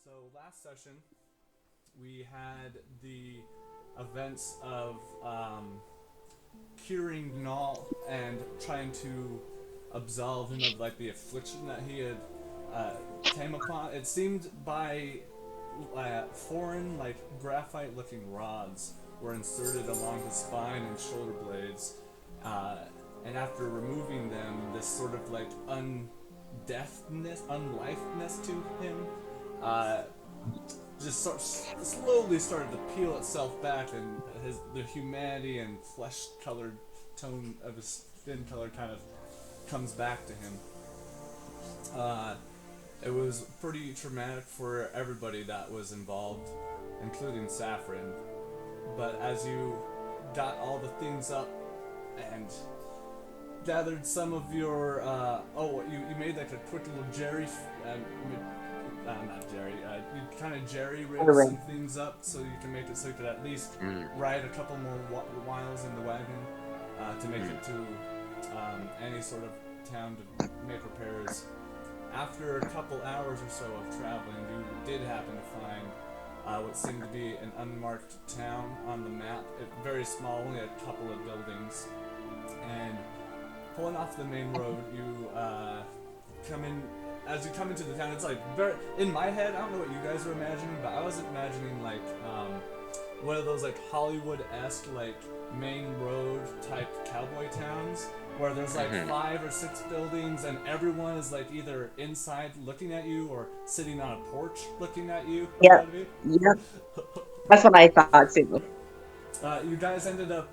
So last session, we had the events of curing Gnaw and trying to absolve him of like the affliction that he had came upon. It seemed by foreign, like graphite-looking rods were inserted along his spine and shoulder blades, uh, and after removing them, this sort of like undeathness, unlifeness to him, uh, slowly started to peel itself back, and the humanity and flesh-colored tone of his skin color kind of comes back to him. It was pretty traumatic for everybody that was involved, including Saffron. But as you got all the things up and gathered some of your, you made like a quick little not Jerry, you kind of jerry-rigged some things up so you can make it so you could at least ride a couple more miles in the wagon to make it to any sort of town to make repairs. After a couple hours or so of traveling, you did happen to find what seemed to be an unmarked town on the map. Very small, only a couple of buildings. And pulling off the main road, you come in. As you come into the town, it's like very. In my head, I don't know what you guys were imagining, but I was imagining like one of those like Hollywood-esque like main road type cowboy towns where there's like 5 or 6 buildings and everyone is like either inside looking at you or sitting on a porch looking at you. Yep. Yep. That's what I thought too. You guys ended up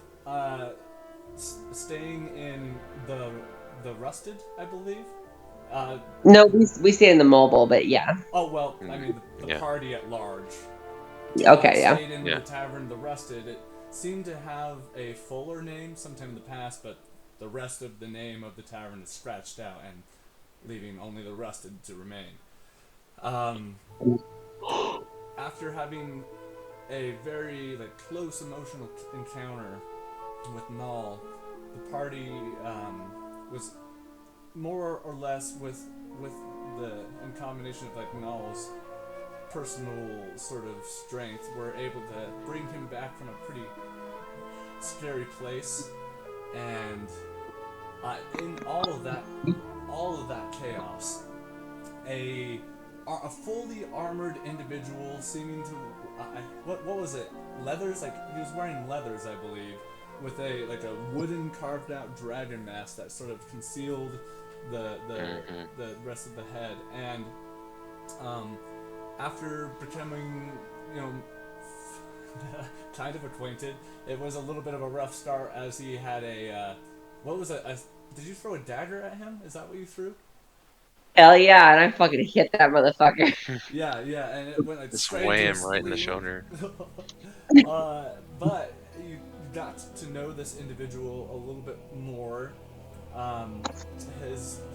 staying in the Rusted, I believe. No, we stay in the mobile, but yeah. Oh well, I mean the party at large. Okay, yeah. Stayed in the tavern, the Rusted. It seemed to have a fuller name sometime in the past, but the rest of the name of the tavern is scratched out and leaving only the Rusted to remain. After having a very like close emotional encounter with Null, the party was more or less with the in combination of like Null's personal sort of strength, were able to bring him back from a pretty scary place, and in all of that chaos, a fully armored individual seeming to what was it? Leathers? Like he was wearing leathers, I believe, with a wooden carved out dragon mask that sort of concealed the rest of the head, and after becoming kind of acquainted, it was a little bit of a rough start as he had a did you throw a dagger at him? Is that what you threw? Hell yeah, and I fucking hit that motherfucker. Yeah, and it went like Just straight weigh into him his right in the spleen. shoulder. But you got to know this individual a little bit more.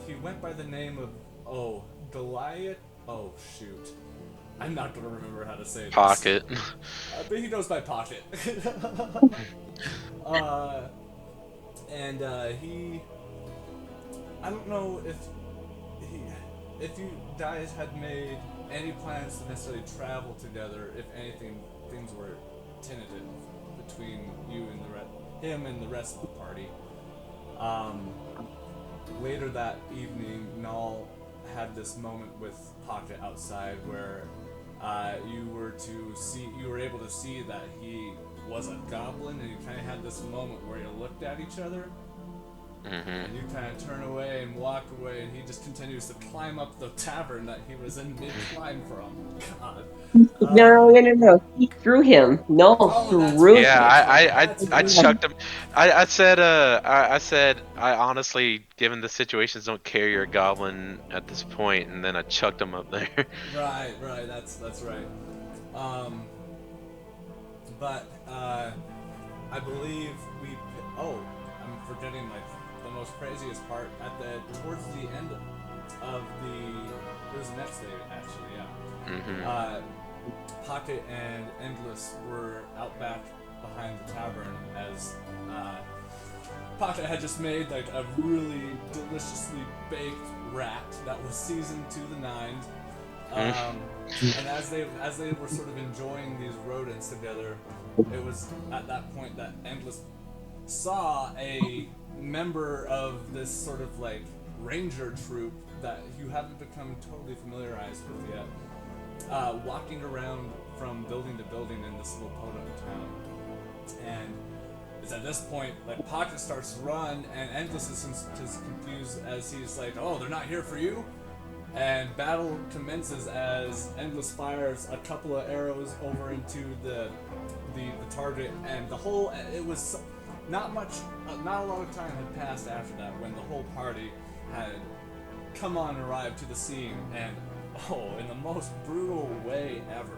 He went by the name of Goliath. Oh shoot, I'm not gonna remember how to say this. Pocket. But he goes by Pocket. He. I don't know if you guys had made any plans to necessarily travel together. If anything, things were tentative between you and him and the rest of the party. Later that evening, Null had this moment with Pocket outside where you were able to see that he was a goblin, and you kind of had this moment where you looked at each other, and you kind of turn away and walk away, and he just continues to climb up the tavern that he was in mid-climb from. God. No. He threw him. No, threw him. Yeah, I chucked him. I said I honestly, given the situations, don't care you're a goblin at this point, and then I chucked him up there. Right, that's right. But I believe I'm forgetting like the most craziest part towards the end of it was the next day actually, yeah. Pocket and Endless were out back behind the tavern as Pocket had just made like a really deliciously baked rat that was seasoned to the nines. And as they were sort of enjoying these rodents together, it was at that point that Endless saw a member of this sort of like ranger troop that you haven't become totally familiarized with yet, walking around from building to building in this little podunk town. And it's at this point like Pocket starts to run, and Endless is confused as he's like, "Oh, they're not here for you." And battle commences as Endless fires a couple of arrows over into the target, and it was not a lot of time had passed after that when the whole party had arrived to the scene, and in the most brutal way ever,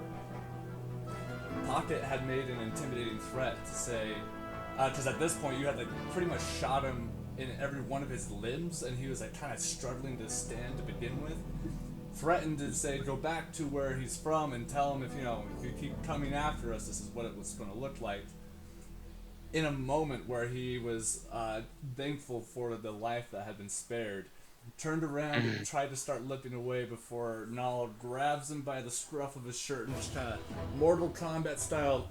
Pocket had made an intimidating threat to say, because at this point you had like pretty much shot him in every one of his limbs, and he was like kind of struggling to stand to begin with. Threatened to say, go back to where he's from and tell him if you keep coming after us, this is what it was going to look like. In a moment where he was thankful for the life that had been spared, turned around and tried to start limping away before Nala grabs him by the scruff of his shirt and just kind of Mortal Kombat style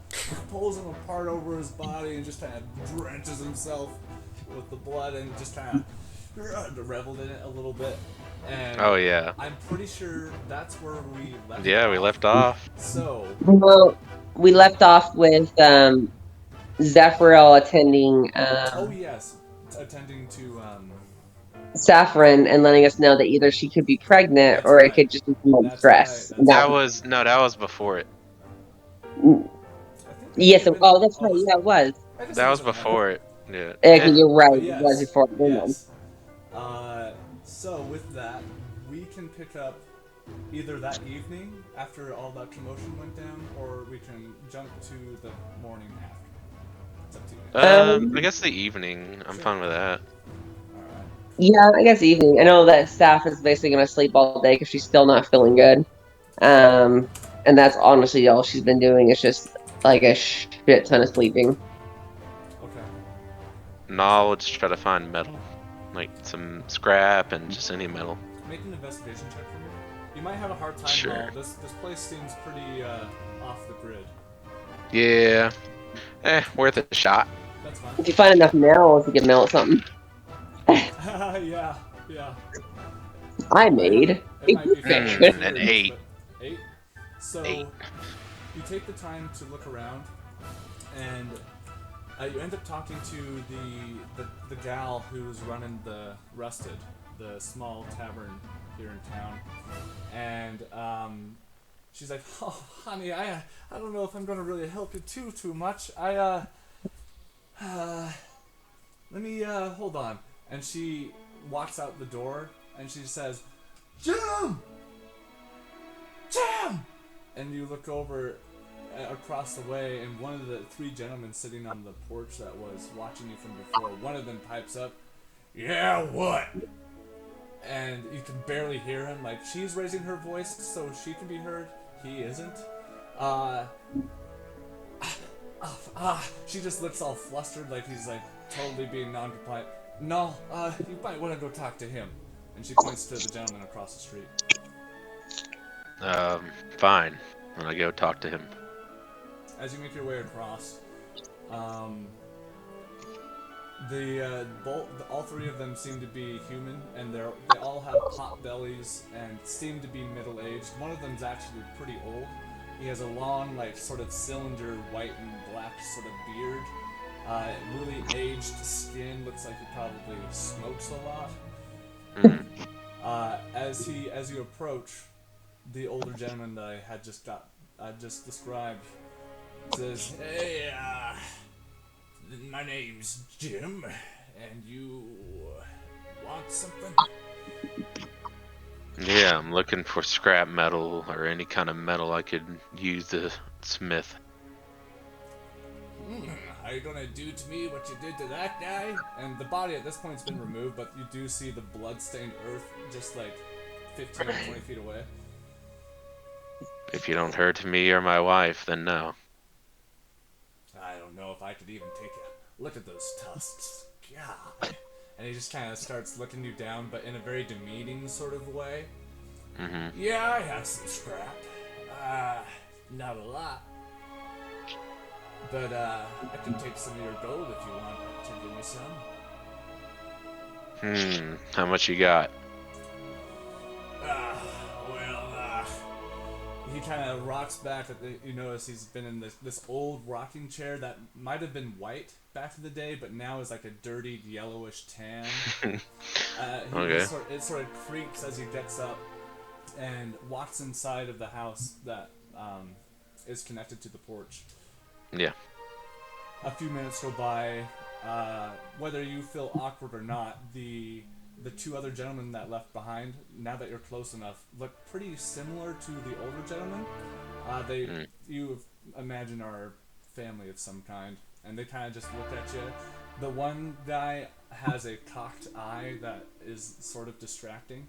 pulls him apart over his body and just kind of drenches himself with the blood and just kind of reveled in it a little bit. And Oh yeah. I'm pretty sure that's where we left Yeah, off. we left off. So Well, we left off with Zephyriel attending oh yes, attending to Saffron and letting us know that either she could be pregnant That's or it right. could just be from That's stress. right, that's That was before it. I think it Yes. may have been Oh, that's right. almost- Yeah, it was. I guess it That was doesn't matter. before it. Yeah. Okay, you're right. But It was before. yes. So with that, we can pick up either that evening after all that commotion went down, or we can jump to the morning after. It's up to you. I guess the evening. I'm fine with that. Alright. Yeah, I guess evening. I know that Staff is basically going to sleep all day because she's still not feeling good. And that's honestly all she's been doing is just like a shit ton of sleeping. Okay. Now let's try to find metal, like some scrap and just any metal. Make an investigation check for me. You might have a hard time. Sure. Paul. This place seems pretty off the grid. Yeah. Worth a shot. That's fine. If you find enough nails, you can melt something. yeah. I made. It might be An an 8. 8. So 8. you take the time to look around, and you end up talking to the gal who's running the Rusted, the small tavern here in town, and she's like, "Oh, honey, I don't know if I'm gonna really help you too much. Let me hold on." And she walks out the door and she says, "Jim! Jim!" And you look over across the way, and one of the 3 gentlemen sitting on the porch that was watching you from before, one of them pipes up, "Yeah, what?" And you can barely hear him. Like, she's raising her voice so she can be heard. He isn't. She just looks all flustered, like he's like totally being non-compliant. "No, you might want to go talk to him." And she points to the gentleman across the street. Fine. I'm gonna go talk to him. As you make your way across, all 3 of them seem to be human, and they all have pot bellies and seem to be middle-aged. One of them's actually pretty old. He has a long, like, sort of cylinder, white and black sort of beard. Really aged skin, looks like he probably smokes a lot. As you approach, the older gentleman that I just described says, "Hey, my name's Jim, and you want something?" Yeah, I'm looking for scrap metal or any kind of metal I could use to smith. Are you gonna do to me what you did to that guy? And the body at this point has been removed, but you do see the blood-stained earth just like 15 or 20 feet away. If you don't hurt me or my wife, then no. I don't know if I could even take a look at those tusks. God. And he just kind of starts looking you down, but in a very demeaning sort of way. Mm-hmm. "Yeah, I have some scrap. Not a lot. But I can take some of your gold if you want to give me some. How much you got? Well, he kind of rocks back. You notice he's been in this old rocking chair that might have been white back in the day, but now is like a dirty yellowish tan. Okay. It sort of creaks as he gets up and walks inside of the house that is connected to the porch. Yeah. A few minutes go by. Whether you feel awkward or not, the two other gentlemen that left behind, now that you're close enough, look pretty similar to the older gentlemen. You imagine are family of some kind, and they kind of just look at you. The one guy has a cocked eye that is sort of distracting.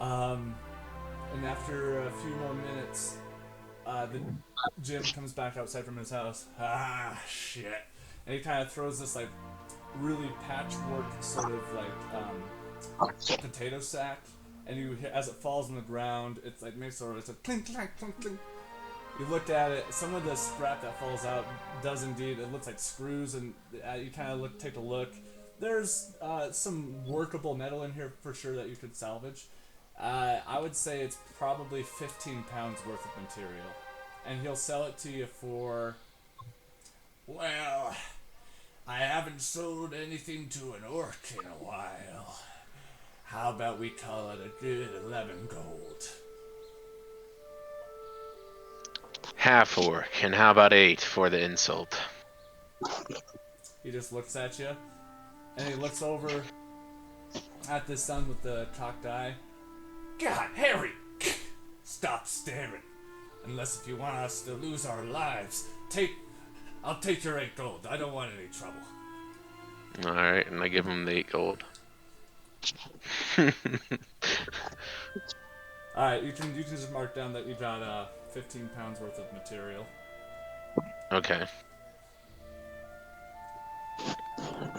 And after a few more minutes, the Jim comes back outside from his house. Ah, shit. And he kind of throws this, like, really patchwork sort of, like, potato sack. And you, as it falls on the ground, it's like, makes sort of, it's a clink, clink, clink, clink. You look at it, some of the scrap that falls out does indeed, it looks like screws, and you kind of take a look. There's some workable metal in here for sure that you could salvage. I would say it's probably 15 pounds worth of material. And he'll sell it to you for... Well, I haven't sold anything to an orc in a while. How about we call it a good 11 gold? Half orc, and how about 8 for the insult? He just looks at you, and he looks over at the son with the cocked eye. God, Harry! Stop staring. Unless if you want us to lose our lives, I'll take your 8 gold. I don't want any trouble. Alright, and I give him the 8 gold. Alright, you can just mark down that you got 15 pounds worth of material. Okay.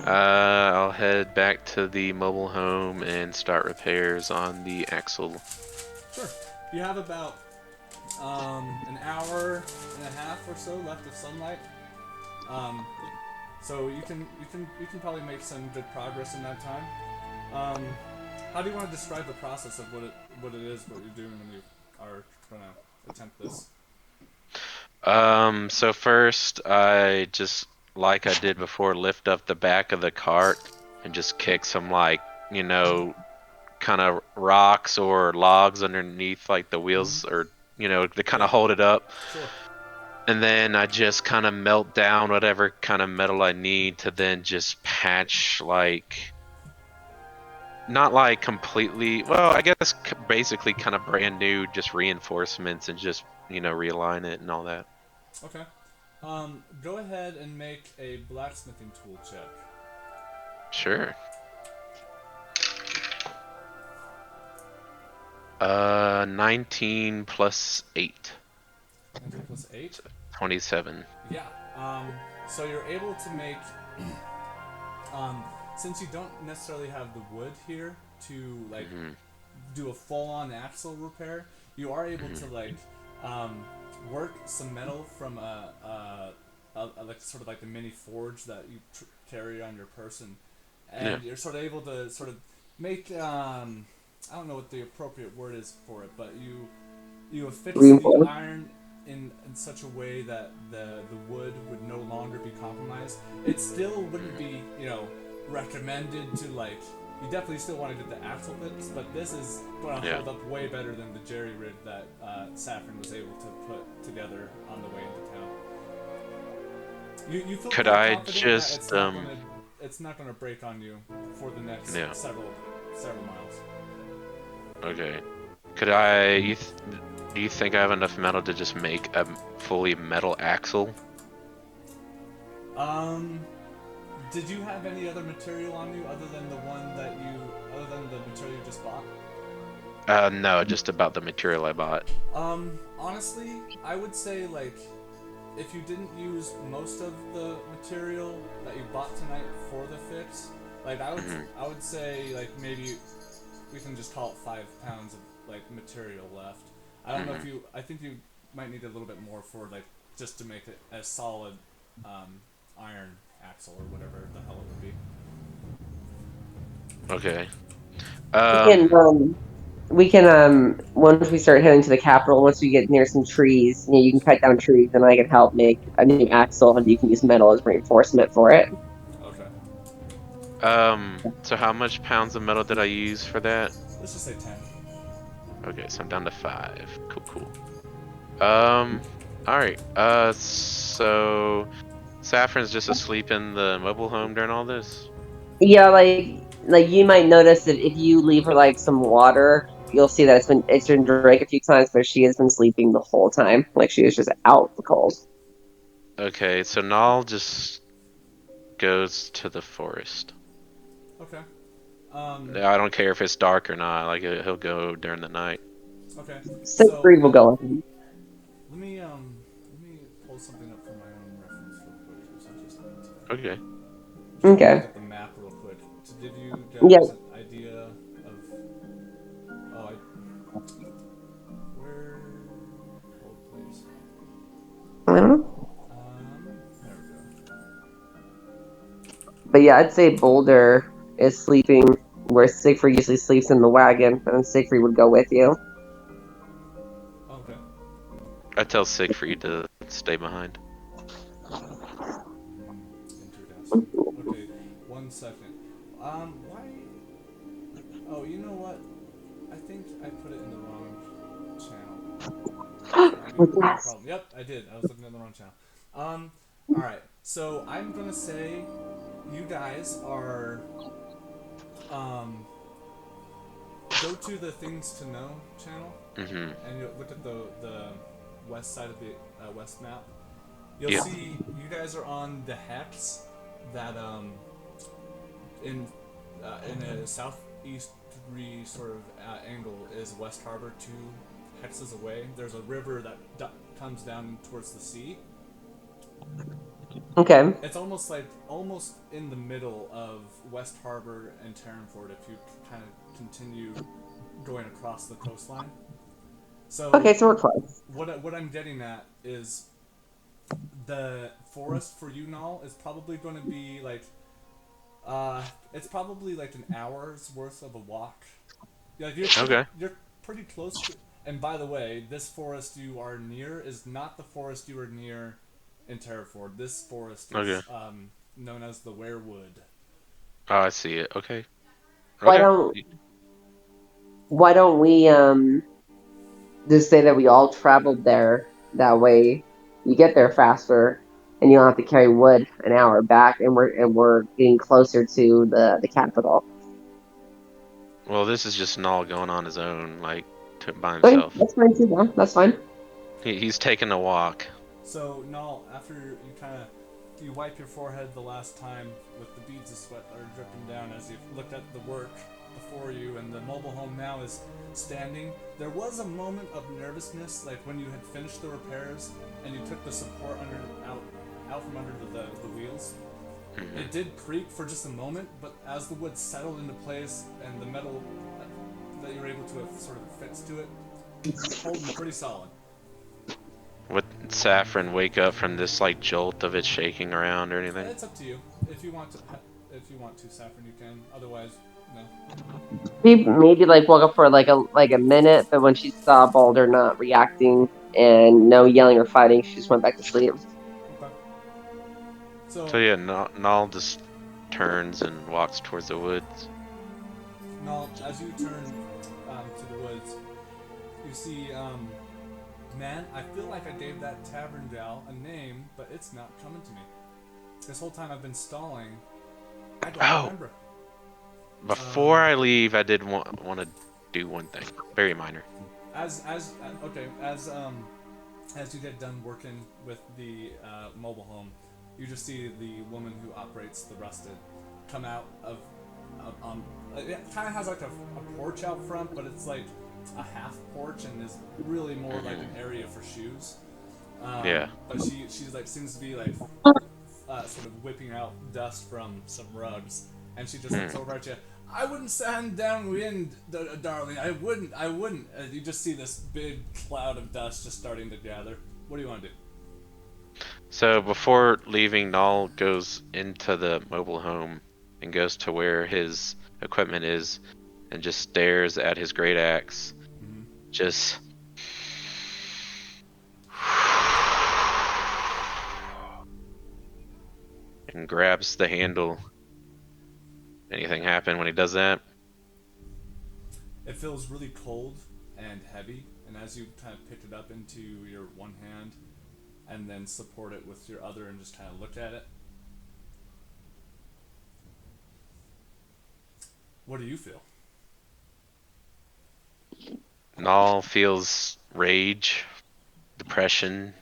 I'll head back to the mobile home and start repairs on the axle. Sure. You have about an hour and a half or so left of sunlight. So you can probably make some good progress in that time. How do you want to describe the process of what it is what you're doing when you are going to attempt this? So first I just, like I did before, lift up the back of the cart and just kick some, like, you know, kind of rocks or logs underneath, like the wheels, or, you know, to kind of hold it up. Sure. And then I just kind of melt down whatever kind of metal I need to then just patch, like, not like completely, well, I guess basically kind of brand new, just reinforcements, and just, you know, realign it and all that. Okay. Go ahead and make a blacksmithing tool check. Sure. 19 plus 8. 19 plus 8? 27. Yeah. So you're able to make... since you don't necessarily have the wood here to, like, do a full-on axle repair, you are able to, like, work some metal from a like sort of like the mini forge that you carry on your person, and you're sort of able to sort of make I don't know what the appropriate word is for it, but you affix the iron in such a way that the wood would no longer be compromised. It still wouldn't be, you know, recommended to, like, you definitely still want to get the axle bits, but this is going to hold up way better than the jerry rig that Saffron was able to put together on the way into town. You feel could quite I confident just that it's not going to break on you for the next several miles. Okay. Could I? Do you think I have enough metal to just make a fully metal axle? Did you have any other material on you other than the material you just bought? No, just about the material I bought. Honestly, I would say, like, if you didn't use most of the material that you bought tonight for the fix, like, I would say, like, maybe we can just call it 5 pounds of, like, material left. I don't know if I think you might need a little bit more for like just to make it a solid iron axle or whatever the hell it would be. Okay. We can once we start heading to the capital, once we get near some trees, you can cut down trees, and I can help make a new axle, and you can use metal as reinforcement for it. Okay. So how much pounds of metal did I use for that? Let's just say 10. Okay, so I'm down to 5. Cool. All right. So Saffron's just asleep in the mobile home during all this. Yeah, like you might notice that if you leave her like some water, you'll see that it's been drank a few times, but she has been sleeping the whole time. Like she is just out the cold. Okay, so Nal just goes to the forest. Okay. I don't care if it's dark or not. Like he'll go during the night. Okay. So Siegfried will go. let me pull something up from my own reference real quick. So just Okay. Okay. look at the map real quick to give you Yeah. guys an idea of. Oh, where? Hold please. I don't know. There we go. But yeah, I'd say Boulder is sleeping where Siegfried usually sleeps in the wagon, and Siegfried would go with you. Okay. I tell Siegfried to stay behind. Interesting. Okay, 1 second. Why? Oh, you know what? I think I put it in the wrong channel. Might be a Yes. problem. Yep, I did. I was looking at the wrong channel. All right. So I'm gonna say you guys are go to the Things to Know channel and you look at the west side of the west map. You'll Yeah. see you guys are on the hex that in a southeasterly sort of angle is West Harbor, 2 hexes away. There's a river that comes down towards the sea. Okay. It's almost in the middle of West Harbor and Terranford if you kind of continue going across the coastline. So Okay, so we're close. what I'm getting at is the forest for you, Null, is probably going to be like it's probably like an hour's worth of a walk. Yeah, Okay. you're pretty close to. And by the way, this forest you are near is not the forest you were near in Terraford. This forest is Okay. known as the Werewood. Oh, I see it. Okay. Why Okay. don't we just say that we all traveled there? That way, you get there faster, and you don't have to carry wood an hour back, and we're getting closer to the capital. Well, this is just Nal going on his own, like by Okay, himself. that's fine too. Yeah, that's fine. He's taking a walk. So Null, after you wipe your forehead the last time with the beads of sweat that are dripping down as you've looked at the work before you, and the mobile home now is standing. There was a moment of nervousness, like when you had finished the repairs and you took the support out from under the wheels. It did creak for just a moment, but as the wood settled into place and the metal that you were able to sort of fix to it, it's holding pretty solid. Would Saffron wake up from this like jolt of it shaking around or anything? It's up to you. If you want to, Saffron, you can. Otherwise, no. She maybe like woke up for like a minute, but when she saw Balder not reacting and no yelling or fighting, she just went back to sleep. Okay. So yeah, Nal just turns and walks towards the woods. Null, as you turn to the woods, you see, man, I feel like I gave that tavern gal a name, but it's not coming to me. This whole time I've been stalling. I don't remember. Before I leave, I did want to do one thing, very minor. As you get done working with the mobile home, you just see the woman who operates the Rusted come out of it kind of has like a porch out front, but it's like a half porch and is really more like an area for shoes. Yeah. But she's like seems to be like sort of whipping out dust from some rugs, and she just looks over at you. I wouldn't send downwind, darling. I wouldn't. You just see this big cloud of dust just starting to gather. What do you want to do? So before leaving, Null goes into the mobile home and goes to where his equipment is and just stares at his great axe. Mm-hmm. Just and grabs the handle. Anything happen when he does that? It feels really cold and heavy, and as you kind of pick it up into your one hand and then support it with your other and just kind of look at it, what do you feel? Null feels rage, depression.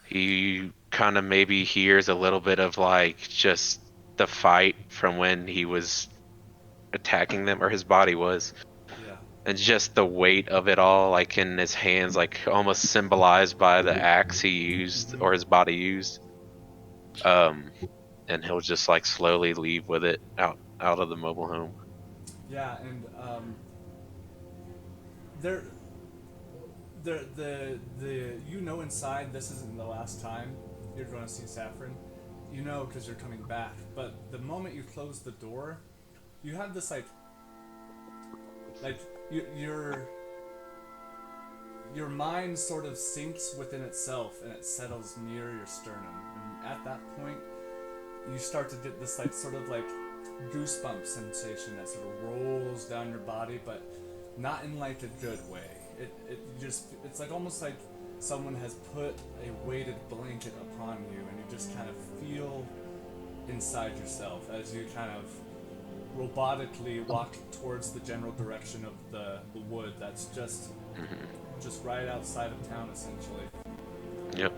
He kind of maybe hears a little bit of like just the fight from when he was attacking them, or his body was. Yeah. And just the weight of it all, like in his hands, like almost symbolized by the axe he used or his body used. And he'll just like slowly leave with it out of the mobile home. Yeah, and there, you know inside this isn't the last time you're going to see Saffron. You know because you're coming back. But the moment you close the door, you have this like your mind sort of sinks within itself and it settles near your sternum. And at that point, you start to get this like sort of like goosebump sensation that sort of rolls down your body, but not in like a good way. It's like almost like someone has put a weighted blanket upon you, and you just kind of feel inside yourself as you kind of robotically walk towards the general direction of the wood that's just right outside of town, essentially. Yep.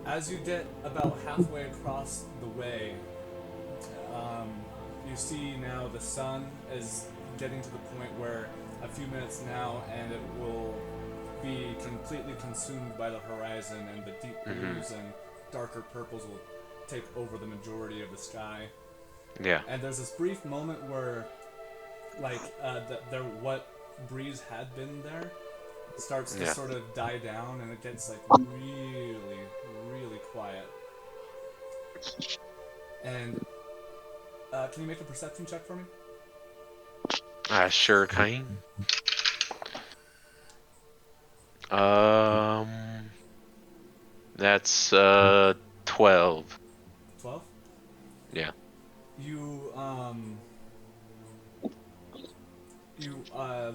As you get about halfway across the way, you see now the sun is getting to the point where a few minutes now and it will be completely consumed by the horizon, and the deep blues and darker purples will take over the majority of the sky. Yeah. And there's this brief moment where, like, what breeze had been there starts to sort of die down, and it gets like really, really quiet. And can you make a perception check for me? Sure can. That's 12. 12? Yeah. You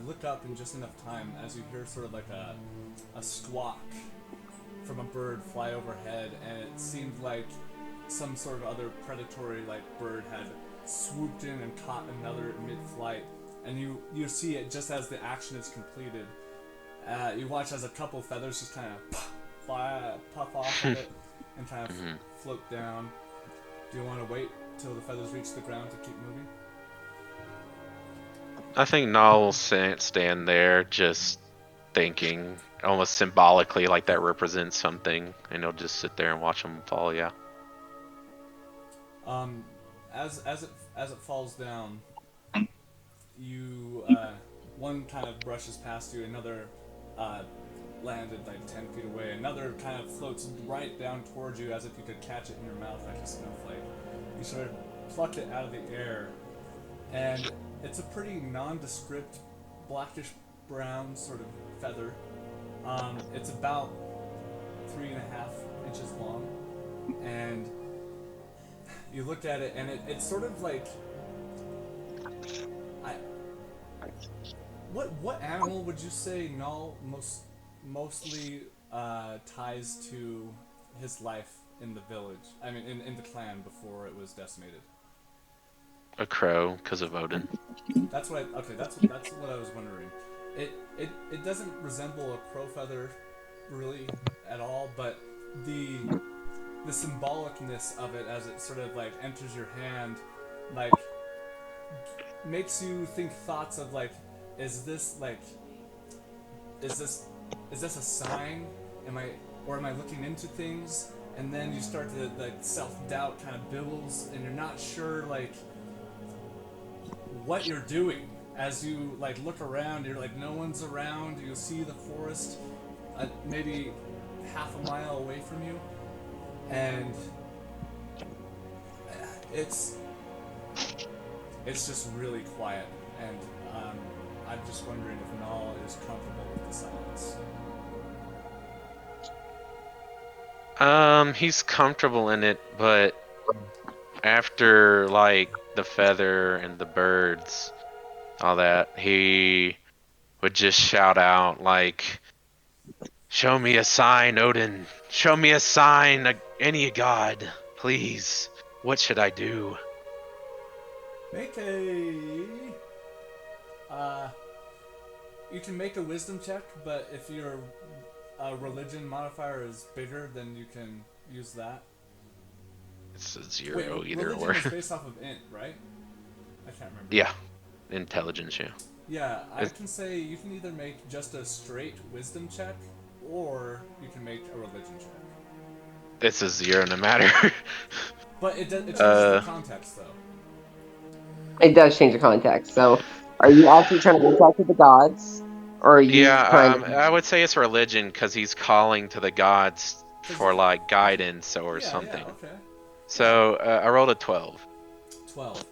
look up in just enough time as you hear sort of like a squawk from a bird fly overhead, and it seemed like some sort of other predatory like bird had swooped in and caught another mid-flight, and you see it just as the action is completed. You watch as a couple feathers just kind of puff off of it and kind of float down. Do you want to wait till the feathers reach the ground to keep moving? I think Null will stand there just thinking, almost symbolically, like that represents something, and he'll just sit there and watch them fall. Yeah. As it falls down, you one kind of brushes past you, another landed like 10 feet away, another kind of floats right down towards you as if you could catch it in your mouth like a snowflake. You sort of pluck it out of the air, and it's a pretty nondescript blackish brown sort of feather. It's about 3.5 inches long, and you look at it, and it's sort of like what animal would you say Null mostly ties to his life in the village? I mean, in the clan before it was decimated. A crow, because of Odin. That's what I was wondering. It doesn't resemble a crow feather really at all, but the symbolicness of it as it sort of like enters your hand, like makes you think thoughts of like, is this a sign? Am I looking into things? And then you start to like self-doubt kind of builds, and you're not sure like what you're doing. As you like look around, you're like no one's around. You see the forest, maybe half a mile away from you, and it's just really quiet. And I'm just wondering if Nal is comfortable with the silence. He's comfortable in it, but after like the feather and the birds, all that, he would just shout out like, "Show me a sign, Odin. Show me a sign, any god, please. What should I do?" Make a you can make a wisdom check, but if your religion modifier is bigger, then you can use that. It's a 0 Wait, either religion or. is based off of int, right? I can't remember. Yeah, intelligence. Yeah. Yeah, I can say you can either make just a straight wisdom check, or you can make a religion check. It's a 0 no matter. But it changes the context, though. It does change the context. So, are you actually trying to reach out to the gods, or are you trying to? I would say it's religion because he's calling to the gods for like guidance or something. Yeah, okay. So I rolled a 12. 12.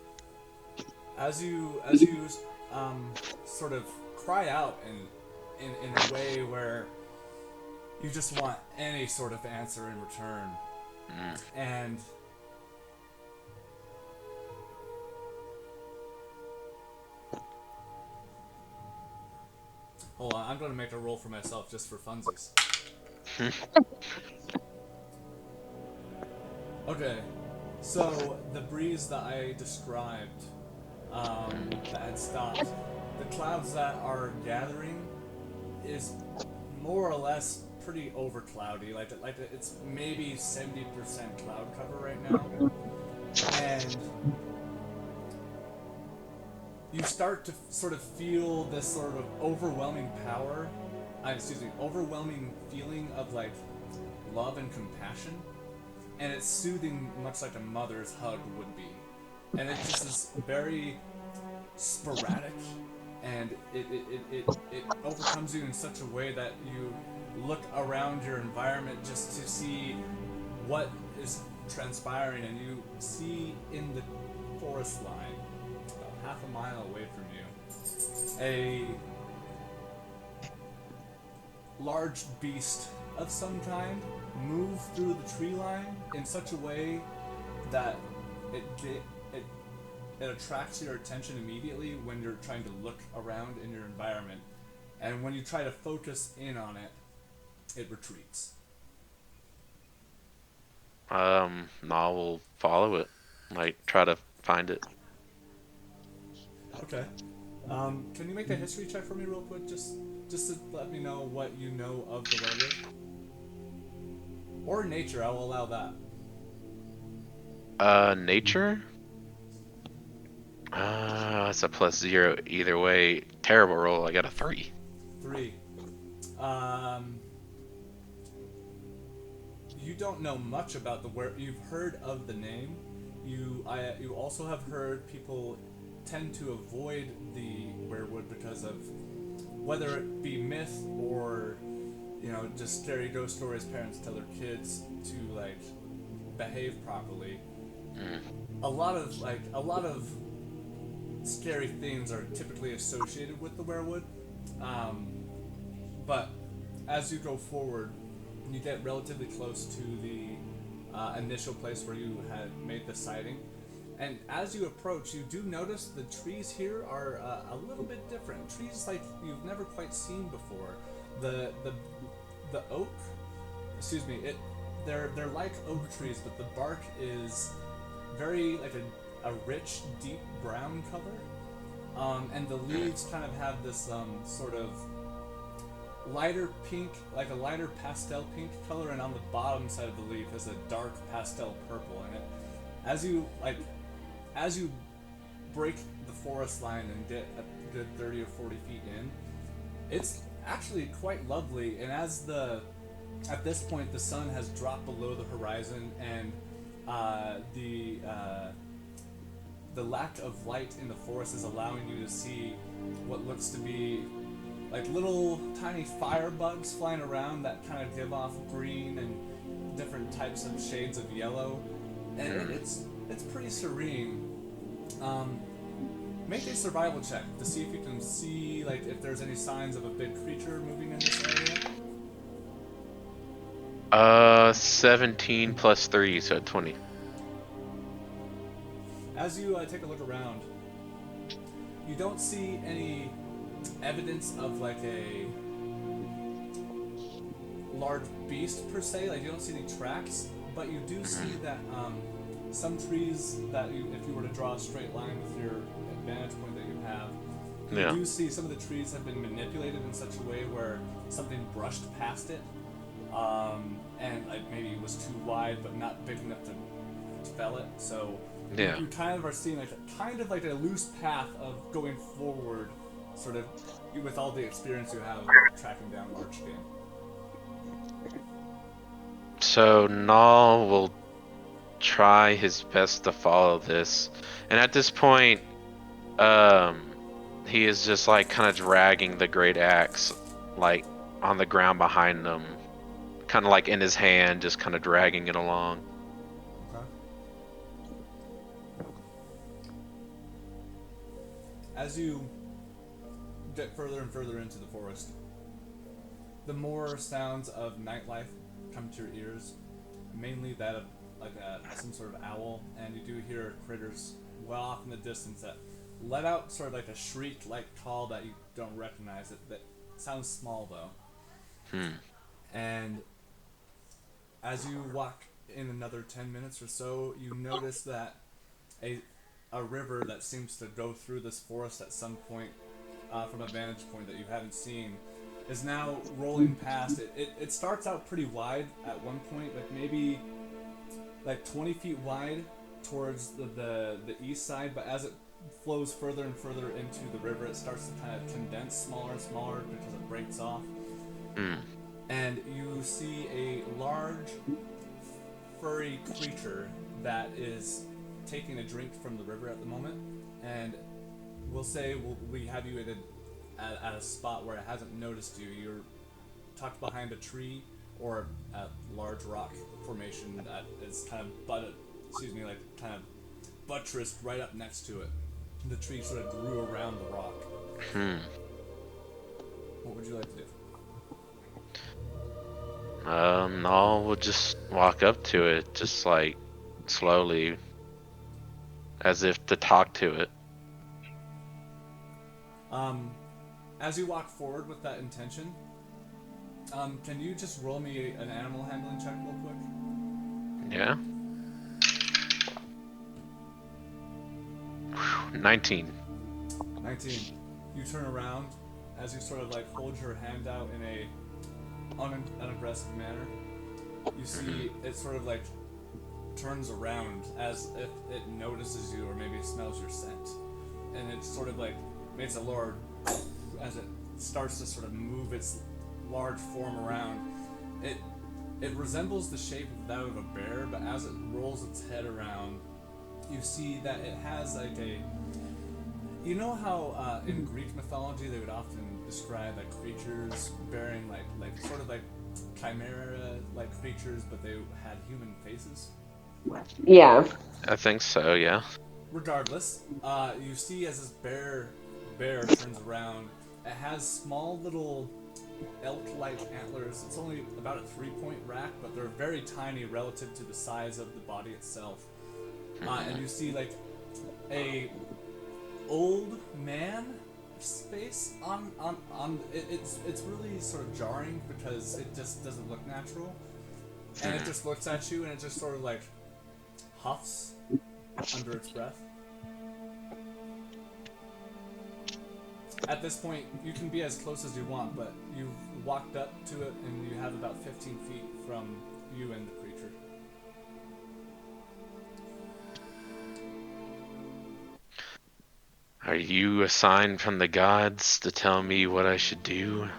As you sort of cry out in a way where you just want any sort of answer in return, and hold on, I'm going to make a roll for myself just for funsies. Okay, so the breeze that I described that had stopped, the clouds that are gathering is more or less pretty over cloudy. Like it's maybe 70% cloud cover right now, and you start to sort of feel this sort of overwhelming power. Overwhelming feeling of like love and compassion, and it's soothing, much like a mother's hug would be. And it just is very sporadic, and it overcomes you in such a way that you look around your environment just to see what is transpiring, and you see in the forest line, about half a mile away from you, a large beast of some kind move through the tree line in such a way that it attracts your attention immediately when you're trying to look around in your environment, and when you try to focus in on it, it retreats. I will follow it, like try to find it. Okay. Can you make a history check for me real quick, just to let me know what you know of the werewolf? Or nature, I will allow that. Nature? It's a +0 either way. Terrible roll. I got a 3. 3. You don't know much about you've heard of the name. You also have heard people tend to avoid the werewood because of whether it be myth or just scary ghost stories parents tell their kids to like behave properly. A lot of scary things are typically associated with the werewood, but as you go forward, you get relatively close to the initial place where you had made the sighting, and as you approach, you do notice the trees here are a little bit different. Trees like you've never quite seen before. The oak, they're like oak trees, but the bark is very like a rich, deep brown color, and the leaves kind of have this sort of lighter pink, like a lighter pastel pink color, and on the bottom side of the leaf is a dark pastel purple. And as you break the forest line and get a good 30 or 40 feet in, it's actually quite lovely. And at this point the sun has dropped below the horizon, and the the lack of light in the forest is allowing you to see what looks to be like little tiny firebugs flying around that kind of give off green and different types of shades of yellow, and it's pretty serene. Make a survival check to see if you can see like if there's any signs of a big creature moving in this area. 17 plus 3, so 20. As you take a look around, you don't see any evidence of like a large beast per se. Like you don't see any tracks, but you do see that some trees that if you were to draw a straight line with your vantage point that you have, you do see some of the trees have been manipulated in such a way where something brushed past it, and like maybe it was too wide but not big enough to fell it. So you kind of are seeing like a loose path of going forward, sort of with all the experience you have tracking down large game. So Null will try his best to follow this, and at this point, he is just like kind of dragging the great axe like on the ground behind him, kind of like in his hand, just kind of dragging it along. Okay. As you get further and further into the forest, the more sounds of nightlife come to your ears, mainly that of like some sort of owl, and you do hear critters well off in the distance that let out sort of like a shriek-like call that you don't recognize. That sounds small though. And as you walk in another 10 minutes or so, you notice that a river that seems to go through this forest at some point from a vantage point that you haven't seen is now rolling past. It starts out pretty wide at one point, like maybe like 20 feet wide towards the east side, but as it flows further and further into the river, it starts to kind of condense smaller and smaller because it breaks off. And you see a large furry creature that is taking a drink from the river at the moment, and we'll say we have you at a spot where it hasn't noticed you. You're tucked behind a tree or a large rock formation that is kind of buttressed right up next to it. The tree sort of grew around the rock. What would you like to do? No, we'll just walk up to it, just like slowly, as if to talk to it. As you walk forward with that intention, can you just roll me an animal handling check real quick? Yeah. 19. You turn around as you sort of like hold your hand out in a unaggressive manner. You see it sort of like turns around as if it notices you or maybe smells your scent, and it sort of like makes a large as it starts to sort of move its large form around. It resembles the shape of that of a bear, but as it rolls its head around, you see that it has like a, you know how in Greek mythology they would often describe like creatures bearing like sort of like chimera like creatures, but they had human faces? Yeah. I think so, yeah. Regardless, you see as this bear turns around, it has small little elk-like antlers. It's only about a 3-point rack, but they're very tiny relative to the size of the body itself. And you see like a old man face on it's really sort of jarring because it just doesn't look natural, and it just looks at you and it just sort of like huffs under its breath. At this point, you can be as close as you want, but you've walked up to it and you have about 15 feet from you and the creature. Are you a sign from the gods to tell me what I should do?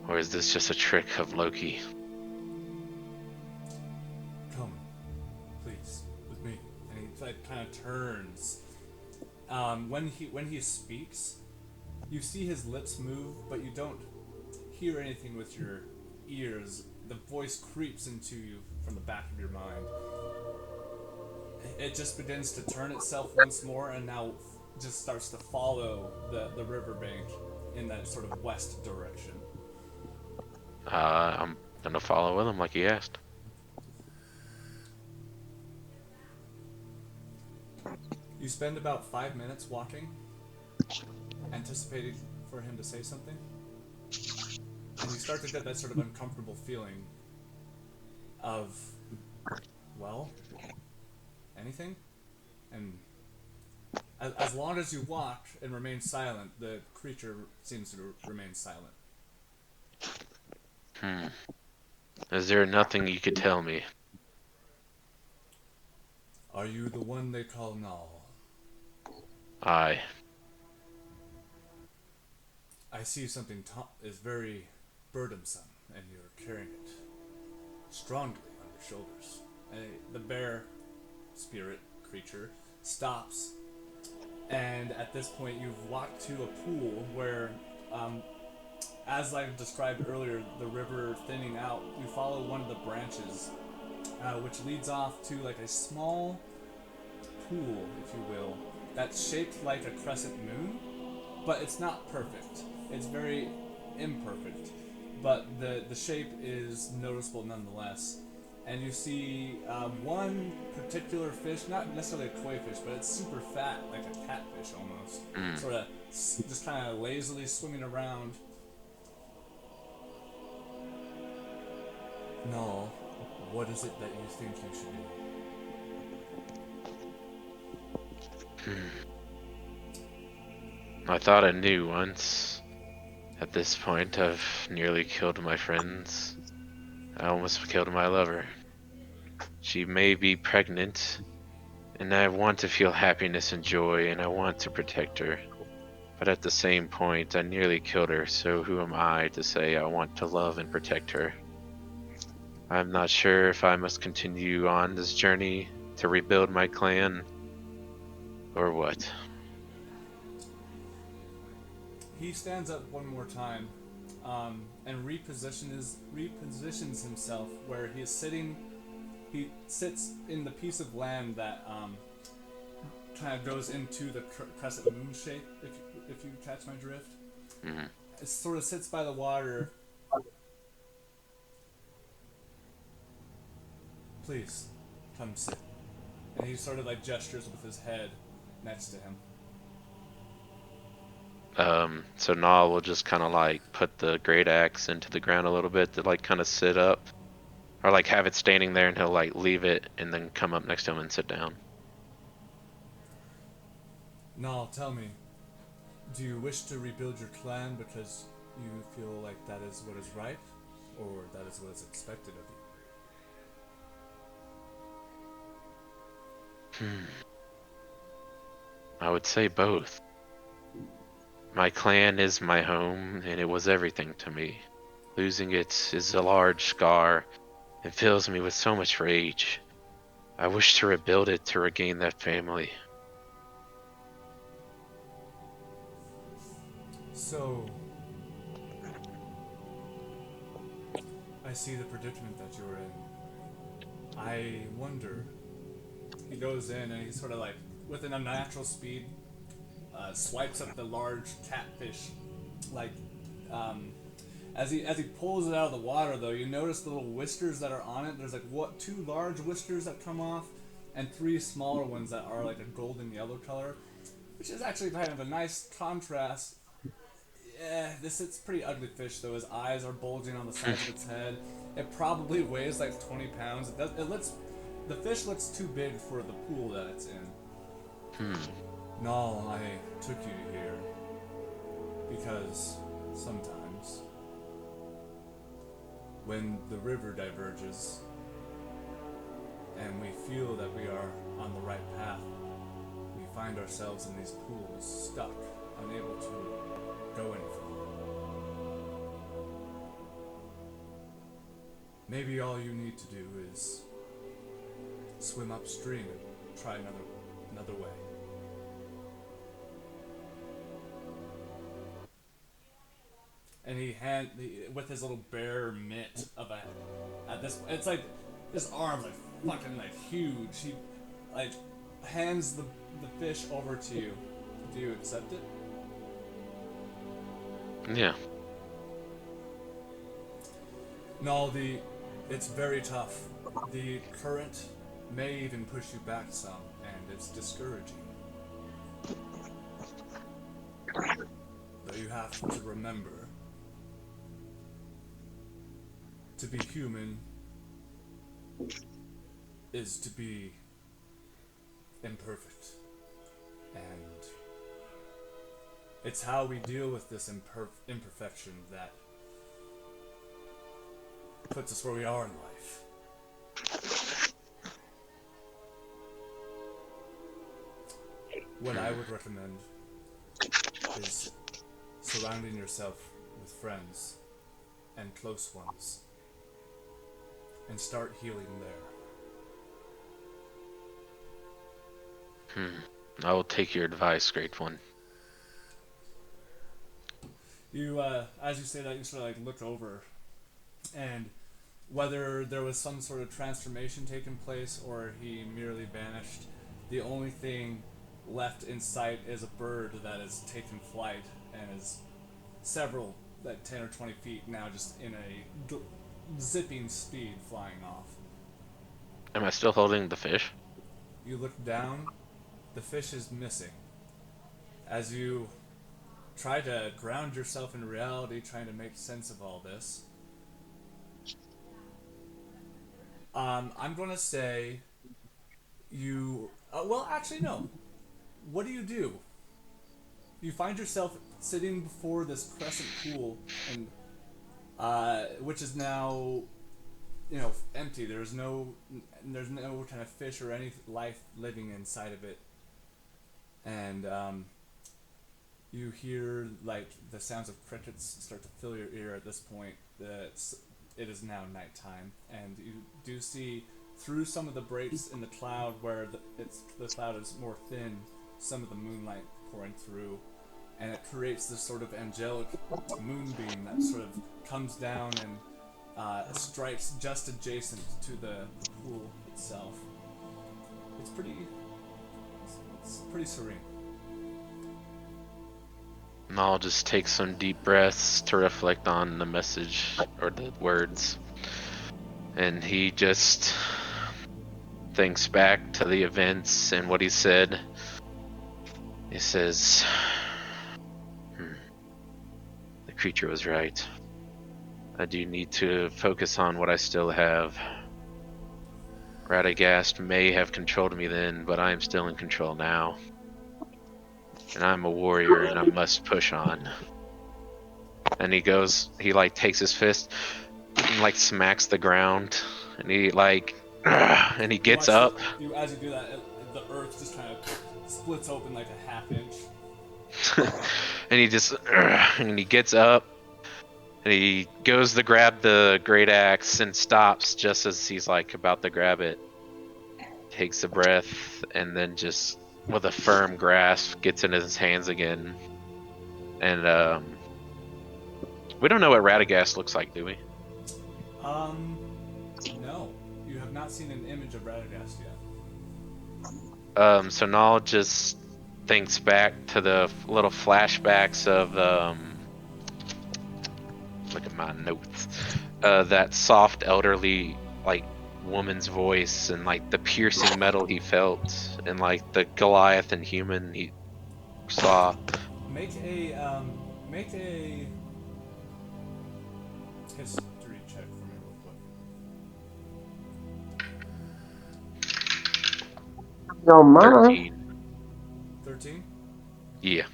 Or is this just a trick of Loki? Come, please, with me. And he kind of turns When he speaks, you see his lips move, but you don't hear anything with your ears. The voice creeps into you from the back of your mind. It just begins to turn itself once more, and now just starts to follow the riverbank in that sort of west direction. I'm gonna follow with him like he asked. You spend about 5 minutes walking, anticipating for him to say something, and you start to get that sort of uncomfortable feeling of, well, anything? And as long as you walk and remain silent, the creature seems to remain silent. Is there nothing you could tell me? Are you the one they call Null? Aye. I see something is very burdensome, and you're carrying it strongly on your shoulders. And the bear spirit creature stops, and at this point you've walked to a pool where, as I described earlier, the river thinning out, you follow one of the branches, which leads off to like a small pool, if you will, that's shaped like a crescent moon, but it's not perfect. It's very imperfect, but the shape is noticeable nonetheless. And you see one particular fish, not necessarily a koi fish, but it's super fat, like a catfish almost. Sort of just kind of lazily swimming around. No, what is it that you think you should do? I thought I knew once. At this point, I've nearly killed my friends. I almost killed my lover. She may be pregnant, and I want to feel happiness and joy, and I want to protect her. But at the same point, I nearly killed her, so who am I to say I want to love and protect her? I'm not sure if I must continue on this journey to rebuild my clan, or what. He stands up one more time, and repositions himself where he is sitting. He sits in the piece of land that kind of goes into the crescent moon shape. If you catch my drift, it sort of sits by the water. Please, come sit. And he sort of like gestures with his head next to him. So Nal will just kind of like put the great axe into the ground a little bit to like kind of sit up, or like have it standing there, and he'll like leave it and then come up next to him and sit down. Nal, tell me, do you wish to rebuild your clan because you feel like that is what is right, or that is what is expected of you? I would say both. My clan is my home, and it was everything to me. Losing it is a large scar and fills me with so much rage. I wish to rebuild it to regain that family. So, I see the predicament that you're in. I wonder. He goes in and he sort of like, with an unnatural speed, swipes up the large catfish. Like, as he pulls it out of the water, though, you notice the little whiskers that are on it. There's like two large whiskers that come off, and 3 smaller ones that are like a golden yellow color, which is actually kind of a nice contrast. Yeah, it's a pretty ugly fish though. His eyes are bulging on the sides of its head. It probably weighs like 20 pounds. The fish looks too big for the pool that it's in. No, I took you here because sometimes when the river diverges and we feel that we are on the right path, we find ourselves in these pools, stuck, unable to go any further. Maybe all you need to do is swim upstream and try another way. and with his little bare mitt of a, at this, it's like his arms like fucking like huge. He like hands the fish over to you. Do you accept it? Yeah. No, it's very tough. The current may even push you back some, and it's discouraging. Though you have to remember, to be human is to be imperfect. And it's how we deal with this imperfection that puts us where we are in life. What I would recommend is surrounding yourself with friends and close ones and start healing there. I will take your advice, Great One. You, as you say that, you sort of like look over, and whether there was some sort of transformation taking place or he merely vanished, the only thing left in sight is a bird that has taken flight and is several, like 10 or 20 feet now, just in a zipping speed flying off. Am I still holding the fish? You look down, the fish is missing. As you try to ground yourself in reality, trying to make sense of all this, I'm gonna say you. Well, actually, no. What do? You find yourself sitting before this crescent pool, and which is now, empty. There's no kind of fish or any life living inside of it, and you hear like the sounds of crickets start to fill your ear at this point. It is now nighttime, and you do see through some of the breaks in the cloud where the cloud is more thin, some of the moonlight pouring through, and it creates this sort of angelic moonbeam that sort of comes down and strikes just adjacent to the pool itself. It's pretty serene. And I'll just take some deep breaths to reflect on the message or the words. And he just thinks back to the events and what he said. He says, the creature was right. I do need to focus on what I still have. Radagast may have controlled me then, but I am still in control now. And I'm a warrior and I must push on. And he takes his fist and like smacks the ground, and he and he gets up. As you do that, the earth just kind of splits open like a half inch. And he gets up, and he goes to grab the great axe and stops just as he's like about to grab it. Takes a breath, and then just with a firm grasp gets in his hands again. And we don't know what Radagast looks like, do we? No. You have not seen an image of Radagast yet. So Nal just thinks back to the little flashbacks of, look at my notes, that soft, elderly, like, woman's voice, and, like, the piercing metal he felt, and, like, the Goliath and human he saw. Make a history check for me real quick. No, Mama. 13? Yeah.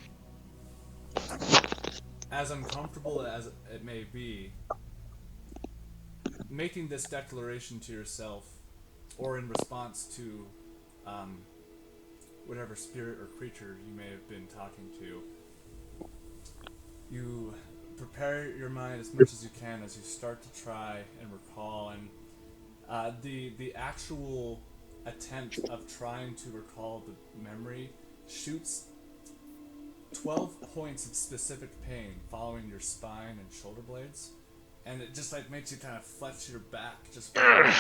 As uncomfortable as it may be, making this declaration to yourself, or in response to whatever spirit or creature you may have been talking to, you prepare your mind as much as you can as you start to try and recall, and the actual attempt of trying to recall the memory shoots 12 points of specific pain following your spine and shoulder blades, and it just like makes you kind of flex your back just by the way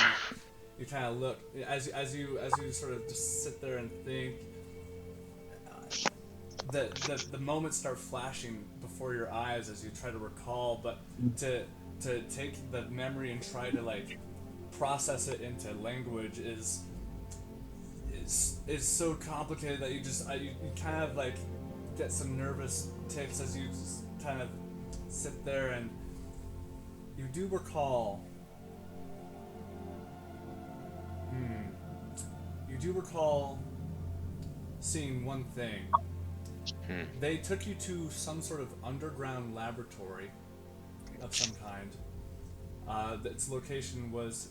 you kind of look as you sort of just sit there and think. The moments start flashing before your eyes as you try to recall, but to take the memory and try to like process it into language is so complicated that you kind of like get some nervous tics as you just kind of sit there, and you do recall. You do recall seeing one thing. They took you to some sort of underground laboratory of some kind. Its location was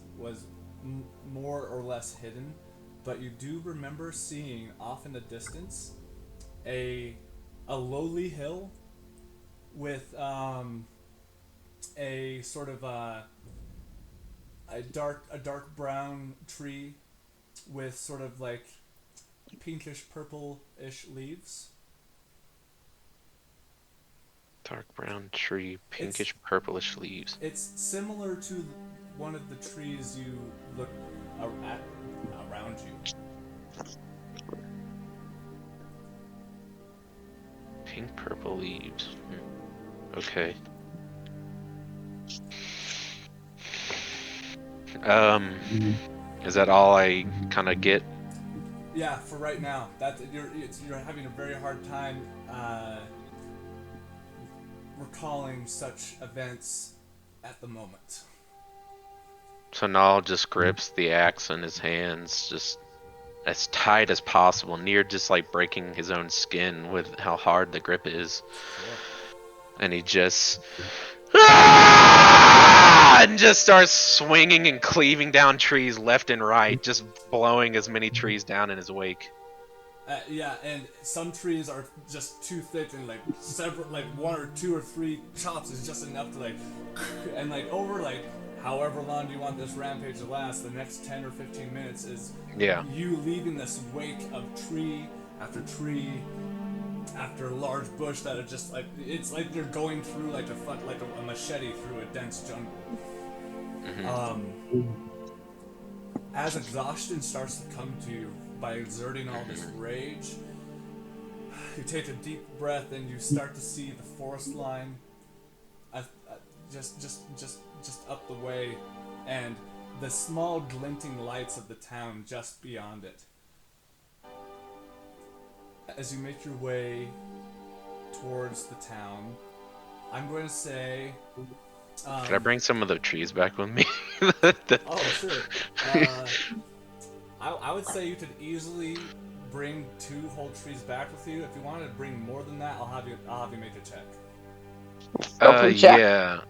more or less hidden, but you do remember seeing off in the distance a lowly hill with a sort of a dark brown tree with sort of like pinkish purple-ish leaves. Dark brown tree, pinkish purplish leaves. It's similar to one of the trees you look at around you. Pink purple leaves. Okay. Is that all I kind of get? Yeah, for right now. You're having a very hard time recalling such events at the moment. So Nal just grips the axe in his hands, just as tight as possible, near just like breaking his own skin with how hard the grip is. Sure. And he just and just starts swinging and cleaving down trees left and right, just blowing as many trees down in his wake. Yeah, and some trees are just too thick, and like several, like one or two or three chops is just enough to like, and like over like however long do you want this rampage to last? The next 10 or 15 minutes is you leaving this wake of tree after a large bush that are just like it's like you're going through like a machete through a dense jungle. As exhaustion starts to come to you by exerting all this rage, you take a deep breath and you start to see the forest line just up the way, and the small glinting lights of the town just beyond it. As you make your way towards the town, I'm going to say... Can I bring some of the trees back with me? Oh, sure. I would say you could easily bring 2 whole trees back with you. If you wanted to bring more than that, I'll have you make a check. Yeah.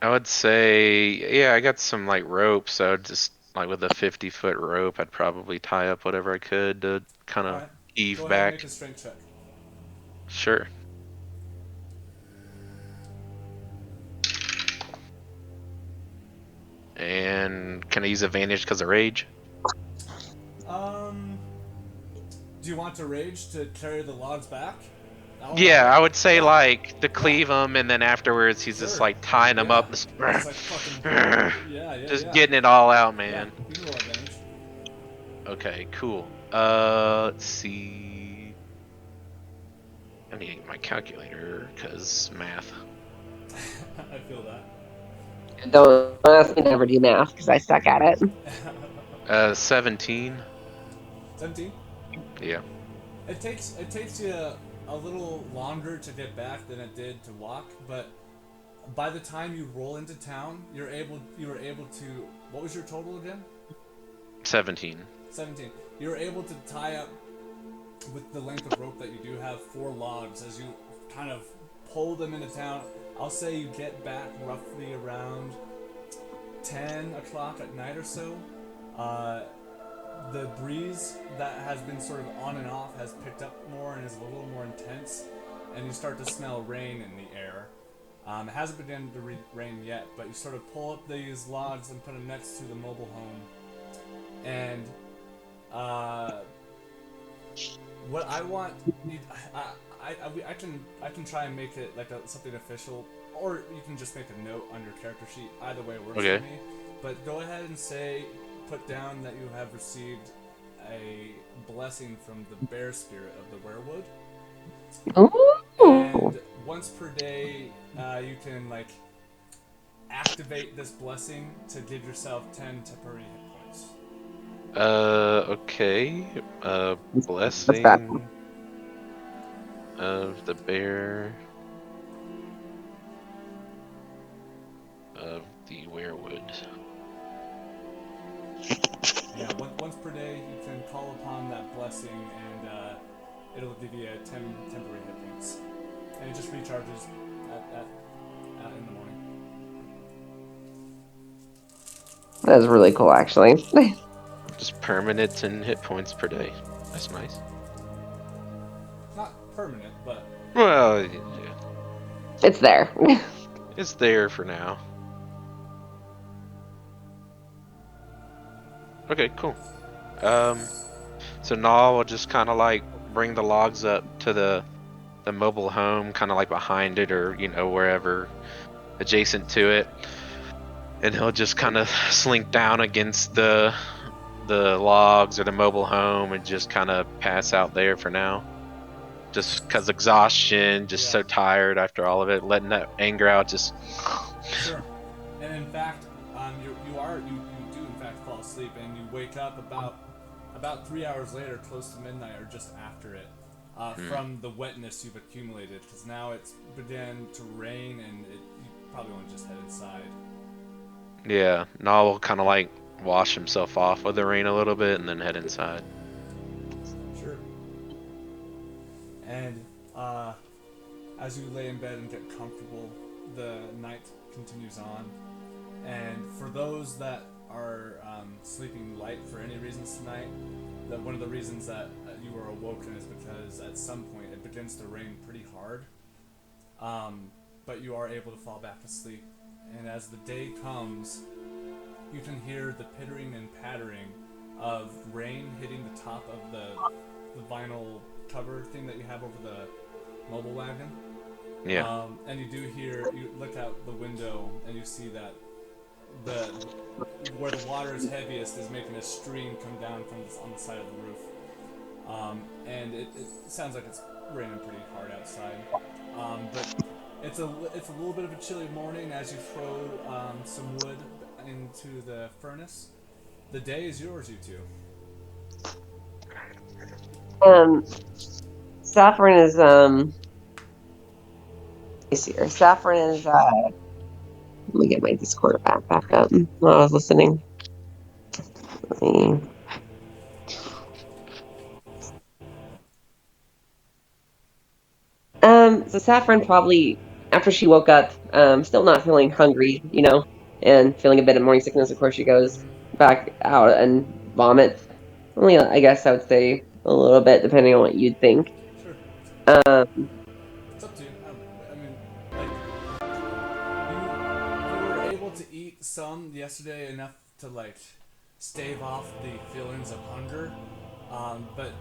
I would say, yeah, I got some like rope, so just like with a 50-foot rope, I'd probably tie up whatever I could to kind of heave Go back. ahead and make a strength check. Sure. And can I use advantage because of rage? Do you want to rage to carry the logs back? Yeah, I would say like to cleave them, and then afterwards he's just like tying them up. Just like fucking just getting it all out, man. Yeah, you can roll advantage. Okay, cool. Let's see. I need my calculator because math. I feel that. Don't ask me to never do math because I suck at it. 17. 17? Yeah. It takes you a little longer to get back than it did to walk, but by the time you roll into town, you were able to. What was your total again? 17. 17. You were able to tie up with the length of rope that you do have 4 logs as you kind of pull them into town. I'll say you get back roughly around 10 o'clock at night or so. The breeze that has been sort of on and off has picked up more and is a little more intense, and you start to smell rain in the air. It hasn't begun to rain yet, but you sort of pull up these logs and put them next to the mobile home, and what I want, I can try and make it like something official, or you can just make a note on your character sheet. Either way works for me. But go ahead and put down that you have received a blessing from the bear spirit of the werewood. Ooh. And once per day, you can like activate this blessing to give yourself 10 temporary hit points. Okay. Blessing of the bear of the werewood. Yeah, once per day you can call upon that blessing, and it'll give you 10 temporary hit points, and it just recharges in the morning. That is really cool, actually. Just permanent 10 hit points per day. That's nice. Not permanent, but well, yeah. It's there. It's there for now. Okay, cool. So now we'll just kind of like bring the logs up to the mobile home, kind of like behind it, or wherever adjacent to it, and he'll just kind of slink down against the logs or the mobile home and just kind of pass out there for now. Just because exhaustion, just so tired after all of it, letting that anger out. Just sure. And in fact, you do in fact fall asleep, and you wake up about 3 hours later, close to midnight, or just after it, from the wetness you've accumulated, because now it's began to rain, and you probably want to just head inside. Yeah, Nal will kind of like wash himself off with the rain a little bit, and then head inside. Sure. And as you lay in bed and get comfortable, the night continues on. And for those that are sleeping light for any reasons tonight, that one of the reasons that you were awoken is because at some point it begins to rain pretty hard. But you are able to fall back asleep. And as the day comes, you can hear the pittering and pattering of rain hitting the top of the vinyl cover thing that you have over the mobile wagon. Yeah. And you look out the window and you see that where the water is heaviest is making a stream come down on the side of the roof. And it sounds like it's raining pretty hard outside. But it's a little bit of a chilly morning as you throw some wood into the furnace. The day is yours, you two. Saffron is Saffron is let me get my Discord back up while I was listening. Let me... So Saffron probably, after she woke up, still not feeling hungry, and feeling a bit of morning sickness, of course, she goes back out and vomits. Only, I guess I would say a little bit, depending on what you'd think. Sure. It's up to you. I mean, like, you were able to eat some yesterday, enough to like stave off the feelings of hunger. But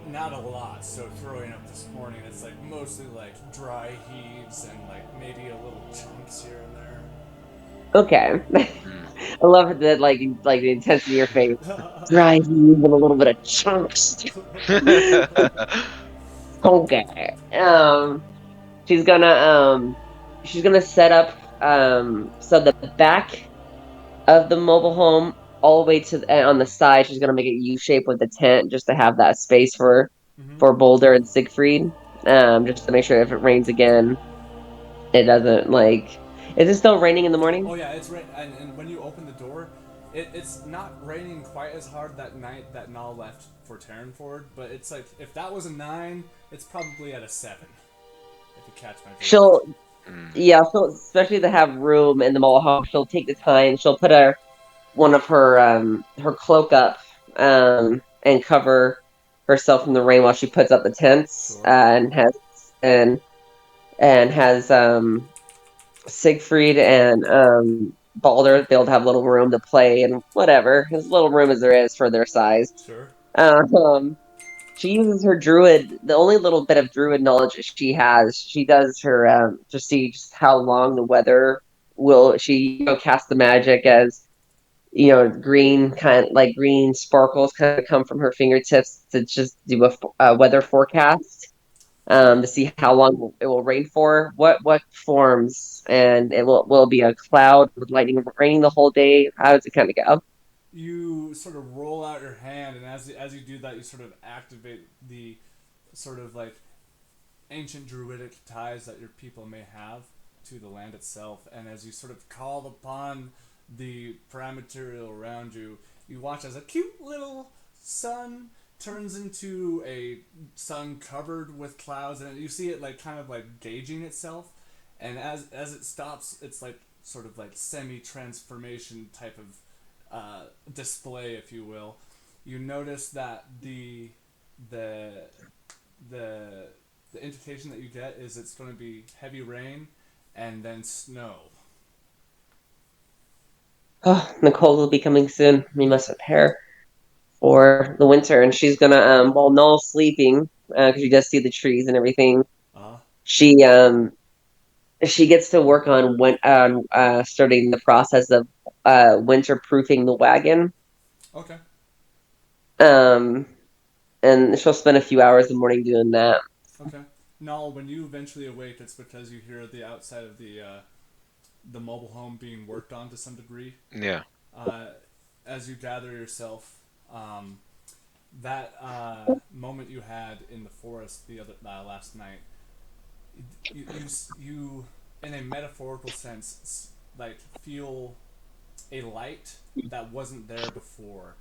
not a lot. So throwing up this morning, it's like mostly like dry heaves and like maybe a little chunks here and there. Okay. I love that, like the intensity in your face. Dry heaves and a little bit of chunks. Okay. She's gonna set up so the back of the mobile home all the way to on the side. She's gonna make it U shape with the tent just to have that space for Boulder and Siegfried. Just to make sure if it rains again, it doesn't like. Is it still raining in the morning? Oh yeah, it's rain, and when you open the door, it's not raining quite as hard that night that Nal left for Terranford, but it's like if that was a 9, it's probably at a 7. If you catch my drift. She'll especially to have room in the mobile home. She'll take the time. She'll put one of her cloak up and cover herself from the rain while she puts up the tents. Sure. And has Siegfried and Balder. They'll have a little room to play and whatever, as little room as there is for their size. Sure. Um, she uses her druid. The only little bit of druid knowledge she has, she does her to see just how long the weather will. She cast the magic as green green sparkles kind of come from her fingertips to just do a weather forecast Sure. to see how long it will rain for, what forms, and it will be a cloud with lightning raining the whole day. How does it kind of go? You sort of roll out your hand, and as you do that, you sort of activate the sort of like ancient druidic ties that your people may have to the land itself. And as you sort of call upon the paramaterial around you, you watch as a cute little sun turns into a sun covered with clouds, and you see it like kind of like gauging itself. And as it stops, it's like sort of like semi transformation type of display, if you will. You notice that the the the indication that you get is it's going to be heavy rain and then snow. Oh, Nicole will be coming soon. We must prepare for the winter, and she's gonna while Noel's sleeping because you just see the trees and everything. Uh She she gets to work on starting the process of winter proofing the wagon. okay. Um, and she'll spend a few hours in the morning doing that. Okay. Null, when you eventually awake, it's because you hear the outside of the mobile home being worked on to some degree. Yeah. Uh, as you gather yourself, um, that moment you had in the forest the other last night, you in a metaphorical sense, like feel a light that wasn't there before.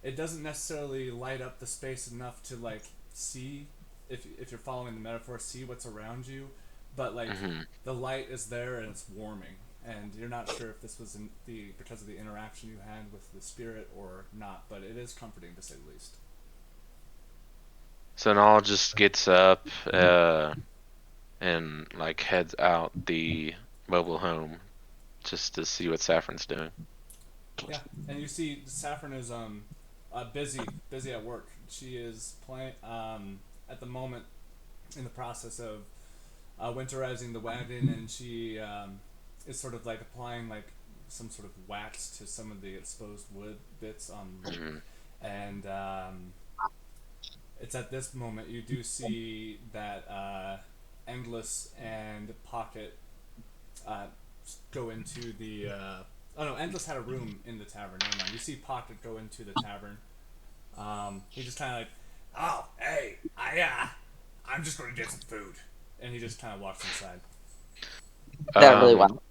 It doesn't necessarily light up the space enough to like see, if you're following the metaphor, see what's around you, but like Hmm. the light is there and it's warming, and you're not sure if this was because of the interaction you had with the spirit or not, but it is comforting to say the least. So Nala just gets up and like heads out the mobile home just to see what Saffron's doing. Yeah, and you see Saffron is busy at work. She is playing at the moment in the process of winterizing the wagon, and she is sort of like applying like some sort of wax to some of the exposed wood bits on, Hmm. and it's at this moment you do see that Endless and Pocket uh, go into the. Oh no, Endless had a room in the tavern. Never mind. You see Pocket go into the tavern. He just kind of like, oh hey, I'm just going to get some food, and he just kind of walks inside. That really Um, well.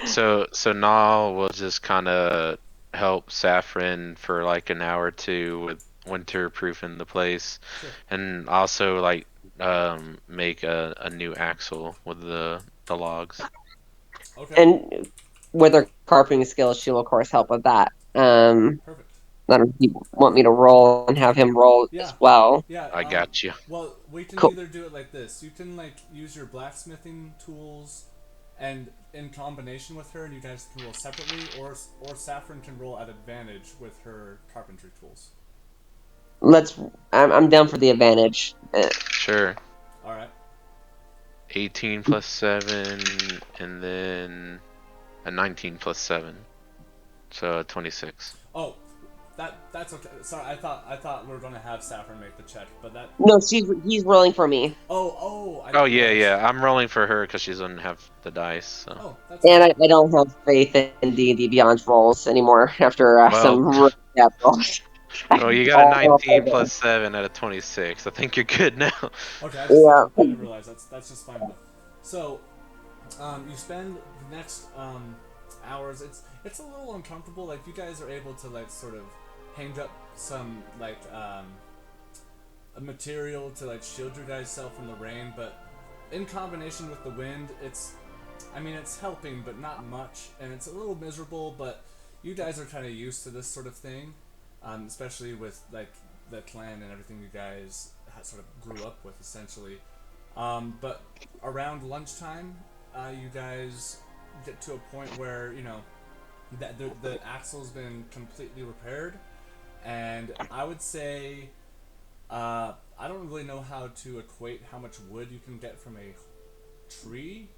so Nal will just kind of help Saffron for like an hour or two with winterproofing the place, Sure. and also like make a new axle with the logs. Okay. And with her carping skills, she will of course help with that. Perfect. I don't know if you want me to roll and have him roll as Yeah. well. Yeah. I got you. Well, we can Cool. either do it like this. You can like use your blacksmithing tools, and in combination with her, and you guys can roll separately, or Saffron can roll at advantage with her carpentry tools. Let's. I'm down for the advantage. Sure. All right. 18 plus 7, and then a 19 plus 7, so 26. Oh, that's okay. Sorry, I thought we were gonna have Saffron make the check, but that. No, he's rolling for me, I Oh didn't yeah, realize. yeah. I'm rolling for her because she doesn't have the dice. So Oh, that's and fine. I don't have faith in D&D Beyond's rolls anymore after well, some really bad rolls. well, you got a All 19 plus 7 out of 26. I think you're good now. Okay, yeah. I didn't realize that's just fine enough. So, you spend the next hours. It's a little uncomfortable. Like you guys are able to like sort of hang up some like a material to like shield your guys self from the rain, but in combination with the wind, I mean it's helping, but not much, and it's a little miserable. But you guys are kind of used to this sort of thing, especially with like the clan and everything you guys sort of grew up with essentially. But around lunchtime, you guys get to a point where you know that the axle's been completely repaired, and I would say I don't really know how to equate how much wood you can get from a tree,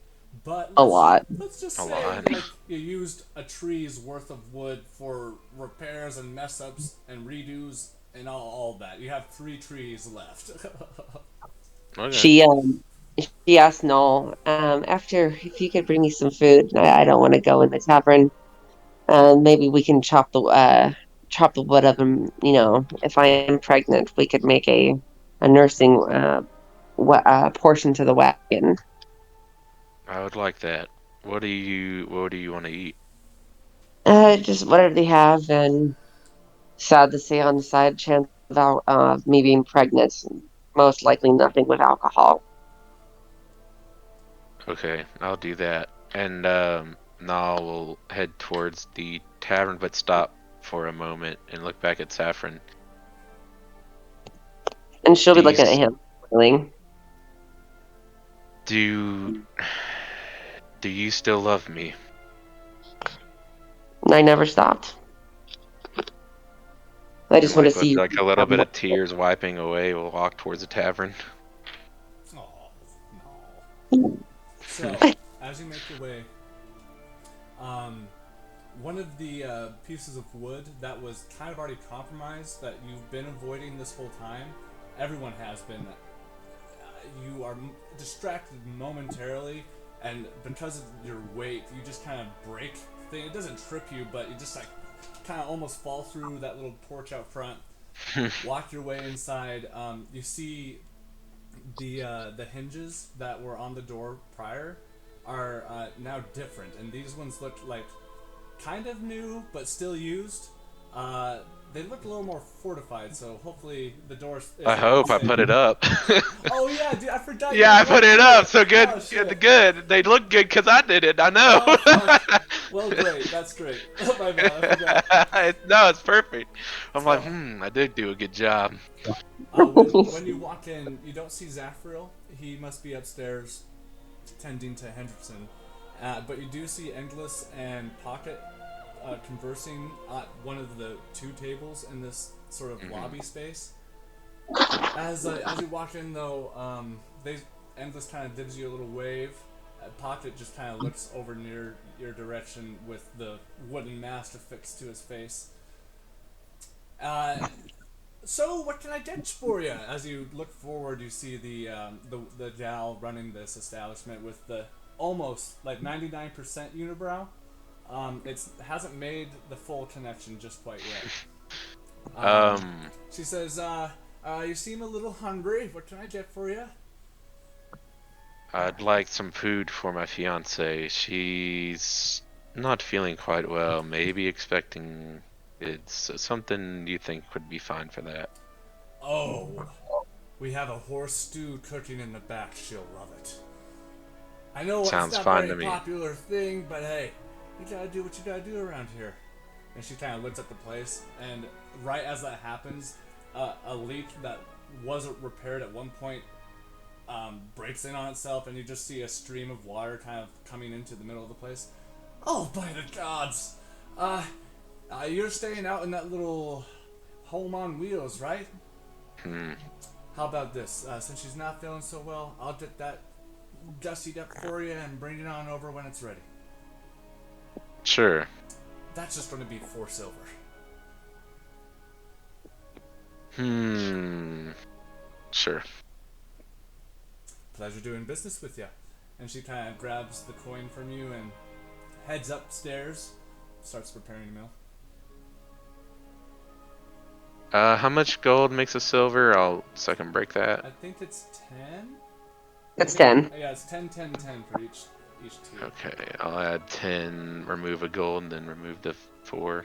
but A lot. let's just A say lot. like you used a tree's worth of wood for repairs and mess ups and redos and all that. You have 3 trees left. Okay. She asked Noel, after if you could bring me some food. I don't want to go in the tavern. Maybe we can chop the wood up, and if I am pregnant, we could make a nursing portion to the wagon. I would like that. What do you want to eat? Just whatever they have, and sad to say, on the side chance of me being pregnant, most likely nothing with alcohol. Okay, I'll do that. And now we'll head towards the tavern, but stop for a moment and look back at Saffron. And she'll Do be you looking at s- him, smiling. do do you still love me? I never stopped. I just And want to like see with you like a little have bit more. of tears wiping away, we'll walk towards the tavern. Oh no. So as you make your way, um, one of the pieces of wood that was kind of already compromised that you've been avoiding this whole time, everyone has been. You are distracted momentarily, and because of your weight, you just kind of break thing. It doesn't trip you, but you just like kind of almost fall through that little porch out front. Walk your way inside. You see the hinges that were on the door prior are now different, and these ones look like kind of new but still used. They look a little more fortified, so hopefully the door is I able to hope I stay. put it up. Oh yeah, dude, I forgot you Yeah, I put it did up. it. So good, Oh shit. good. They look good because I did it. I know. Oh fuck. Well, great. That's great. My bad. I forgot. No, it's perfect. I'm like, So, I did do a good job. when you walk in, you don't see Zafriel. He must be upstairs tending to Henderson. But you do see Endless and Pocket conversing at one of the 2 tables in this sort of lobby space. As you walk in, though, they Endless kind of gives you a little wave. Pocket just kind of looks over near your direction with the wooden mask affixed to his face. So, what can I get for you? As you look forward, you see the gal running this establishment with the almost like 99% unibrow. It hasn't made the full connection just quite yet. Um, She says, "You seem a little hungry. What can I get for you?" I'd like some food for my fiance. She's not feeling quite well. Maybe expecting it's something you think would be fine for that. Oh, we have a horse stew cooking in the back. She'll love it. I know it's Sounds not a fine very to me. popular thing, but hey, you gotta do what you gotta do around here. And she kind of looks at the place, and right as that happens, a leak that wasn't repaired at one point breaks in on itself, and you just see a stream of water kind of coming into the middle of the place. Oh, by the gods! You're staying out in that little home on wheels, right? Hmm. How about this? Since she's not feeling so well, I'll get that dustied up for you and bring it on over when it's ready. Sure. That's just going to be 4 silver. Sure. Pleasure doing business with you. And she kind of grabs the coin from you and heads upstairs, starts preparing a meal. How much gold makes a silver? So I can break that. I think it's 10? It's 10. Yeah, it's 10, 10, 10 for each tier. Okay, I'll add 10, remove a gold, and then remove the 4.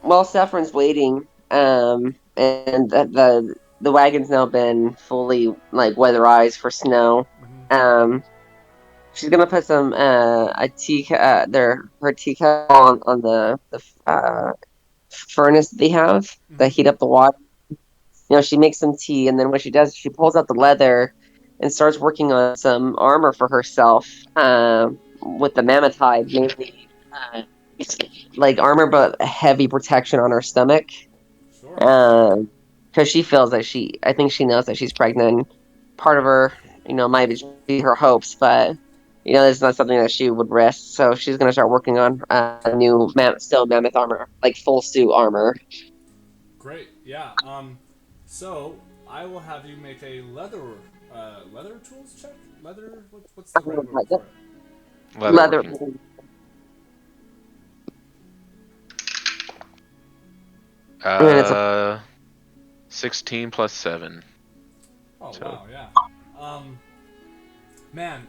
While Saffron's waiting, and the wagon's now been fully like weatherized for snow. She's gonna put some a tea her tea kettle on the furnace that they have that heat up the water. She makes some tea, and then what she does, she pulls out the leather and starts working on some armor for herself. with the mammoth hide, mainly like armor, but heavy protection on her stomach. Sure. Because she feels that I think she knows that she's pregnant. Part of her, might be her hopes, but it's not something that she would risk. So she's gonna start working on new stone mammoth armor, like full suit armor. Great. Yeah. So I will have you make a leather tools check. Leather. What's the right word for it? Leather. Leatherworking. And it's a 16 plus 7. Oh So wow. Yeah. Um, man.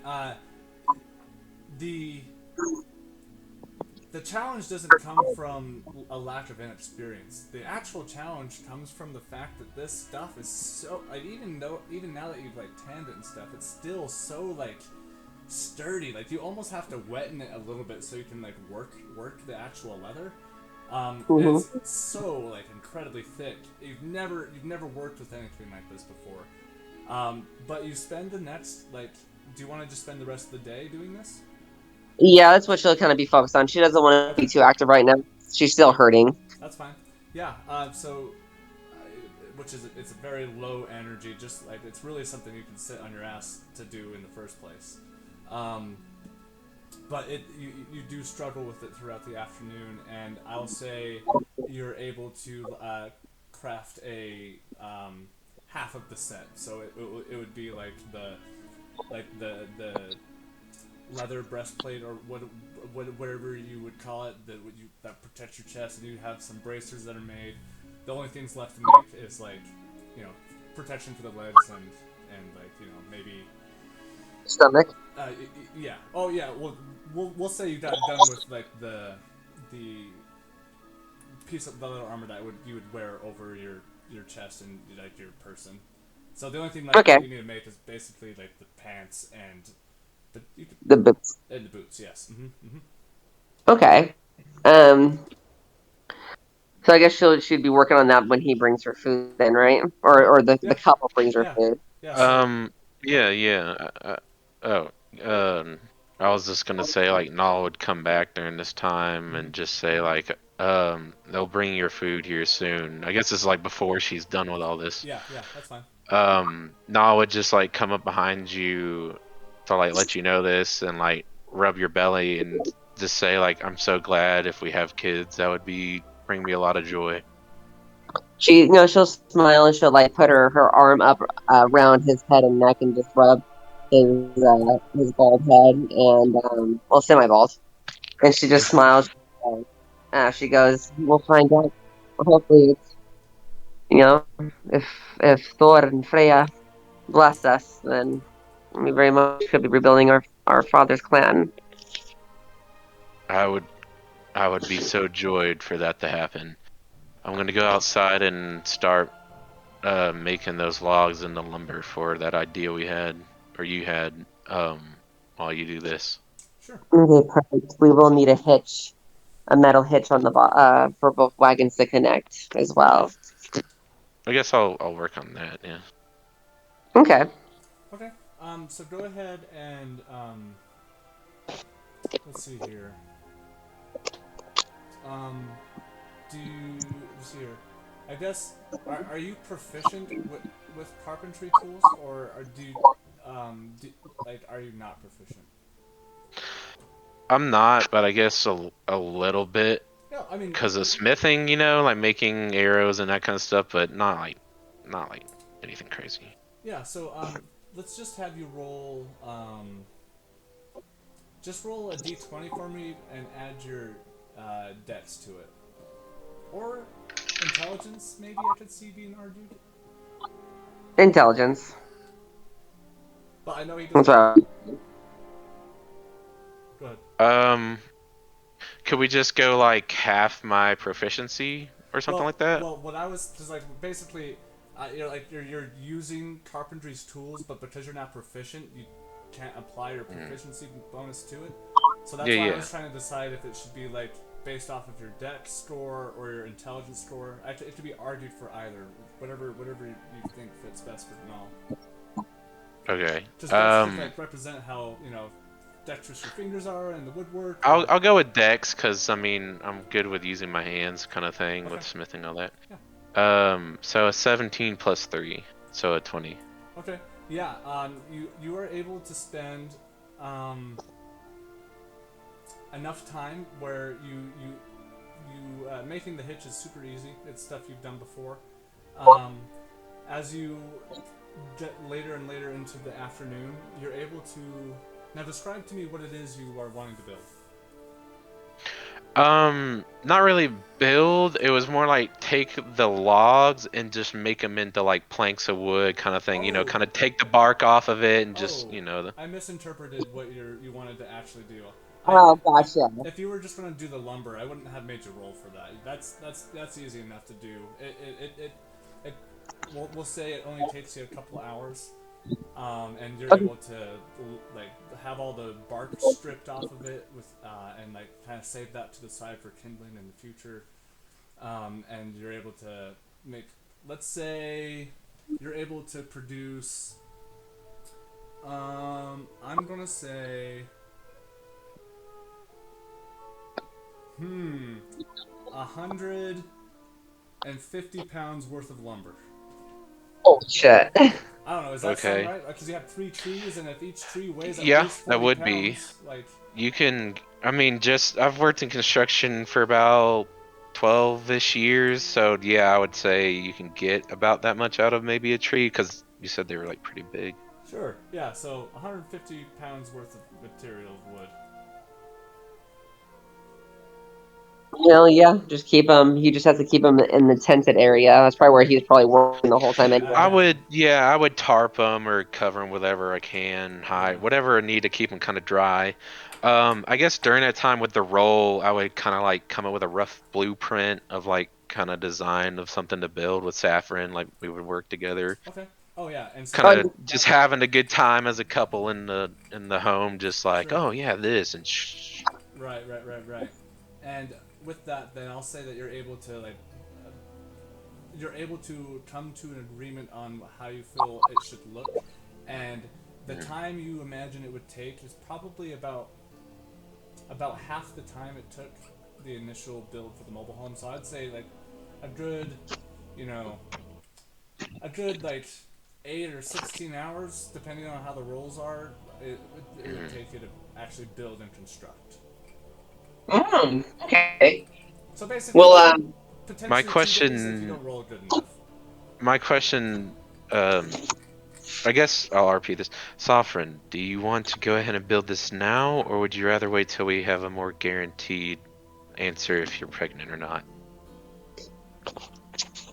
The the challenge doesn't come from a lack of inexperience. The actual challenge comes from the fact that this stuff is so like even now that you've like tanned it and stuff, it's still so like sturdy. Like you almost have to wetten it a little bit so you can like work the actual leather. Mhm. It's so like incredibly thick. You've never worked with anything like this before. But you spend the next like. Do you want to just spend the rest of the day doing this? Yeah, that's what she'll kind of be focused on. She doesn't want to be Okay. too active right now. She's still hurting. That's fine. Yeah. Which is it's a very low energy. Just like it's really something you can sit on your ass to do in the first place. Um, but you do struggle with it throughout the afternoon, and I'll say you're able to craft a half of the set. So it would be like the leather breastplate or whatever you would call it that protects your chest, and you have some bracers that are made. The only things left to make is like you know protection for the legs and like maybe Stomach. yeah. Oh yeah. Well, we'll say you got done with like the piece of leather armor that you would wear over your chest and like your person. So the only thing like Okay. that you need to make is basically like the pants and the you could, The boots. and the boots. Yes. Okay. So I guess she'd be working on that when he brings her food then, right? Or the Yeah. couple brings her Yeah. food. Yeah. So Um, yeah, yeah. Oh, I was just gonna say like Nala would come back during this time and just say like, they'll bring your food here soon. I guess it's like before she's done with all this. yeah. Yeah. That's fine. Nala would just like come up behind you to like let you know this and like rub your belly and just say like, I'm so glad if we have kids, that would bring me a lot of joy. She'll smile and she'll like put her arm up around his head and neck and just rub his bald head and well, semi bald. And she just smiles. She goes, "We'll find out. Hopefully, it's you know, if Thor and Freya bless us, then we very much could be rebuilding our father's clan." I would I would be so joyed for that to happen. I'm gonna go outside and start making those logs and the lumber for that idea we had or you had while you do this. Sure. Okay, perfect. We will need a metal hitch on the for both wagons to connect as well. I guess I'll work on that. Yeah. Okay. Okay. So go ahead and let's see here. Um, let's see here. I guess are you proficient with carpentry tools, or like are you not proficient? I'm not, but I guess a little bit Yeah, I mean, because of smithing, like making arrows and that kind of stuff, but not like anything crazy. yeah. So let's just have you roll just roll a d20 for me and add your dex to it, or intelligence. Maybe I could see being argued, Intelligence. but I know he That's doesn't have. right. Go ahead. Um, could we just go like half my proficiency or something like that? Well, what I was just like basically, you're using carpentry's tools, but because you're not proficient, you can't apply your proficiency bonus to it. So that's Yeah, why I yeah. was trying to decide if it should be like based off of your dex score or your intelligence score. Actually, it could be argued for either, whatever you think fits best for Null. Okay. Just like represent how dexterous your fingers are and the woodwork. I'll go with Dex because I mean I'm good with using my hands, kind of thing, Okay. with smithing and all that. Yeah. So a 17 plus 3, so a 20. Okay. Yeah. You are able to spend enough time where making the hitch is super easy. It's stuff you've done before. As you get later and later into the afternoon, you're able to now describe to me what it is you are wanting to build. Not really build. It was more like take the logs and just make them into like planks of wood, kind of thing. You know, Oh, kind of take the bark off of it and just, oh, I misinterpreted what you wanted to actually do. Oh gosh, yeah. If you were just going to do the lumber, I wouldn't have made you roll for that. That's easy enough to do. It we'll say it only takes you a couple hours, and you're Okay. able to like have all the bark stripped off of it with and like kind of save that to the side for kindling in the future, and you're able to make. Let's say you're able to produce. I'm gonna say. 150 pounds worth of lumber. Oh shit. I don't know. Does that sound okay. right? Because you have 3 trees, and if each tree weighs at Yeah, least that 40 would be. pounds, like You can. I mean, just I've worked in construction for about 12-ish years, so yeah, I would say you can get about that much out of maybe a tree because you said they were like pretty big. sure, yeah. So 150 pounds worth of material of wood. Yeah, just keep him. You just have to keep him in the tented area. That's probably where he's probably working the whole time I anyway. imagine. I would tarp them or cover them whatever I can, Yeah. hide whatever I need to keep them kind of dry. I guess during that time with the roll, I would kind of like come up with a rough blueprint of like kind of design of something to build with Saffron, like we would work together, Okay. Oh yeah, and so kind Oh, of just having a good time as a couple in the home, just like, sure. oh yeah, this and Right. And with that, then I'll say that you're able to like you're able to come to an agreement on how you feel it should look, and the time you imagine it would take is probably about half the time it took the initial build for the mobile home. So I'd say like a good, you know, a good like 8 or 16 hours, depending on how the rolls are. It would take you to actually build and construct. okay. So basically, Well, my potentially 2 days if you question don't roll good enough. my question I guess I'll RP this. Sovereign, do you want to go ahead and build this now, or would you rather wait till we have a more guaranteed answer if you're pregnant or not?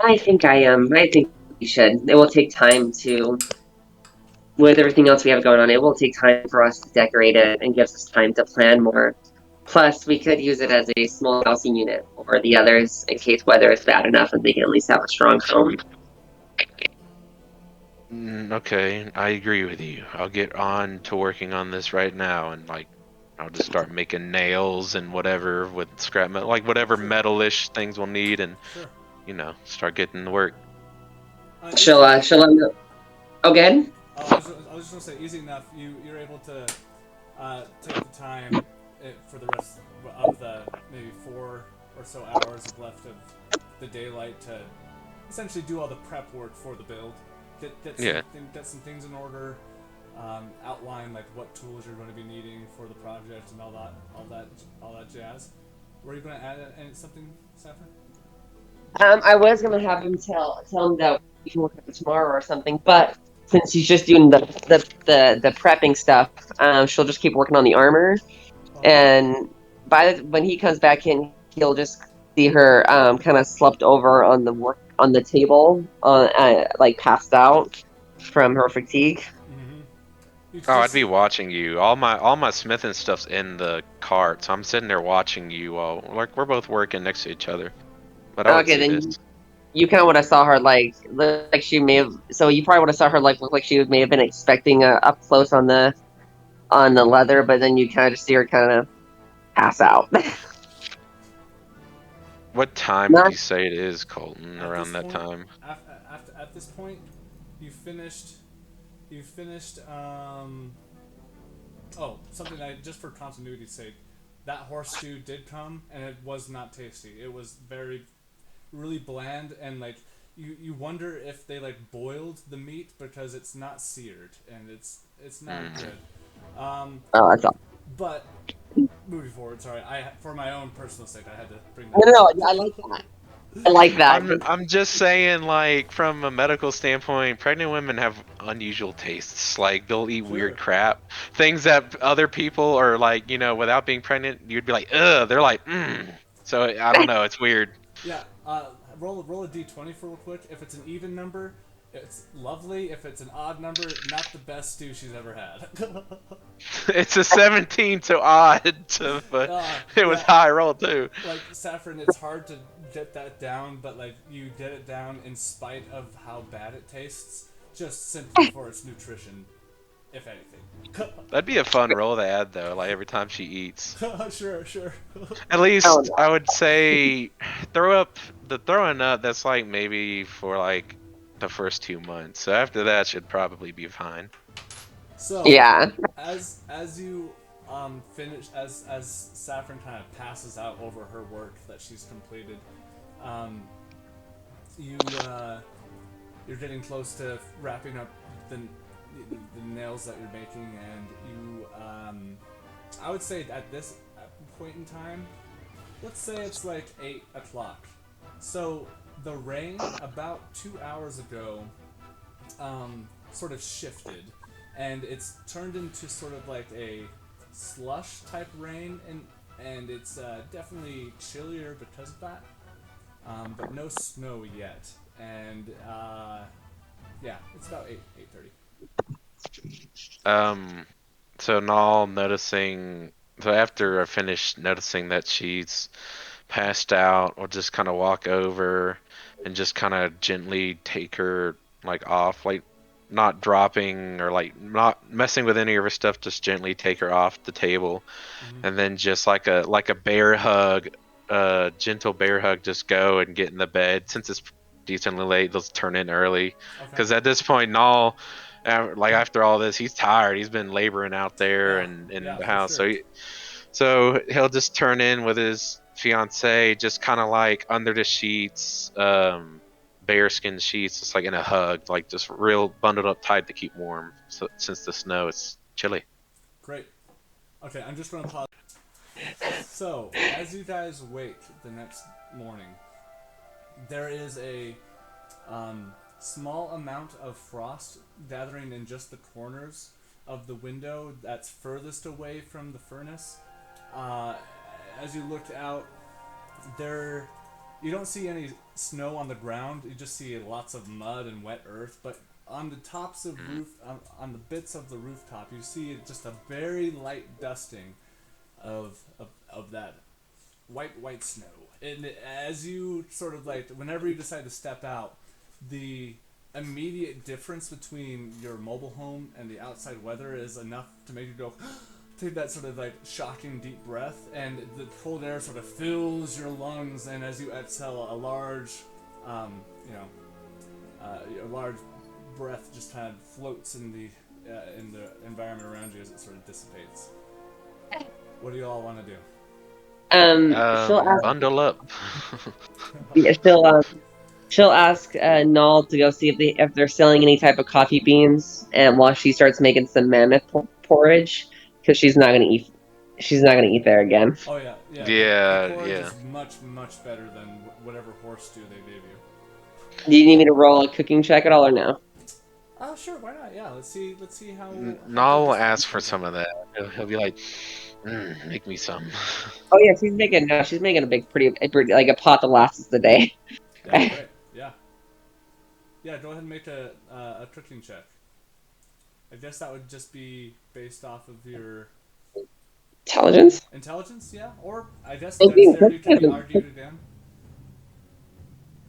I think I am. I think we should. It will take time to, with everything else we have going on, it will take time for us to decorate it and gives us time to plan more. Plus, we could use it as a small housing unit for the others in case weather is bad enough and they can at least have a strong home. Okay, I agree with you. I'll get on to working on this right now, and like, I'll just start making nails and whatever with scrap metal, like whatever Sure, metalish things we'll need, and sure. start getting to work. Easy enough. She'll let me know. Again? I was just gonna say, easy enough. You're able to take the time for the rest of the maybe 4 or so hours left of the daylight to essentially do all the prep work for the build. Yeah. Get some things in order. Outline like what tools you're going to be needing for the project and all that jazz. Were you going to add something, Saffron? I was gonna have him tell him that we can work on it tomorrow or something, but since he's just doing the prepping stuff, she'll just keep working on the armor. Okay. And when he comes back in, he'll just see her kind of slumped over on the table, like passed out from her fatigue. Mm-hmm. You Oh, I'd just be watching you. All my smithing stuff's in the cart, so I'm sitting there watching you while like we're both working next to each other. But I would Okay, see this. then you kind of would have saw her like look like she may have. So you probably would have saw her like look like she may have been expecting up close on the leather, but then you kind of just see her kind of pass out. What time would Not you say it is, Colton? at this Around that point, time? at this point, you finished. You finished. Oh, something that just for continuity's sake, that horse stew did come, and it was not tasty. It was very, really bland, and like you wonder if they like boiled the meat because it's not seared, and it's not good. Oh, that's all. But moving forward, sorry, I for my own personal sake, I had to bring No, that no, up. I like that. I like that. I'm just saying, like, from a medical standpoint, pregnant women have unusual tastes. Like, they'll eat Sure. weird crap, things that other people are like, without being pregnant, you'd be like, ugh. They're like, mm. So I don't know. It's weird. Yeah. Roll a d20 for real quick. If it's an even number, it's lovely. If it's an odd number, not the best stew she's ever had. It's a 17 to odd, but it was Yeah. high roll too. Like Saffron, it's hard to get that down, but like you get it down in spite of how bad it tastes, just simply for its nutrition, if anything. That'd be a fun roll to add though. Like every time she eats. Sure, sure. At Oh, least no. I would say throwing up. That's like maybe for like the first 2 months. So after that, should probably be fine. So Yeah. as you finish as Saffron kind of passes out over her work that she's completed, um, you you're getting close to wrapping up the nails that you're making, and you I would say at this point in time, let's say it's like 8 o'clock. So the rain about 2 hours ago sort of shifted, and it's turned into sort of like a slush type rain, and it's definitely chillier because of that. But no snow yet, and yeah, it's about 8:30. So Nall noticing. So after I finish noticing that she's passed out, I'll just kind of walk over and just kind of gently take her like off, like not dropping or like not messing with any of her stuff. Just gently take her off the table, and then just like a bear hug, gentle bear hug. Just go and get in the bed. Since it's decently late, let's turn in early. Okay. Because at this point, Nall, like after all this, he's tired. He's been laboring out there Yeah, and in yeah, the for house. sure. So he'll just turn in with his fiance, just kind of like under the sheets, bearskin sheets, just like in a hug, like just real bundled up tight to keep warm. So since the snow, it's chilly. Great. Okay, I'm just gonna pause. So, as you guys wake the next morning, there is a small amount of frost gathering in just the corners of the window that's furthest away from the furnace. As you look out, there you don't see any snow on the ground. You just see lots of mud and wet earth. But on the tops of on the bits of the rooftop, you see just a very light dusting of that white snow. And as you sort of like, whenever you decide to step out, the immediate difference between your mobile home and the outside weather is enough to make you go take that sort of like shocking deep breath, and the cold air sort of fills your lungs, and as you exhale, a large a large breath just kind of floats in the environment around you as it sort of dissipates. What do you all want to do? She'll ask. Bundle up. Yeah, she'll ask Null to go see if they're selling any type of coffee beans, and while she starts making some mammoth porridge, because she's not gonna eat. She's not gonna eat there again. Oh yeah. The Yeah, porridge yeah. is much better than whatever horse stew they gave you. Do you need me to roll a cooking check at all, or no? Sure, why not? Yeah, let's see how Nall good will this food ask for comes some out. of that. He'll be like, "Make me some." Oh yeah, she's making. No, she's making a pretty like a pot that lasts the day. Yeah, great. Yeah. Go ahead and make a cooking check. I guess that would just be based off of your Intelligence. intelligence, yeah, or I guess Thinking. dexterity can be argued again.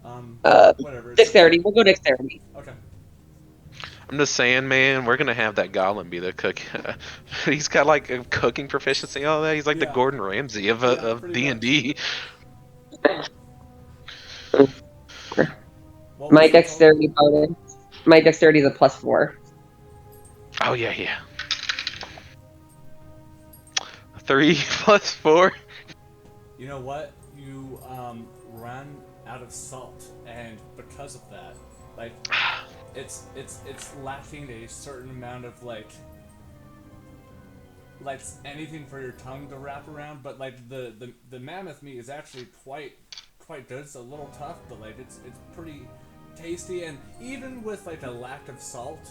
Whatever. It's Dexterity. We'll go dexterity. okay. I'm just saying, man, we're gonna have that goblin be the cook. He's got like a cooking proficiency, all that. He's like the Yeah. Gordon Ramsay of Yeah, of pretty D and D. What My was the total? dexterity bonus. My dexterity is a +4. Oh yeah, yeah. 3 plus 4. You know what? You ran out of salt, and because of that, like, it's lacking a certain amount of like anything for your tongue to wrap around. But like the mammoth meat is actually quite good. It's a little tough, but like it's pretty tasty. And even with like a lack of salt,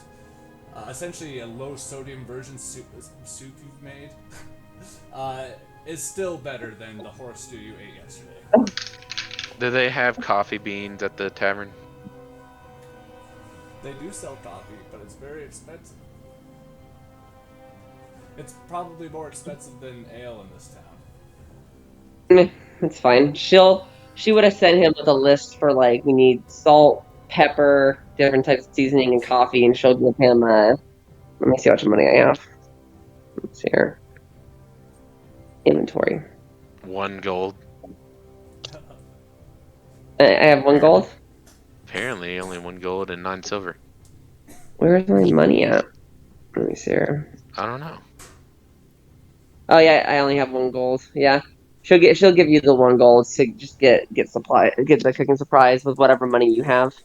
essentially a low sodium version soup you've made, is still better than the horse stew you ate yesterday. Do they have coffee beans at the tavern? They do sell coffee, but it's very expensive. It's probably more expensive than ale in this town. It's fine. She would have sent him with a list for like we need salt, pepper, different types of seasoning, and coffee, and she'll give him. Let me see how much money I have. Let's see here. Inventory. 1 gold. I have 1 gold. Apparently, only 1 gold and 9 silver. Where's my money at? Let me see here. I don't know. Oh yeah, I only have 1 gold. Yeah, she'll give you the 1 gold to just get the cooking supplies with whatever money you have.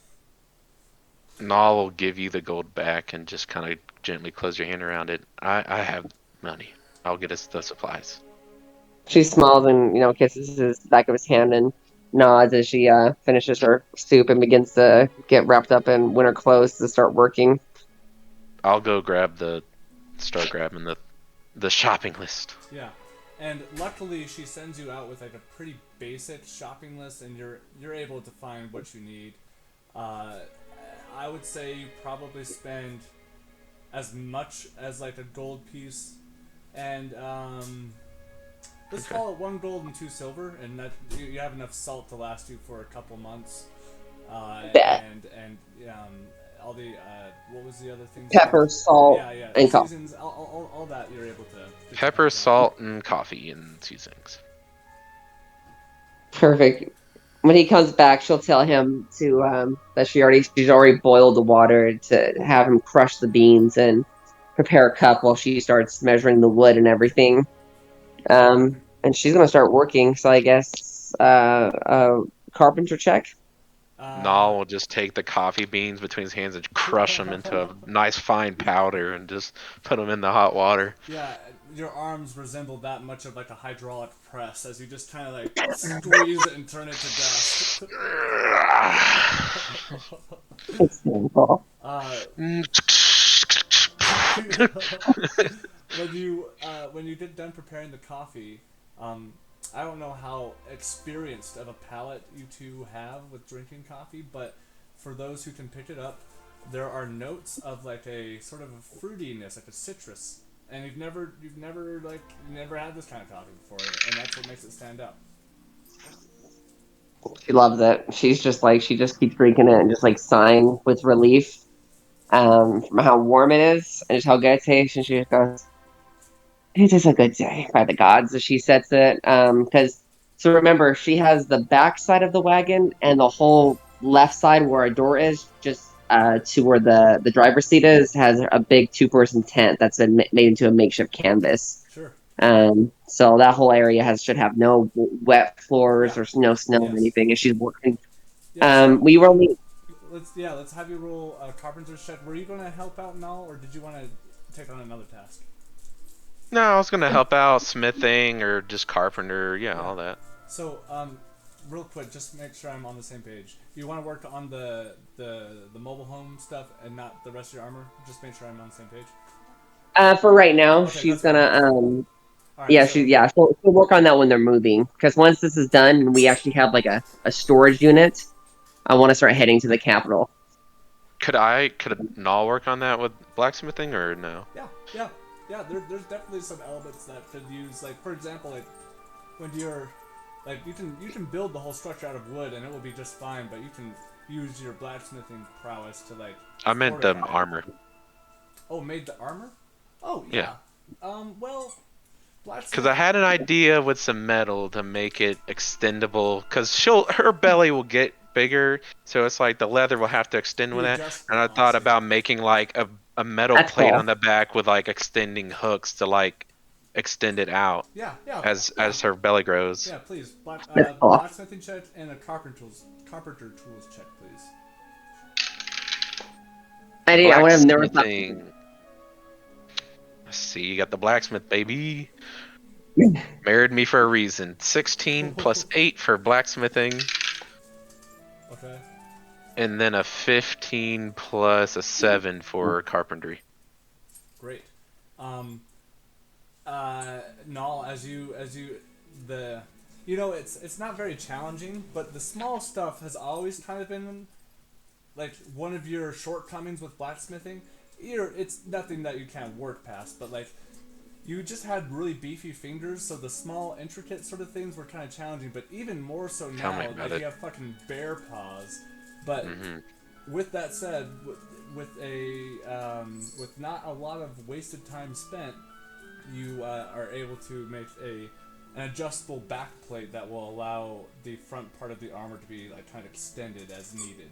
Nall will give you the gold back and just kind of gently close your hand around it. I have money. I'll get us the supplies. She smiles and kisses his back of his hand and nods as she finishes her soup and begins to get wrapped up in winter clothes to start working. I'll go start grabbing the shopping list. Yeah, and luckily she sends you out with like a pretty basic shopping list, and you're able to find what you need. I would say you probably spend as much as like a gold piece, and let's call it 1 gold and 2 silver, and that you have enough salt to last you for a couple months. And all the what was the other thing? Pepper, salt, yeah, and coffee. seasons, all that you're able to. Pepper, salt, and coffee and seasonings. Perfect. When he comes back, she'll tell him to that she's already boiled the water to have him crush the beans and prepare a cup while she starts measuring the wood and everything. And she's gonna start working. So I guess carpenter check. Nall will just take the coffee beans between his hands and crush them into a nice fine powder and just put them in the hot water. Yeah, your arms resemble that much of like a hydraulic press as you just kind of like squeeze it and turn it to dust. It's painful. When you get done preparing the coffee, I don't know how experienced of a palate you two have with drinking coffee, but for those who can pick it up, there are notes of like a sort of a fruitiness, like a citrus, and you've never had this kind of coffee before, and that's what makes it stand out. She loves it. She just keeps drinking it and just like sighing with relief from how warm it is and just how good it tastes. And she just goes, "It is a good day by the gods," as she sets it. So remember, she has the back side of the wagon and the whole left side where a door is, just to where the driver's seat is, has a big 2-person tent that's been made into a makeshift canvas. Sure. So that whole area should have no wet floors or no snow or anything as she's working. We were only. Let's have you roll a carpenter's check. Were you going to help out Nall, or did you want to take on another task? No, I was gonna help out smithing or just carpenter, all that. So, real quick, just make sure I'm on the same page. You want to work on the mobile home stuff and not the rest of your armor? Just make sure I'm on the same page. For right now, Okay, she's gonna right, she'll work on that when they're moving. Because once this is done and we actually have like a storage unit, I want to start heading to the capital. Could Nall work on that with blacksmithing or no? Yeah, there's definitely some elements that could use, like, for example, like, when you're, like, you can build the whole structure out of wood and it will be just fine, but you can use your blacksmithing prowess to, like... I meant the armor. Oh, made the armor? Oh, yeah. Well, blacksmithing... Because I had an idea with some metal to make it extendable, because her belly will get bigger, so it's like the leather will have to extend with that, and I thought about making, like, a metal plate on the back with like extending hooks to like extend it out Yeah, as her belly grows. Yeah, please. That's cool. Blacksmithing check and a carpenter tools check, please. I would have never thought. Blacksmithing. Let's see, you got the blacksmith, baby. Married me for a reason. 16 plus 8 for blacksmithing. Okay. And then a 15 plus a 7 for carpentry. Great. Null, it's not very challenging, but the small stuff has always kind of been like one of your shortcomings with blacksmithing. It's nothing that you can't work past, but like you just had really beefy fingers, so the small intricate sort of things were kind of challenging. But even more so now, like you have fucking bear paws. But with that said, with not a lot of wasted time spent, you are able to make an adjustable back plate that will allow the front part of the armor to be like kind of extended as needed.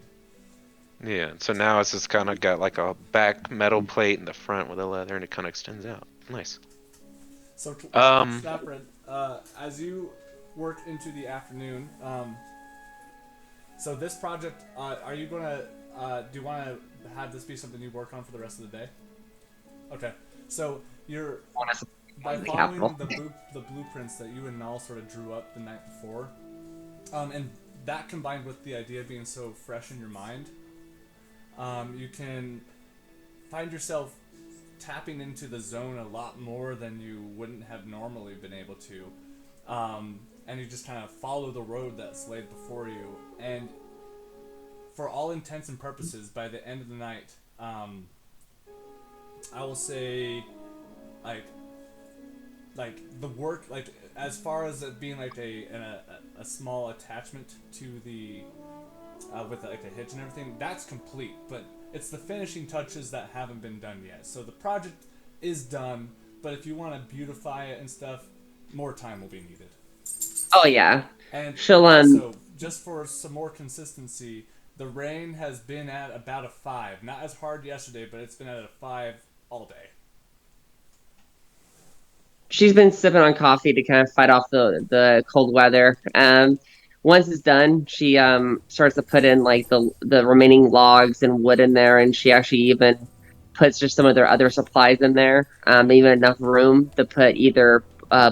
Yeah, so now it's just kind of got like a back metal plate in the front with a leather, and it kind of extends out. Nice. So, Snapred, as you work into the afternoon, so this project, are you gonna, do you want to have this be something you work on for the rest of the day? Okay, so you're, by following the blueprints that you and Nal sort of drew up the night before, and that combined with the idea being so fresh in your mind, you can find yourself tapping into the zone a lot more than you wouldn't have normally been able to. And you just kind of follow the road that's laid before you. And for all intents and purposes, by the end of the night, I will say, like the work, like as far as it being like a small attachment to the with like a hitch and everything, that's complete. But it's the finishing touches that haven't been done yet. So the project is done, but if you want to beautify it and stuff, more time will be needed. Oh yeah. And she'll also, just for some more consistency, the rain has been at about a 5. Not as hard yesterday, but it's been at a 5 all day. She's been sipping on coffee to kind of fight off the cold weather. Once it's done, she starts to put in like the remaining logs and wood in there, and she actually even puts just some of their other supplies in there. Even enough room to put either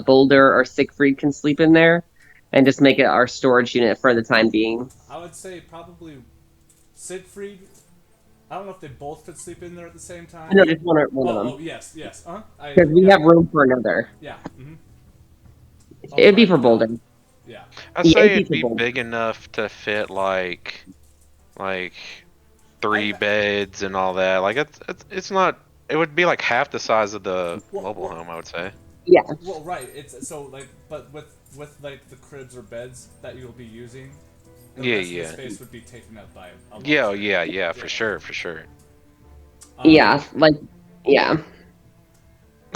Boulder or Siegfried can sleep in there, and just make it our storage unit for the time being. I would say probably Siegfried. I don't know if they both could sleep in there at the same time. No, just one of them. Oh, yes. Because we have room for another. Yeah. Mm-hmm. It'd be for Boulder. Yeah. I'd say it'd be big enough to fit like 3 beds and all that. Like it's not. It would be like half the size of the mobile home, I would say. Yeah. Well, right. It's so like, but with like the cribs or beds that you'll be using. The rest of the space would be taken up by a yeah, for sure. Yeah.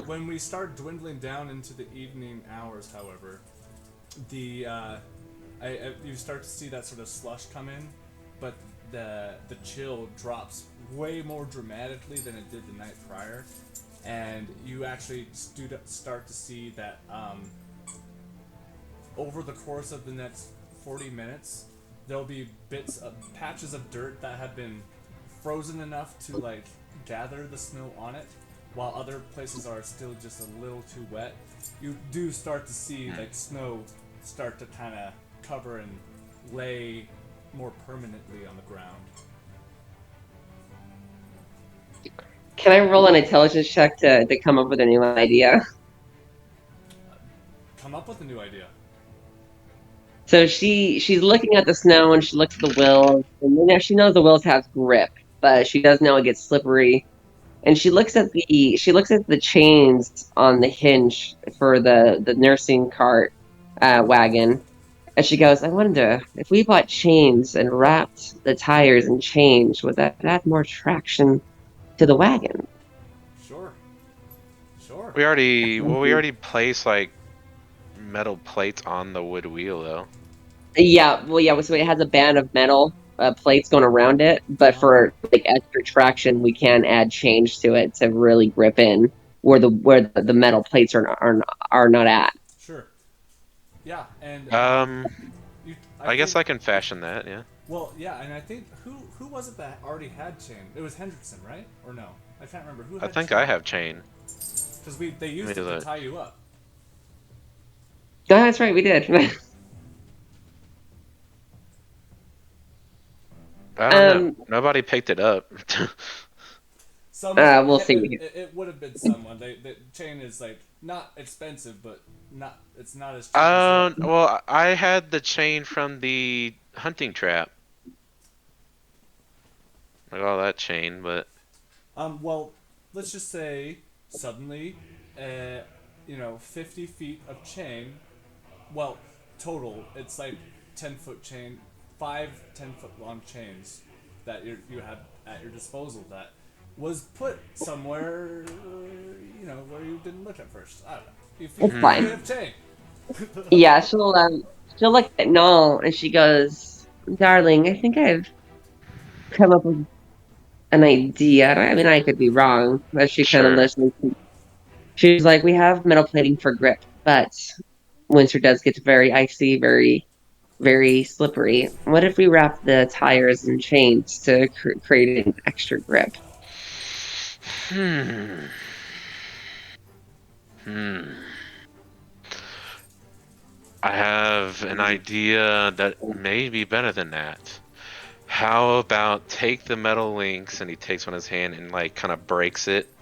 When we start dwindling down into the evening hours, however, you start to see that sort of slush come in, but the chill drops way more dramatically than it did the night prior, and you actually start to see that over the course of the next 40 minutes, there'll be patches of dirt that have been frozen enough to like gather the snow on it, while other places are still just a little too wet. You do start to see like snow start to kind of cover and lay more permanently on the ground. Can I roll an intelligence check to come up with a new idea? Come up with a new idea. So she's looking at the snow and she looks at the wheels, and she knows the wheels have grip, but she does know it gets slippery. And she looks at the chains on the hinge for the nursing cart wagon, and she goes, "I wonder if we bought chains and wrapped the tires in chains, would that add more traction to the wagon?" Sure. We already placed like metal plates on the wood wheel though. Yeah, so it has a band of metal plates going around it, but for like extra traction, we can add change to it to really grip in. where the metal plates are not at. Sure. Yeah, and you. I I guess think. I can fashion that. Yeah. Well, yeah, and I think who was it that already had chain? It was Hendrickson, right? Or no? I can't remember who I had think I chain. have chain. Because they Let me used it do to that. tie you up. Oh, that's right, we did. I don't know. um, Nobody picked it up. Someone, we'll see. it would have been someone. The chain is like not expensive, but not it's not as cheap as rope. Well, I had the chain from the hunting trap. Like all that chain, but Well, let's just say suddenly, uh, 50 feet of chain. Well, total, it's like 10-foot chain, five 10-foot long chains that you had at your disposal that was put somewhere, where you didn't look at first. I don't know. It's You fine. hmm, have chain. Yeah, she'll look at Null and she goes, "Darling, I think I've come up with an idea. I mean, I could be wrong." But she kind of sure. listens. She's like, "We have metal plating for grip, but winter does get very icy, very, very slippery. What if we wrap the tires in chains to create an extra grip?" Hmm. Hmm. I have an idea that may be better than that. How about take the metal links and he takes one in his hand and like kind of breaks it.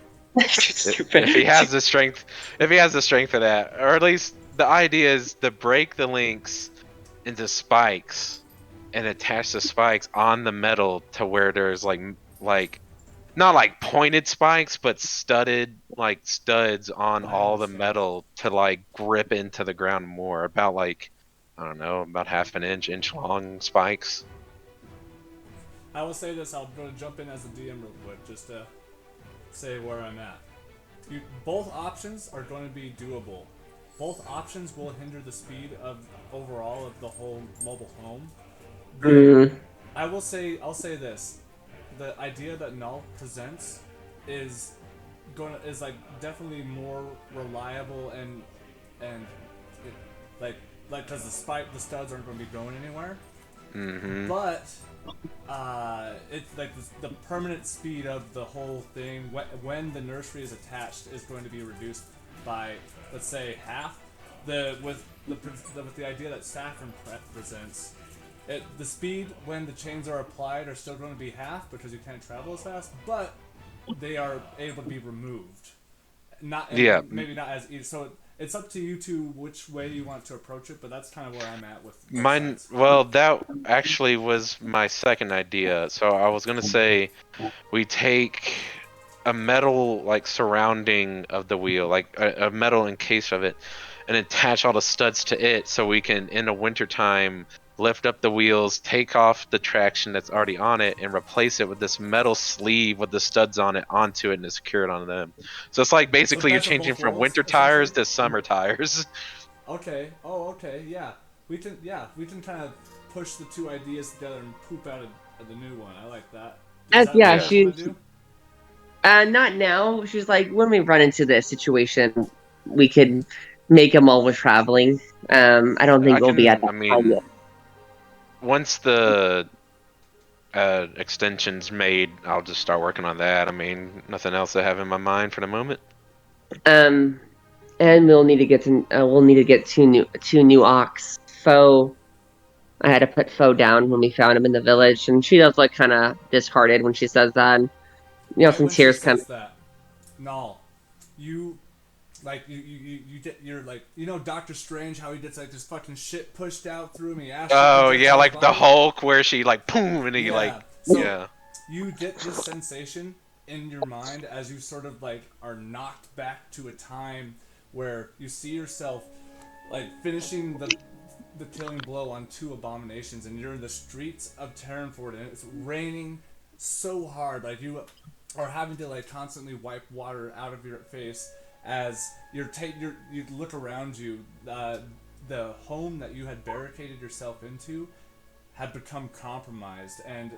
Stupid. If he has the strength, if he has the strength for that, or at least the idea is to break the links into spikes and attach the spikes on the metal to where there's like not like pointed spikes, but studded like studs on I all the understand. metal to like grip into the ground more. About like I don't know, about half an inch long spikes. I will say this. I'm going to jump in as a DM real quick, just to say where I'm at. Both options are going to be doable. Both options will hinder the speed of overall of the whole mobile home. The Mm, I'll say this. The idea that Null presents is is like definitely more reliable and it, like because the studs aren't going to be going anywhere. Mm-hmm. But it's like the permanent speed of the whole thing when the nursery is attached is going to be reduced by, let's say, half. With the idea that Saf and presents, the speed when the chains are applied are still going to be half because you can't travel as fast, but they are able to be removed. Not Yeah, and maybe not as easy. So it's up to you two which way you want to approach it, but that's kind of where I'm at with both mine. sides. Well, that actually was my second idea. So I was gonna say we take a metal like surrounding of the wheel, like a metal encase of it, and attach all the studs to it, so we can in the wintertime lift up the wheels, take off the traction that's already on it, and replace it with this metal sleeve with the studs on it onto it and to secure it onto them. So it's like So basically you're best of changing both from worlds, winter essentially. tires to summer tires. Okay. Oh, okay. Yeah. We can kind of push the two ideas together and poop out the new one. I like that. Is as that what you yeah, Yeah. guys want to she's do? not now. She's like, when we run into this situation, we could make them while we're traveling. I don't think I we'll be at can, that I time yet. mean, once the extension's made, I'll just start working on that. I mean, nothing else I have in my mind for the moment. Um, and we'll need to get two new ox. Foe, I had to put Foe down when we found him in the village, and she does look kind of disheartened when she says that. And, Right some when she tears come. says that, Null, you like you're like Doctor Strange, how he gets like this fucking shit pushed out through him. He astral Oh projects yeah, out his like the body. Hulk where she like boom and he like Yeah. So yeah. you get this sensation in your mind as you sort of like are knocked back to a time where you see yourself like finishing the killing blow on two abominations, and you're in the streets of Terranford, and it's raining so hard, like you are having to like constantly wipe water out of your face as you look around you. The home that you had barricaded yourself into had become compromised, and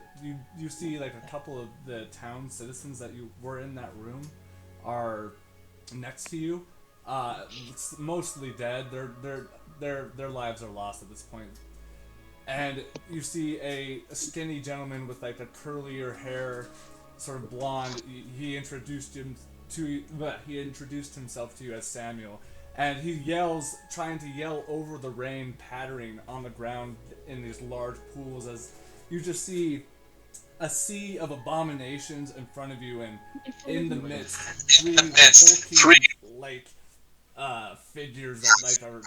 you see like a couple of the town citizens that you were in that room are next to you, mostly dead. Their lives are lost at this point. And you see a skinny gentleman with like a curlier hair, sort of blonde. He introduced himself to you as Samuel, and he yells, trying to yell over the rain pattering on the ground in these large pools, as you just see a sea of abominations in front of you, and in the midst, three like figures that like are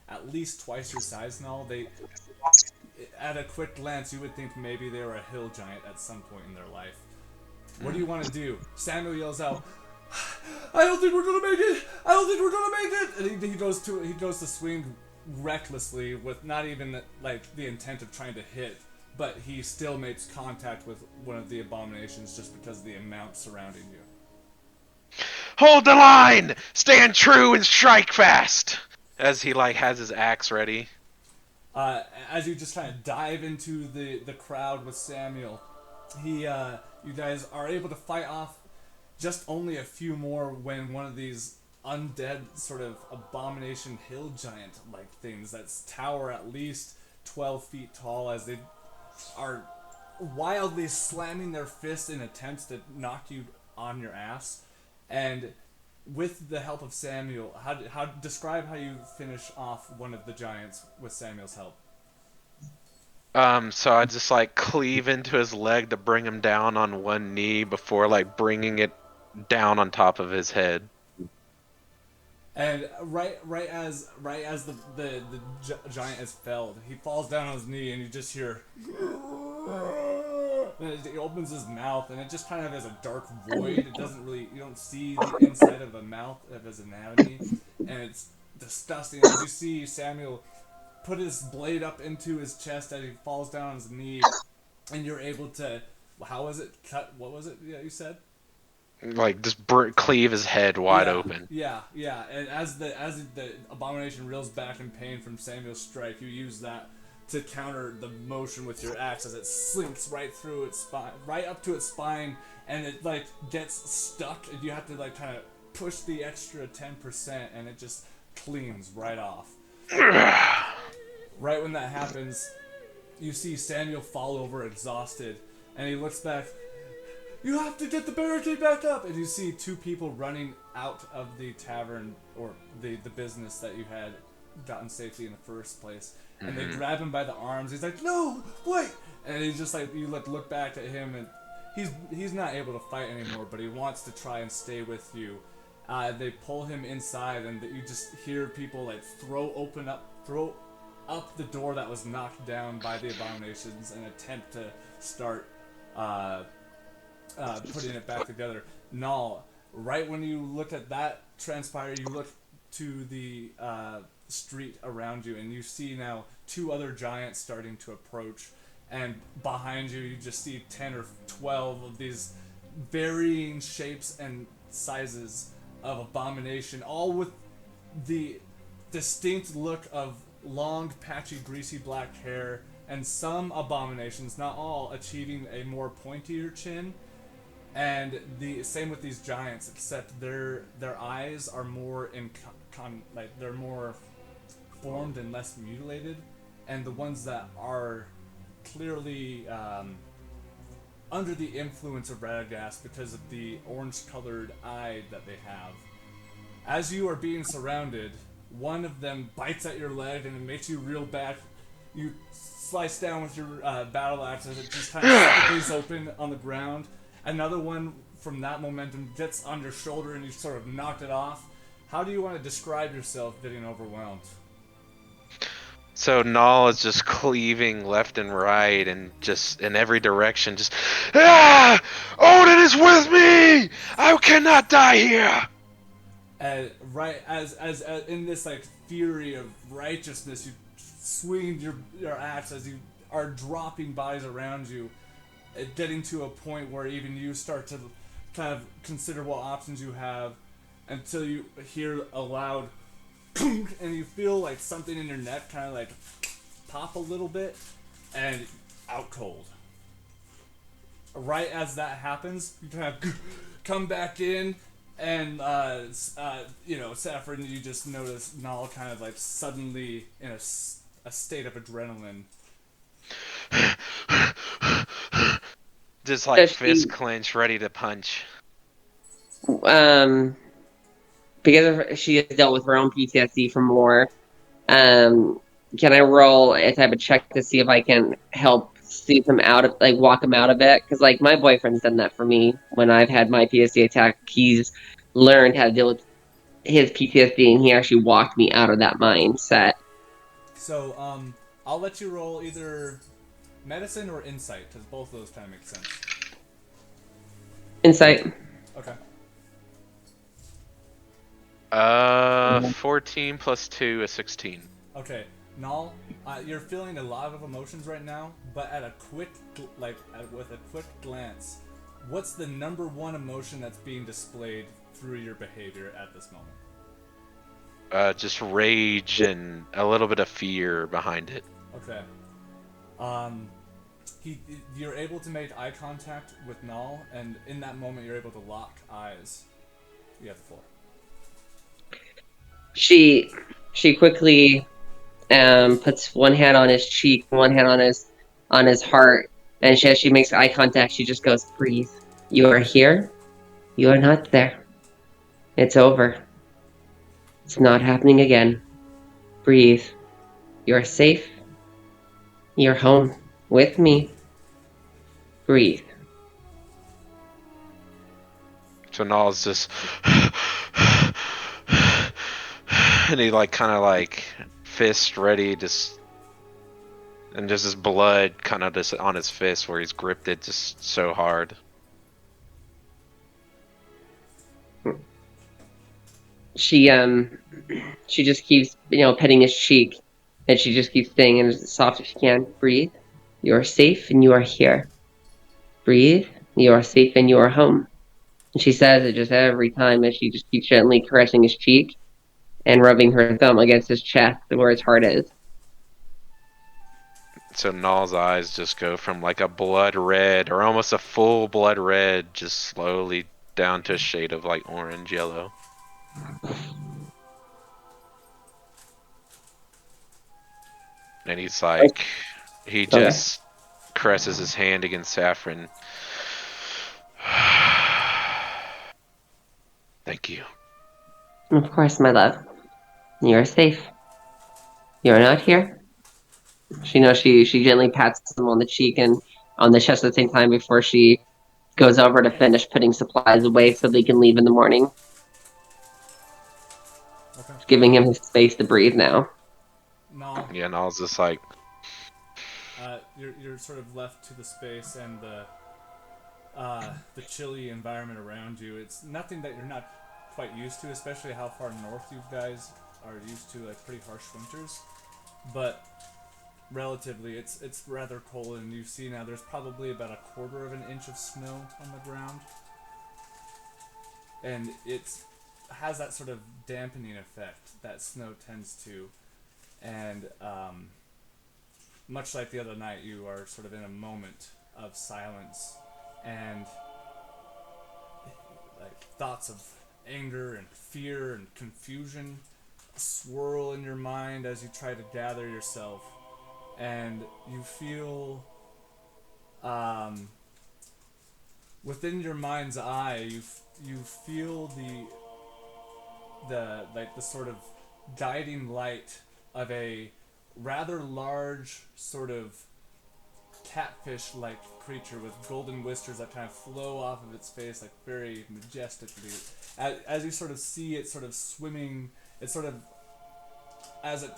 at least twice your size now. They, at a quick glance, you would think maybe they were a hill giant at some point in their life. What do you want to do? Samuel yells out, "I don't think we're gonna make it! I don't think we're gonna make it!" And he goes to swing recklessly with not even like the intent of trying to hit, but he still makes contact with one of the abominations just because of the amount surrounding you. Hold the line! Stand true and strike fast! As he like has his axe ready. As you just kind of dive into the crowd with Samuel, you guys are able to fight off just only a few more when one of these undead sort of abomination hill giant like things that tower at least 12 feet tall, as they are wildly slamming their fists in attempts to knock you on your ass. And with the help of Samuel, how describe how you finish off one of the giants with Samuel's help. So I just like cleave into his leg to bring him down on one knee before like bringing it down on top of his head. And right as the giant is felled, he falls down on his knee, and you just hear. And he opens his mouth, and it just kind of has a dark void. It doesn't really, you don't see the inside of a mouth of his anatomy, and it's disgusting. As you see Samuel put his blade up into his chest as he falls down on his knee, and you're able to, how was it? Cut? What was it? Yeah, you said. Like just cleave his head wide open. Yeah. And as the abomination reels back in pain from Samuel's strike, you use that to counter the motion with your axe as it slinks right through its spine, right up to its spine, and it like gets stuck, and you have to like kind of push the extra 10%, and it just cleans right off. Right when that happens, you see Samuel fall over exhausted, and he looks back. "You have to get the barricade back up!" And you see two people running out of the tavern, or the business that you had gotten safely in the first place. And they grab him by the arms. He's like, "No, wait!" And he's just like, you look back at him, and he's not able to fight anymore, but he wants to try and stay with you. They pull him inside, and you just hear people like throw up the door that was knocked down by the abominations and attempt to start putting it back together. Njal, right when you look at that transpire, you look to the street around you, and you see now two other giants starting to approach, and behind you just see 10 or 12 of these varying shapes and sizes of abomination, all with the distinct look of long, patchy, greasy black hair, and some abominations, not all, achieving a more pointier chin. And the same with these giants, except their eyes are more they're more formed and less mutilated, and the ones that are clearly under the influence of Radagast because of the orange-colored eye that they have. As you are being surrounded, one of them bites at your leg and it makes you reel back. You slice down with your battle axe as it just kind of slices open on the ground. Another one from that momentum gets on your shoulder and you sort of knocked it off. How do you want to describe yourself getting overwhelmed? So Njal is just cleaving left and right and just in every direction, just Odin is with me! I cannot die here! Right as in this like fury of righteousness, you swing your axe as you are dropping bodies around you, getting to a point where even you start to kind of consider what options you have, until you hear a loud and you feel like something in your neck kind of like pop a little bit and out cold. Right as that happens, you kind of come back in, And Saffron, you just notice Nal kind of like suddenly in a state of adrenaline. Just So like fist she, clench, ready to punch. um, because she has dealt with her own PTSD from war, um, can I roll a type of check to see if I can help see him out of, like, walk him out of it? Because, like, my boyfriend's done that for me when I've had my PTSD attack. He's learned how to deal with his PTSD, and he actually walked me out of that mindset. So I'll let you roll either medicine or insight because both of those kind of make sense. Insight. Okay. 14 plus 2 is 16. Okay, Nal, you're feeling a lot of emotions right now, but at a quick, with a quick glance, what's the number one emotion that's being displayed through your behavior at this moment? Just rage and a little bit of fear behind it. Okay. Um, you're able to make eye contact with Nal, and in that moment, you're able to lock eyes. You have the floor. She quickly puts one hand on his cheek, one hand on his heart, and as she makes eye contact, she just goes, "Breathe. You are here. You are not there. It's over. It's not happening again. Breathe. You are safe. You're home with me. Breathe." So Nal's just and he like kind of like fist ready, just and just his blood kind of just on his fist where he's gripped it just so hard. She she just keeps petting his cheek, and she just keeps saying as soft as she can, "Breathe. You are safe and you are here. Breathe. You are safe and you are home." And she says it just every time as she just keeps gently caressing his cheek and rubbing her thumb against his chest where his heart is. So Nal's eyes just go from like a blood red or almost a full blood red, just slowly down to a shade of like orange yellow. And he's like, he Okay. just caresses his hand against Saffron. Thank you. Of course, my love. You are safe. You are not here. She gently pats him on the cheek and on the chest at the same time before she goes over to finish putting supplies away so they can leave in the morning, Okay. giving him his space to breathe now. Nal, Yeah, Nal's just like, you're sort of left to the space and the chilly environment around you. It's nothing that you're not quite used to, especially how far north you guys are used to, like pretty harsh winters. But relatively, it's rather cold, and you see now there's probably about a quarter of an inch of snow on the ground, and it has that sort of dampening effect that snow tends to, and much like the other night, you are sort of in a moment of silence and like thoughts of anger and fear and confusion swirl in your mind as you try to gather yourself, and you feel within your mind's eye you feel the sort of guiding light of a rather large sort of catfish-like creature with golden whiskers that kind of flow off of its face like very majestically. As you sort of see it sort of swimming, it sort of as it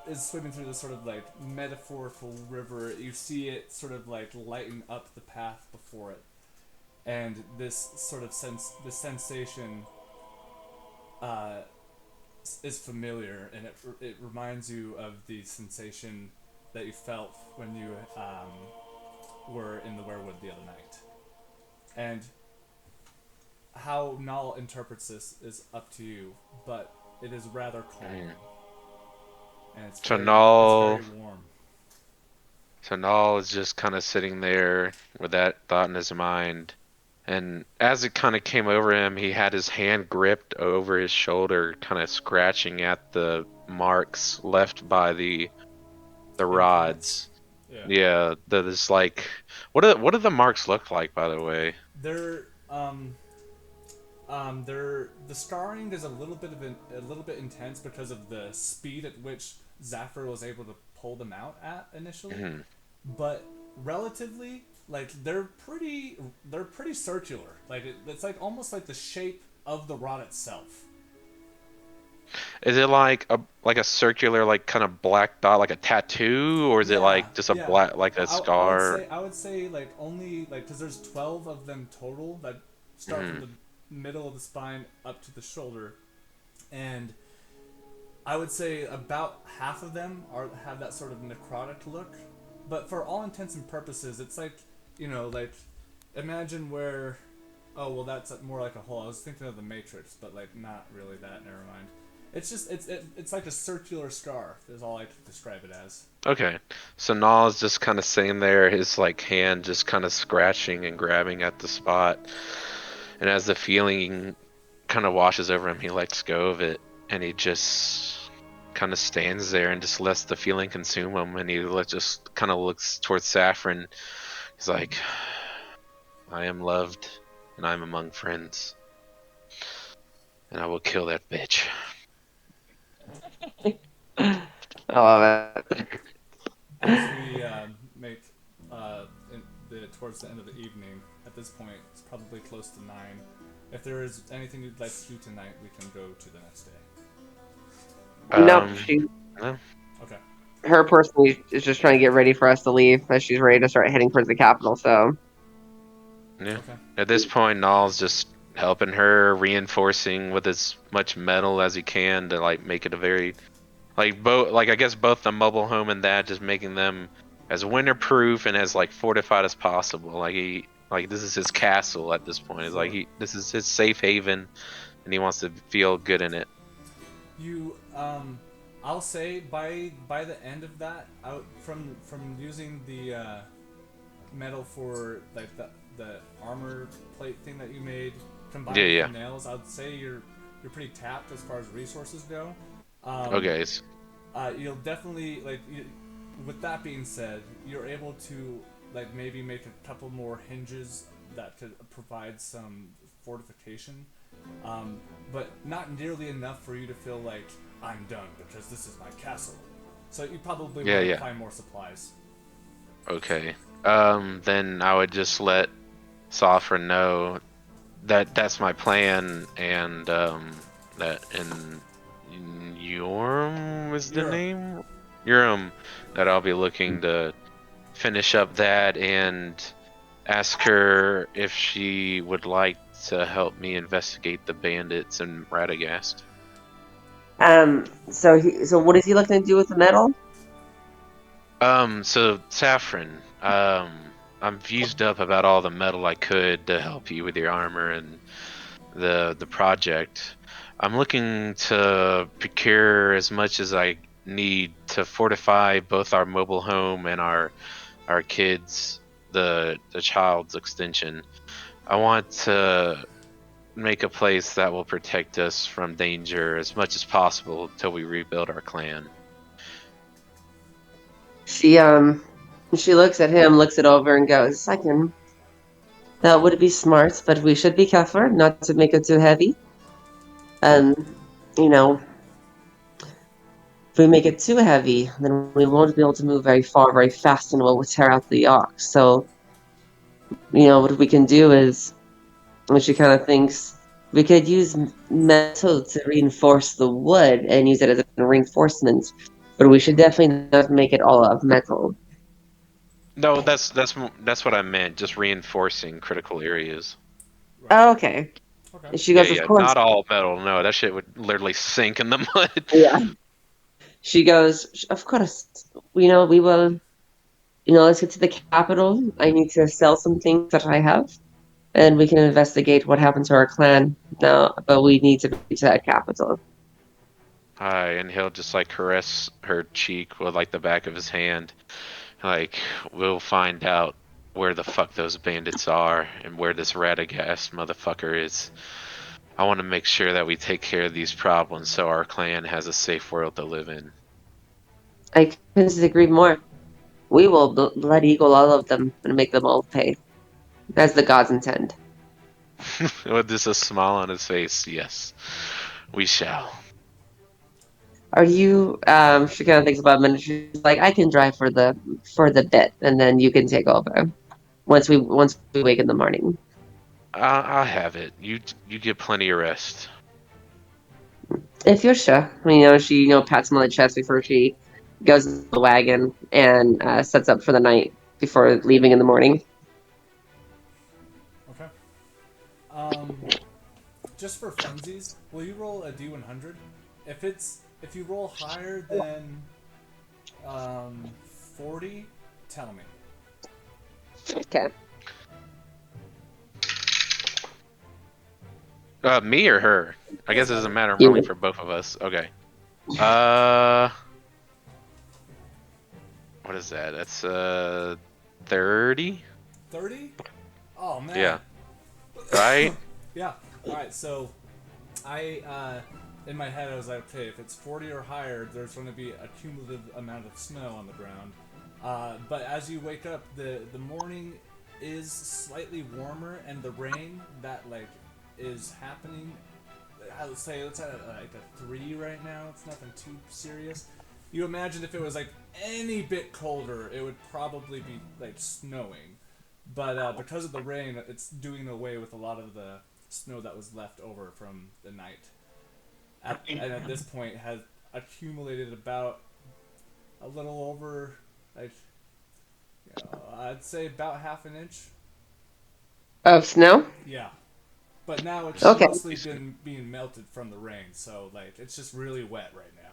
is swimming through this sort of like metaphorical river, you see it sort of like lighten up the path before it, and this sort of this sensation uh, is familiar, and it reminds you of the sensation that you felt when you were in the werewood the other night. And how Nal interprets this is up to you, but it is rather calming, and so it's very Nal, warm. so Nal is just kind of sitting there with that thought in his mind, And as it kind of came over him, he had his hand gripped over his shoulder, kind of scratching at the marks left by the Imprints. rods. Yeah. Yeah, that is like, what do the marks look like, by the way? They're the scarring is a little bit intense because of the speed at which Zafir was able to pull them out at initially, Mhm. but relatively, like they're pretty circular. Like it's like almost like the shape of the rod itself. Is it like a circular, like kind of black dot, like a tattoo, or is it Yeah, like just a yeah. black, like a scar? I would say like only like because there's 12 of them total that start from Mhm. the middle of the spine up to the shoulder, and I would say about half of them have that sort of necrotic look. But for all intents and purposes, it's like, like imagine where, oh well, that's more like a hole. I was thinking of the Matrix, but like not really that. Never mind. It's just it's like a circular scar. Is all I could describe it as. Okay, so Nal's just kind of sitting there, his like hand just kind of scratching and grabbing at the spot, and as the feeling kind of washes over him, he lets go of it, and he just kind of stands there and just lets the feeling consume him, and just kind of looks towards Saffron. He's like, "I am loved, and I'm among friends, and I will kill that bitch." I love it. As we make towards the end of the evening, at this point, it's probably close to 9. If there is anything you'd like to do tonight, we can go to the next day. Nope, Um, no, Okay. her personally is just trying to get ready for us to leave as she's ready to start heading towards the capital. So yeah. Okay. At this point, Nal's just helping her, reinforcing with as much metal as he can to like make it a very I guess both the mobile home and that, just making them as winterproof and as like fortified as possible. This is his castle at this point. It's like Sure. this is his safe haven, and he wants to feel good in it. You I'll say by the end of that, out from using the metal for like the armor plate thing that you made, Yeah, combined with the yeah. nails, I'd say you're pretty tapped as far as resources go. Um, Okay. you'll definitely with that being said, you're able to like maybe make a couple more hinges that could provide some fortification, but not nearly enough for you to feel like I'm done because this is my castle. So you probably Yeah, want to yeah. find more supplies. Okay. Then I would just let Safra know that that's my plan, and that and Yorm is the Europe. name. Yorm, that I'll be looking to finish up that and ask her if she would like to help me investigate the bandits in Radagast. so what is he looking to do with the metal? So Saffron, I've used up about all the metal I could to help you with your armor and the project. I'm looking to procure as much as I need to fortify both our mobile home and our kids, the child's extension. I want to make a place that will protect us from danger as much as possible until we rebuild our clan. She looks at him, looks it over, and goes, "I can. That would be smart, but we should be careful not to make it too heavy. And you know, if we make it too heavy, then we won't be able to move very far, very fast, and we'll tear out the arc. So, what we can do is, when she kind of thinks, we could use metal to reinforce the wood and use it as a reinforcement, but we should definitely not make it all of metal." No, that's what I meant. Just reinforcing critical areas. Right. Oh, okay. Okay. And she Yeah, goes, "Of yeah. course." Not all metal. No, that shit would literally sink in the mud. Yeah. She goes, "Of course. We will. Let's get to the capital. I need to sell some things that I have, and we can investigate what happened to our clan now. But we need to be to that capital." Hi, and he'll just like caress her cheek with like the back of his hand. Like, we'll find out where the fuck those bandits are and where this Radagast motherfucker is. I want to make sure that we take care of these problems so our clan has a safe world to live in. I couldn't disagree more. We will blood eagle all of them and make them all pay, as the gods intend. With just a smile on his face, yes, we shall. Are you? She kind of thinks about a minute. She's like, I can drive for the bit, and then you can take over once we wake in the morning. I have it. You get plenty of rest. If you're sure. She pats him on the chest before she goes to the wagon and sets up for the night before leaving in the morning. Okay. Just for funsies, will you roll a D100? If you roll higher than 40, tell me. Okay. Me or her? I guess it doesn't matter. I'm You. rolling for both of us. Okay. What is that? That's 30. 30? Oh man. Yeah. Right. Yeah. All right. So, in my head, I was like, okay, if it's 40 or higher, there's going to be a cumulative amount of snow on the ground. But as you wake up, the morning is slightly warmer, and the rain that is happening. I would say it's at like a 3 right now. It's nothing too serious. You imagine if it was any bit colder, it would probably be snowing. But because of the rain, it's doing away with a lot of the snow that was left over from the night. And at this point, has accumulated about a little over, I'd say about half an inch. Of snow? Yeah. But now it's Okay. mostly been being melted from the rain, so it's just really wet right now.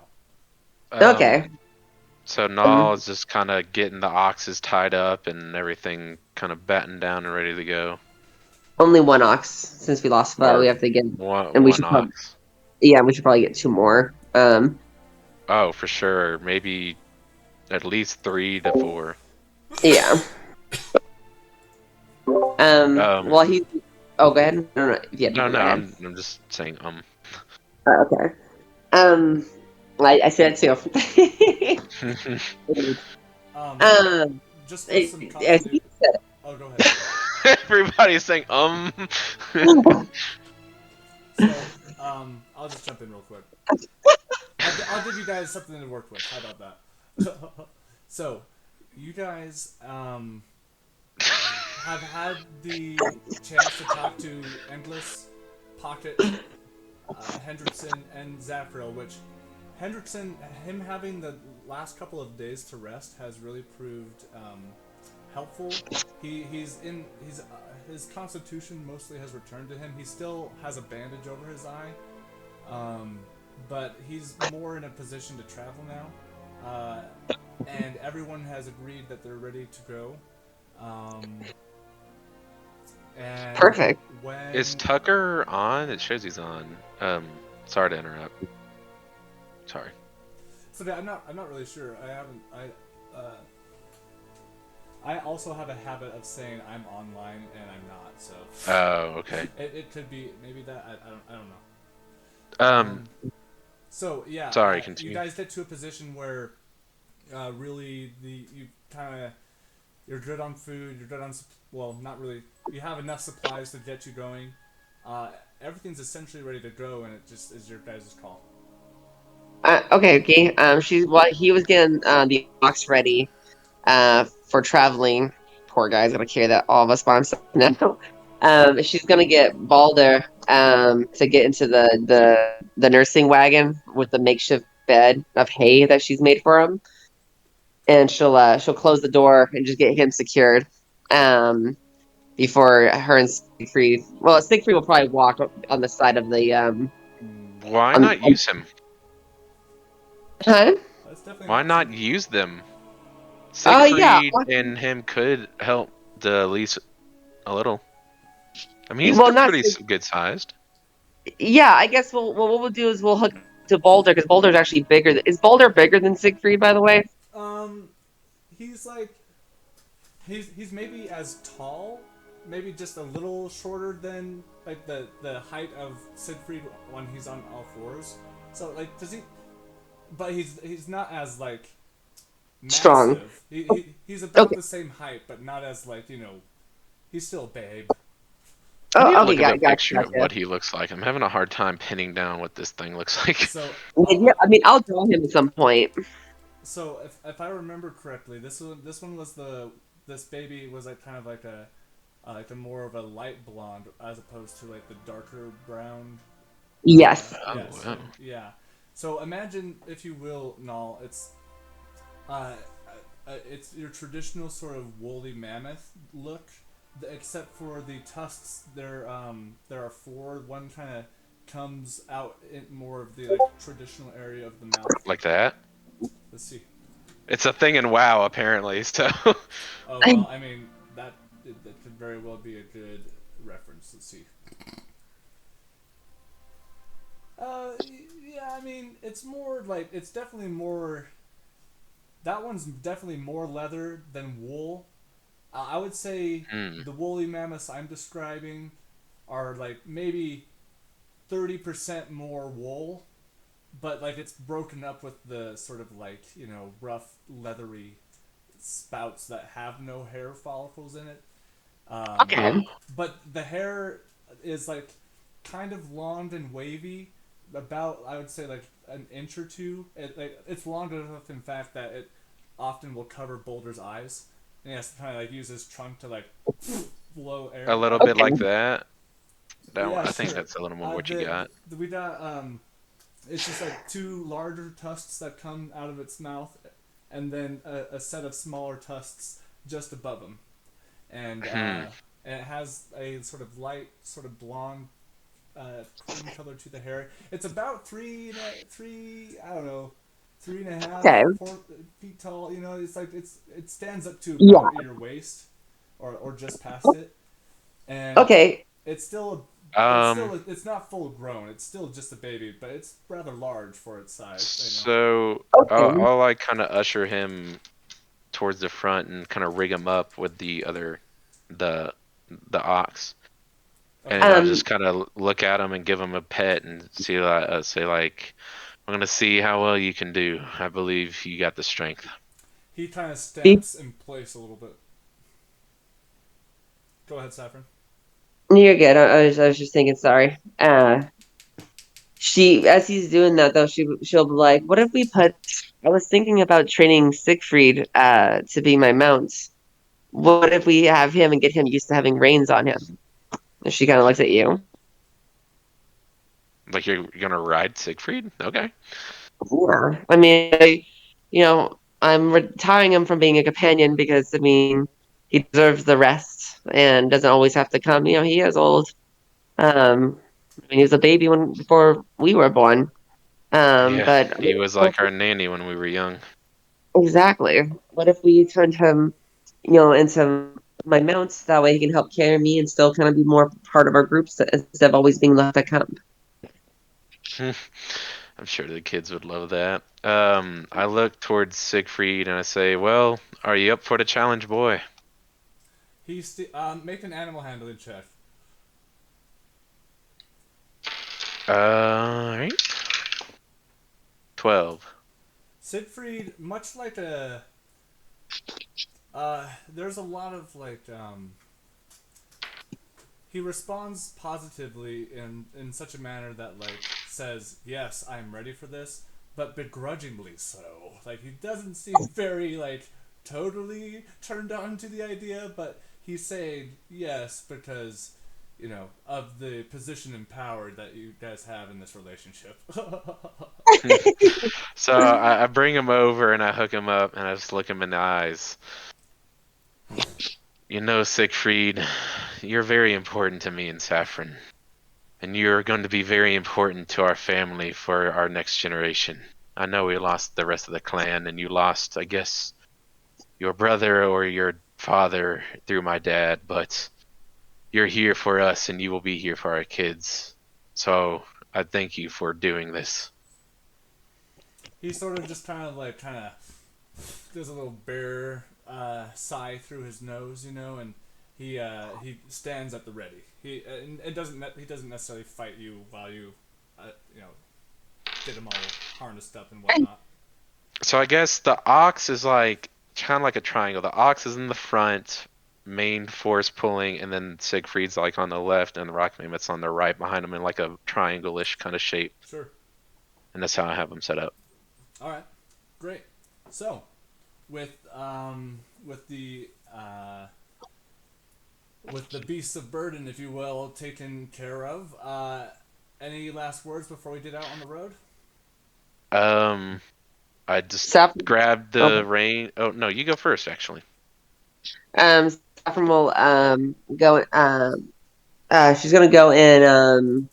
Okay. So Nal is just kind of getting the oxes tied up and everything kind of battened down and ready to go. Only one ox since we lost Bo. We have to get, and we should probably, ox. yeah, we should probably get 2 more. Oh, for sure. Maybe at least 3 to 4. Yeah. Well, he. Oh, go ahead. No. Yeah. No, Go ahead. I'm just saying. Okay. I said too. Just for some He continuity. said Oh, go ahead. Everybody's saying So, I'll just jump in real quick. I'll give you guys something to work with. How about that? So, you guys have had the chance to talk to Endless, Pocket, Hendrickson, and Zafril, which Hendrickson, him having the last couple of days to rest has really proved helpful. His constitution mostly has returned to him. He still has a bandage over his eye, but he's more in a position to travel now. And everyone has agreed that they're ready to go. And Perfect. Is Tucker on? It shows he's on. Sorry to interrupt. Sorry. So I'm not really sure. I also have a habit of saying I'm online and I'm not. So. Oh, okay. It could be maybe that I don't know. So yeah. Sorry. Continue. You guys get to a position where, really you're good on food. You're good on not really. You have enough supplies to get you going. Everything's essentially ready to go, and it just is your guys' call. Okay. He was getting the ox ready for traveling. Poor guy's gonna carry that all of us by himself now. She's gonna get Balder to get into the nursing wagon with the makeshift bed of hay that she's made for him, and she'll close the door and just get him secured. Before her and Siegfried. Well, Siegfried will probably walk on the side of the. Why not use him? Huh? Why not use them? Siegfried and him could help the least a little. I mean, he's pretty good sized. Yeah, I guess what we'll do is we'll hook to Balder because Balder's actually bigger. Is Balder bigger than Siegfried, by the way? He's he's maybe as tall, maybe just a little shorter than like the height of Siegfried when he's on all fours. So like, does he? But he's not as like Strong. massive. He's about Okay. the same height, but not as like he's still a babe. I need Oh, to okay, look up a picture of gotcha. what he looks like. I'm having a hard time pinning down what this thing looks like. So Yeah, I mean, I'll draw him at some point. so if I remember correctly, this one was this baby was like kind of like a more of a light blonde as opposed to like the darker brown. Yes. Oh, Yeah. wow. So yeah. So imagine, if you will, Null. Uh, it's your traditional sort of woolly mammoth look, except for the tusks. There are four. One kind of comes out in more of the like traditional area of the mouth. Like that? Let's see. It's a thing in WoW, apparently, so. Oh well, I mean that could very well be a good reference. Let's see. Yeah, I mean it's more like it's definitely more. That one's definitely more leather than wool. I would say Hmm. the woolly mammoths I'm describing are like maybe 30% more wool, but like it's broken up with the sort of like rough leathery spouts that have no hair follicles in it. Um, Okay. but the hair is like kind of long and wavy, about I would say like an inch or two. It's long enough, in fact, that it often will cover Boulder's eyes, and he has to kind of like use his trunk to like blow A air. little bit Okay. like that. Yeah, I think sure. that's a little more what you The got. we got it's just like two larger tusks that come out of its mouth, and then a set of smaller tusks just above them, and Hmm. uh, and it has a sort of light, sort of blonde, cream color to the hair. It's about three. I don't know, 3.5, Okay. 4 feet tall. It stands up to Yeah. about your waist, or just past it, and Okay. it's still Um, it's not full grown. It's still just a baby, but it's rather large for its size. so Okay. I'll like kind of usher him towards the front and kind of rig him up with the the ox, and Okay. I'll just Um. kind of look at him and give him a pet and say like, I'm gonna see how well you can do. I believe you got the strength. He kind of be- stamps in place a little bit. Go ahead, Saffron. You're good. I was just thinking. Sorry. She, as he's doing that though, she'll be like, "What if we put?" I was thinking about training Siegfried to be my mount. What if we have him and get him used to having reins on him? And she kind of looks at you. Like you're gonna ride Siegfried? Okay. Yeah. I mean, I'm retiring him from being a companion because I mean, he deserves the rest and doesn't always have to come. He is old. I mean, he was a baby when before we were born. Yeah, But he was like our nanny when we were young. exactly. What if we turned him, into my mounts? That way he can help carry me and still kind of be more part of our groups instead of always being left at camp. I'm sure the kids would love that. I look towards Siegfried and I say, "Well, are you up for the challenge, boy?" Make an animal handling check. Alright. 12. Siegfried, much like there's a lot of like he responds positively in such a manner that like says, yes, I'm ready for this, but begrudgingly so. Like he doesn't seem very like totally turned on to the idea, but he's saying yes because of the position and power that you guys have in this relationship. So I bring him over and I hook him up and I just look him in the eyes. You know, Siegfried, you're very important to me and Saffron. And you're going to be very important to our family for our next generation. I know we lost the rest of the clan and you lost, I guess, your brother or your father through my dad, but you're here for us and you will be here for our kids. So I thank you for doing this. He sort of just kind of does a little bear sigh through his nose, and he stands at the ready. He doesn't necessarily fight you while you you know get him all harnessed up and whatnot. So I guess the ox is like kind of like a triangle. The ox is in the front, main force pulling, and then Siegfried's like on the left, and the rock mammoth's on the right behind him in like a triangle-ish kind of shape. Sure. And that's how I have them set up. All right. Great. So, with the beasts of burden, if you will, taken care of. Any last words before we get out on the road? Um, I just Saf, grabbed okay. the rein. Oh no, you go first, actually. Saffron will go. She's gonna go in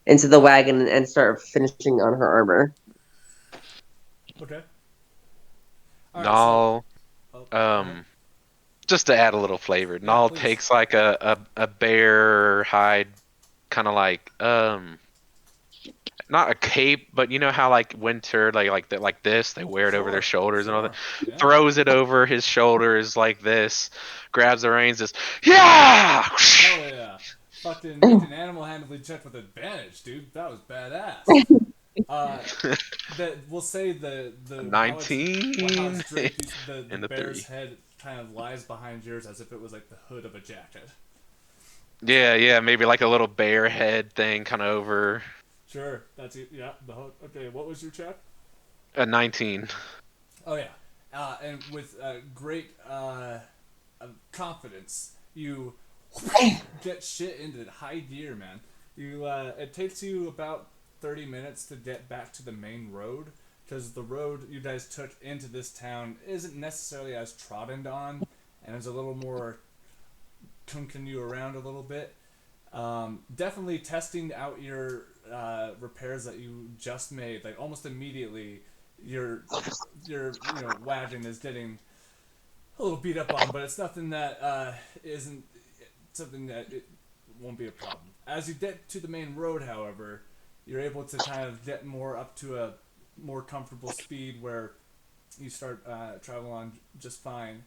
into the wagon and start finishing on her armor. Okay. All right. So, Nall, oh, go ahead. um, just to add a little flavor, Yeah, Nall please. takes like a bear hide, kind of like not a cape, but you know how like winter like this they wear it over their Sure. shoulders and all that. Sure. Yeah. Throws it over his shoulders like this, grabs the reins, just yeah. Hell yeah. Fucking make an animal handling check with advantage, dude. That was badass. Uh, that we'll say the how 19 it's draped. The and the bear's 3. head kind of lies behind yours as if it was like the hood of a jacket. Yeah, yeah, maybe like a little bear head thing kind of over Sure, that's it. Yeah, the hood. Okay, what was your check? a 19. Oh yeah, and with great confidence, you get shit into high gear, man. It takes you about 30 minutes to get back to the main road because the road you guys took into this town isn't necessarily as trodden on, and is a little more kunking you around a little bit. Definitely testing out your repairs that you just made, like almost immediately. Your wagon is getting a little beat up on, but it's nothing that isn't something that it won't be a problem. As you get to the main road, however, you're able to kind of get more up to a more comfortable speed where you start traveling on just fine.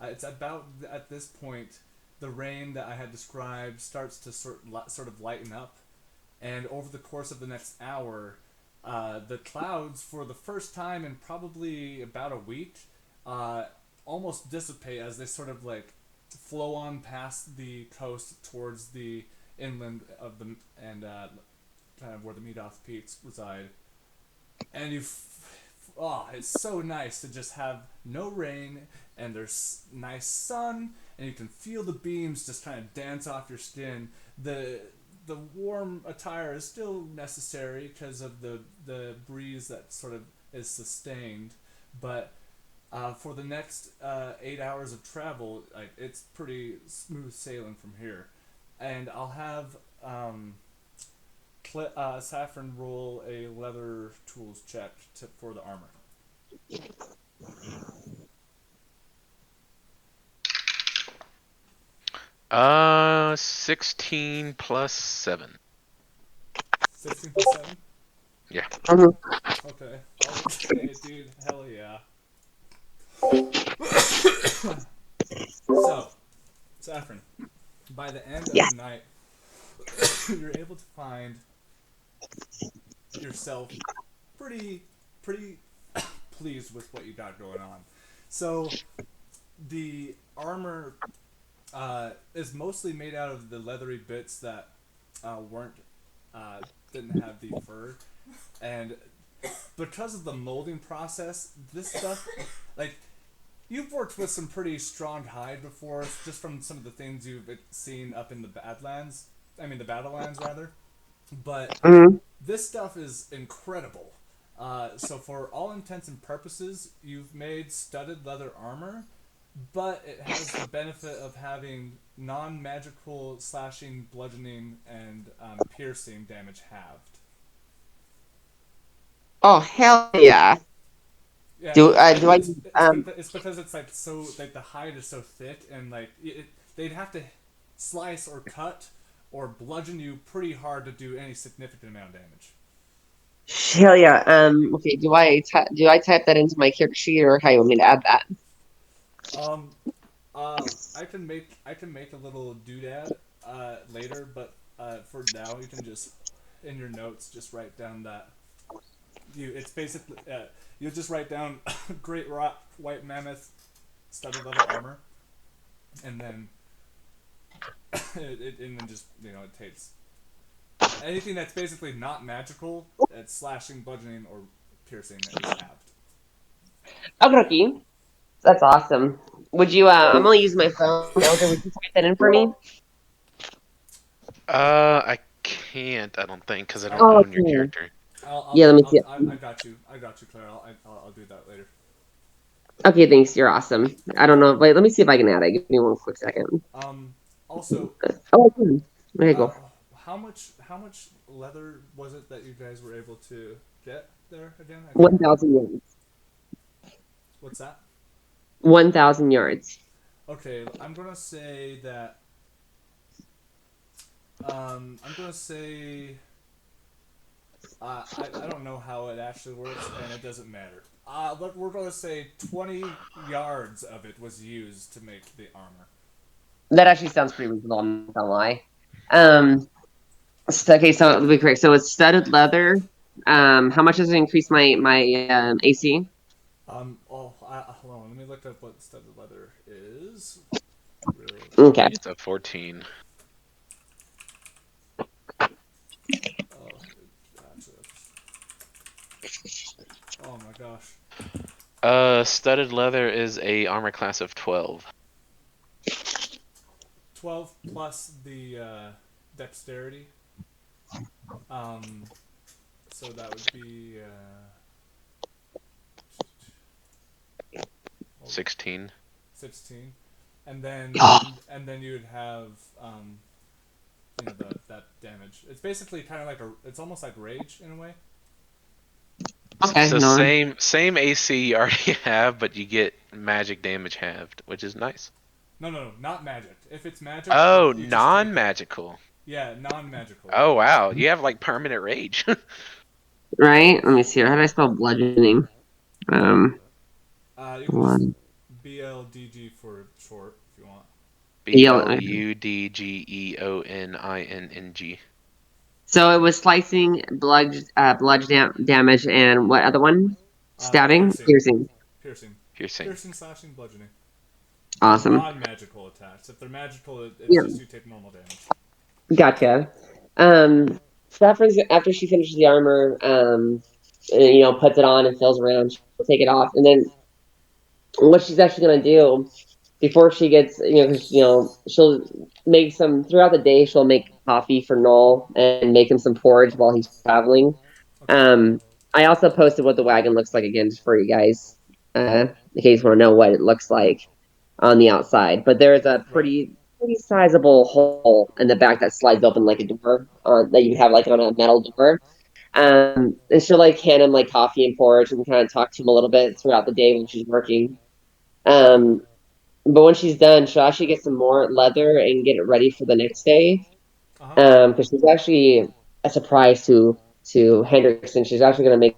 It's about at this point the rain that I had described starts to sort of lighten up, and over the course of the next hour, the clouds, for the first time in probably about a week, uh, almost dissipate as they sort of like flow on past the coast towards the inland of the and kind of where the Meadoff Peaks reside. And it's so nice to just have no rain and there's nice sun and you can feel the beams just kind of dance off your skin. The warm attire is still necessary because of the breeze that sort of is sustained, but for the next 8 hours of travel, like, it's pretty smooth sailing from here. And I'll have Saffron roll a leather tools check for the armor. 16 plus 7. 16 plus 7? Yeah. Mhm. Okay. Okay, dude. Hell yeah. So, Saffron, by the end of Yeah. the night, you're able to find yourself pretty pleased with what you got going on. So, the armor is mostly made out of the leathery bits that weren't didn't have the fur, and because of the molding process, this stuff, like, you've worked with some pretty strong hide before, just from some of the things you've seen up in the Badlands. I mean, the Battlelands rather. But Mhm. this stuff is incredible. So for all intents and purposes, you've made studded leather armor, but it has the benefit of having non-magical slashing, bludgeoning, and piercing damage halved. Oh hell yeah! Yeah, Do I it's because it's like so, like, the hide is so thick, and like they'd have to slice or cut or bludgeon you pretty hard to do any significant amount of damage. hell yeah? Okay. Do I type that into my character sheet or how you want me to add that? Um, I can make a little doodad later, but for now you can just in your notes just write down that it's basically you just write down great rock white mammoth studded leather armor, and then and then just it takes anything that's basically not magical. That's slashing, bludgeoning, or piercing is halved. Okay, that's awesome. Would you? I'm only using my phone. Elder, would you type that in for me? I can't. I don't think because I don't Oh, own your okay. character. Yeah, let me see it. I got you. I got you, Claire. I'll do that later. Okay, thanks. You're awesome. I don't know. Wait, let me see if I can add it. Give me one quick second. Um. Also, Oh, I can. There you uh, go. how much leather was it that you guys were able to get there again? I can't remember. 1,000 yards. What's that? 1,000 yards. Okay, I'm gonna say that. I'm gonna say. I don't know how it actually works, and it doesn't matter. But we're gonna say 20 yards of it was used to make the armor. That actually sounds pretty reasonable. I'm not gonna lie. Um. Okay, so let me correct. So it's studded leather. How much does it increase my AC? Hold on. Let me look up what studded leather is. Real Okay. It's a 14. Oh, gotcha. Oh my gosh. Studded leather is a armor class of 12. 12 plus the dexterity. Um, so that would be. Hold on. 16. 16, and then you would have that damage. It's basically kind of like it's almost like rage in a way. Okay. So No. same AC you already have, but you get magic damage halved, which is nice. No, not magic. If it's magic, Oh, you just take non-magical. non-magical. Oh wow, you have like permanent rage. Right. Let me see here. How do I spell bludgeoning? Um. You can just Blood. BLDG for short if you want. B Yeah. L U D G E O N I N N G. So it was slicing, damage, and what other one? Stabbing, Piercing, piercing. piercing, Piercing. piercing, slashing, bludgeoning for Awesome. non-magical attacks. If they're magical, it's Yeah. just you take normal damage. Gotcha. Saffron's after she finishes the armor, puts it on and feels around. She'll take it off, and then what she's actually gonna do before she gets, 'cause, she'll make some throughout the day. She'll make coffee for Noel and make him some porridge while he's traveling. Okay. Um, I also posted what the wagon looks like again just for you guys, in case you want to know what it looks like on the outside. But there's a Right. pretty sizable hole in the back that slides open like a door that you would have like on a metal door. And she'll like hand him like coffee and porridge and kind of talk to him a little bit throughout the day when she's working. Okay. Um, but when she's done, she'll actually get some more leather and get it ready for the next day. Uh huh. Because she's actually a surprise to Hendrickson. She's actually going to make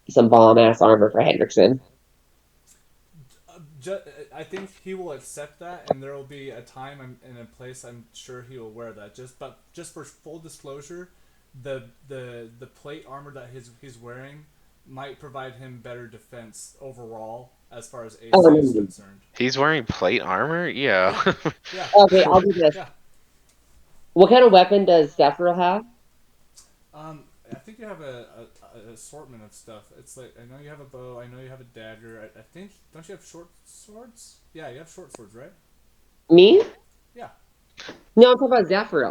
some bomb ass armor for Hendrickson. I think he will accept that, and there will be a time and a place I'm sure he will wear that. Just for full disclosure, the plate armor that he's wearing might provide him better defense overall as far as Oh, AC is no. concerned. He's wearing plate armor? Yeah, Yeah. yeah, Okay, I'll do this. yeah. What kind of weapon does Zephyr have? I think you have a assortment of stuff. It's like I know you have a bow. I know you have a dagger. I think don't you have short swords? Yeah, you have short swords, right? Me? Yeah. No, I'm talking about Zephyr.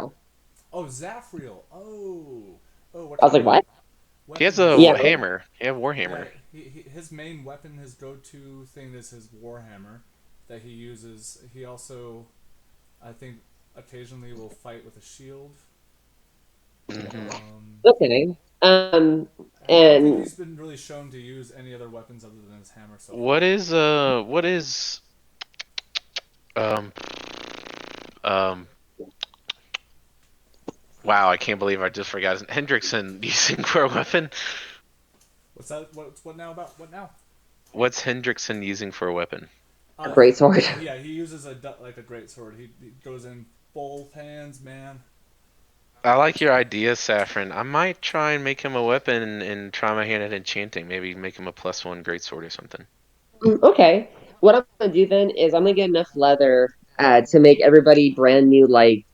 Oh, Zafriel. Oh, what I was kind like, of what? He has weapon does a Yeah. he? hammer. He have Yeah, warhammer. his main weapon, his go-to thing is his warhammer that he uses. He also, I think, occasionally will fight with a shield. Hmm. Okay. I don't think And he's been really shown to use any other weapons other than his hammer so far. What is um um wow, I can't believe I just forgot his Hendrickson using for a weapon. What's that? What now about? What now? What's Hendrickson using for a weapon? A great sword. Yeah, he uses like a great sword. He goes in both hands, man. I like your idea, Saffron. I might try and make him a weapon and try my hand at enchanting. Maybe make him a +1 greatsword or something. Okay. What I'm gonna do then is I'm gonna get enough leather to make everybody brand new like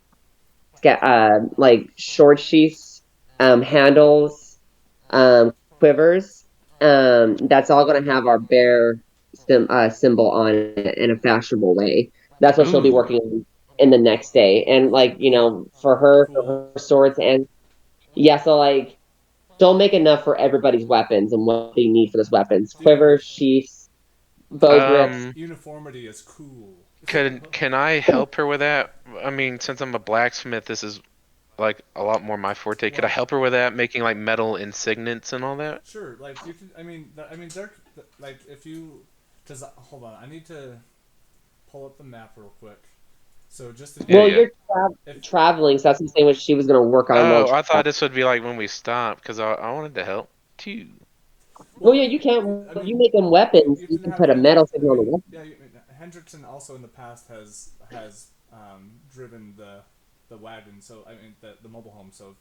short sheaths, handles, quivers. That's all gonna have our bear symbol on it in a fashionable way. That's what she'll be Ooh. working on in the next day. And like, Okay, for cool. her swords and yeah, so like she'll make enough for everybody's weapons and what they need for those weapons. Dude, Quivers, sheaths, bow grips. Um, uniformity is cool. can I help her with that? I mean, since I'm a blacksmith, this is like a lot more my forte. Could I Well, help her with that, making like metal insignets and all that? sure. Like you can. I mean, they're like if you. Cause hold on, I need to pull up the map real quick. So just Yeah, Well, again, yeah. you're if traveling, so that's the same what she was going to work on while Oh, I thought traveling. this would be like when we stopped because I wanted to help too. Well, well, yeah, you can't. I When mean, you make them weapons, you you can can have put a metal Hendrickson. I signal on the mean, weapon. yeah, Hendrickson also in the past has driven the wagon. So I mean the mobile home. So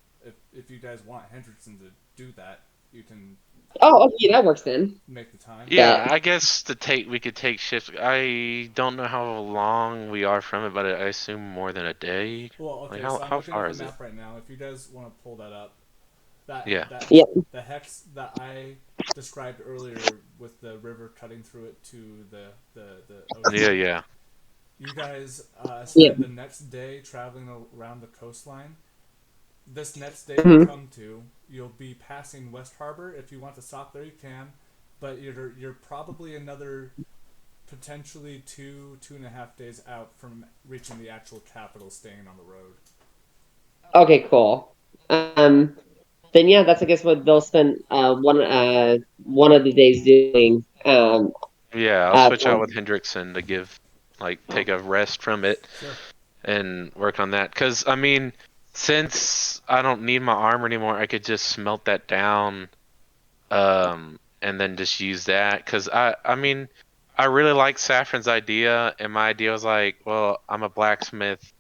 if you guys want Hendrickson to do that, you can Oh, okay, that works then. make the time. Bet. Yeah, I guess we could take shifts. I don't know how long we are from it, but I assume more than a day. Well, Like okay. So I'm how looking at far the is it? map right now. If you guys want to pull that up, Yeah. Yeah. the hex that I described earlier with the river cutting through it to the Yeah, ocean. yeah. You guys Yeah. spend the next day traveling around the coastline. This next day you Mhm. come to, you'll be passing West Harbor. If you want to stop there, you can, but you're probably another potentially 2.5 days out from reaching the actual capital, staying on the road. Okay, cool. Then yeah, that's I guess what they'll spend one of the days doing. Yeah, I'll switch out For, with Hendrickson to take a rest from it Sure. and work on that. Cause I mean, since I don't need my armor anymore, I could just smelt that down, and then just use that. Cause I mean, I really like Saffron's idea, and my idea was like, well, I'm a blacksmith.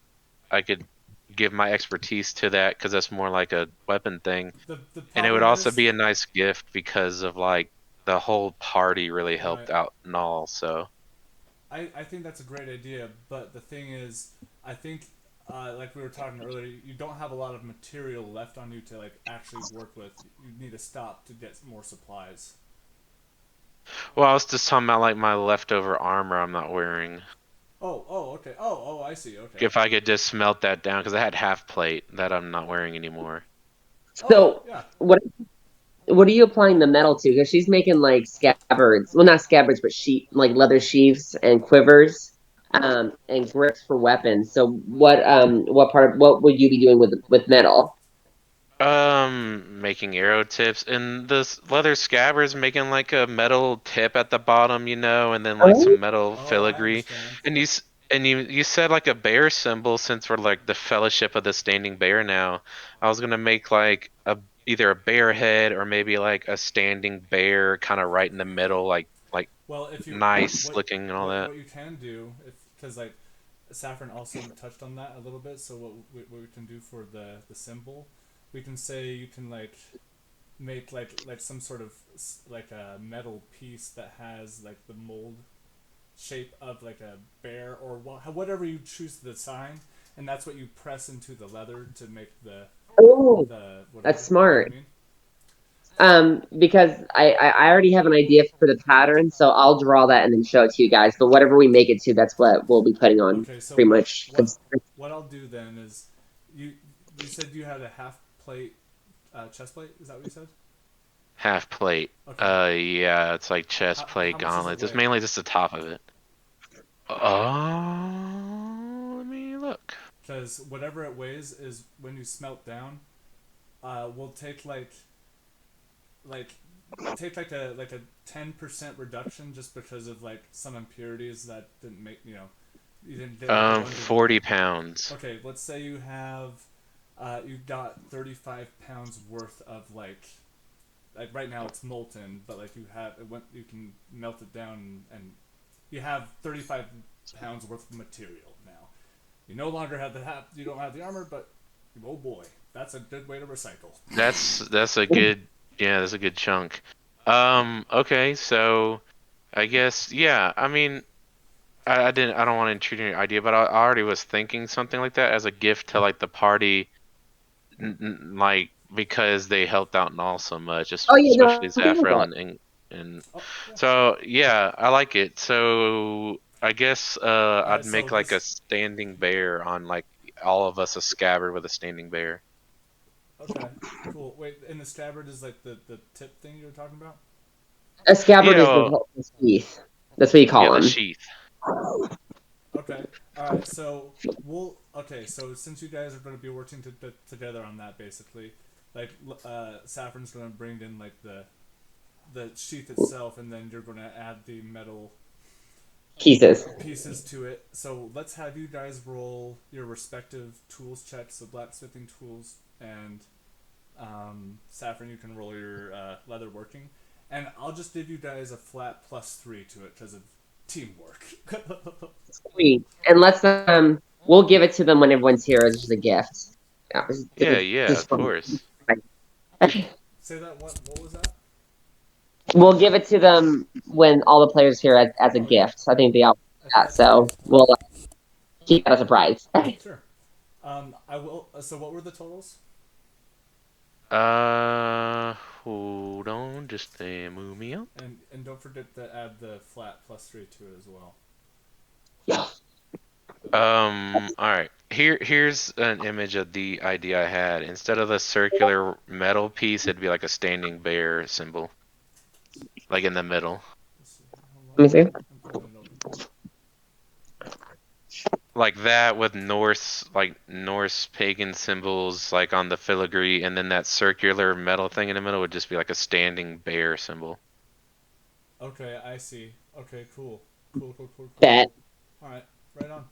I could give my expertise to that because that's more like a weapon thing, The and it would problem also is, be a nice gift because of like the whole party really right. helped out and all. So I think that's a great idea, but the thing is, I think, like we were talking earlier, you don't have a lot of material left on you to like actually work with. You need to stop to get more supplies. well, I was just talking about like my leftover armor I'm not wearing. Okay. Oh, I see. Okay. If I could just smelt that down because I had half plate that I'm not wearing anymore. Oh, so yeah. what are you applying the metal to? Because she's making like scabbards. Well, not scabbards, but like leather sheaths and quivers, and grips for weapons. So what would you be doing with metal? Making arrow tips and this leather scabbard's making like a metal tip at the bottom, and then like Oh, some metal Oh, I filigree. understand. And you said like a bear symbol since we're like the Fellowship of the Standing Bear now. I was gonna make like either a bear head or maybe like a standing bear kind of right in the middle, like Well, if you nice looking and all that. what you can do, if because like Saffron also touched on that a little bit. So what we can do for the symbol, we can say you can like make like some sort of like a metal piece that has like the mold shape of like a bear or whatever you choose to design, and that's what you press into the leather to make oh, the that's whatever. You know what smart. I mean? Because I already have an idea for the pattern, so I'll draw that and then show it to you guys. But whatever we make it to, that's what we'll be putting on Okay, so pretty much. what I'll do then is you you said you had a half plate chest plate. Is that what you said? Half plate. Okay. Yeah, it's like chest How plate much does it gauntlets. It's weigh? mainly just the top of it. Let me look. Because whatever it weighs is when you smelt down. We'll like take like a 10% reduction just because of like some impurities that didn't make you didn't go under the 40 pounds. okay. Let's say you got 35 pounds worth of like right now it's molten, but like you can melt it down and you have 35 pounds worth of material now. You no longer have you don't have the armor, but oh boy, that's a good way to recycle. That's a good yeah, that's a good chunk. Okay, so I guess yeah, I mean I don't want to intrude on your idea, but I already was thinking something like that as a gift to like the party, like because they helped out and all so much, Oh yeah, especially no, I'm good with Zafrael it. and Oh yeah. so yeah, I like it. So I guess All right. I'd So make like a this. standing bear on like all of us a scabbard with a standing bear. Okay. Cool. Wait, and the scabbard is like the tip thing you were talking about. A scabbard Yeah, is well, the sheath. That's what you yeah, call the them. sheath. Okay. All right. So we'll. Okay. So since you guys are going to be working together on that, basically, like Saffron's going to bring in like the sheath itself, and then you're going to add the metal Pieces. pieces to it. So let's have you guys roll your respective tools checks, so blacksmithing tools, and Saffron, you can roll your leather working. And I'll just give you guys a flat +3 to it because of teamwork. Sweet. And we'll give it to them when everyone's here as just a gift. Yeah, Yeah, yeah, just of course. Say that. What was that? we'll give it to them when all the players here as a Oh yeah, gift. I think they all that, that's fair. so we'll keep that a surprise. Sure. I will. So what were the totals? Uh, hold on, just move me up. And don't forget to add the flat +3 to it as well. Yeah. All right. Here's an image of the idea I had. Instead of the circular metal piece, it'd be like a standing bear symbol, like in the middle, Let's see. Hold on. Let me see. I'm pulling it open. like that with Norse pagan symbols, like on the filigree, and then that circular metal thing in the middle would just be like a standing bear symbol. Okay, I see. Okay, cool. Cool, cool, cool, cool, Bet. cool. All right, right on.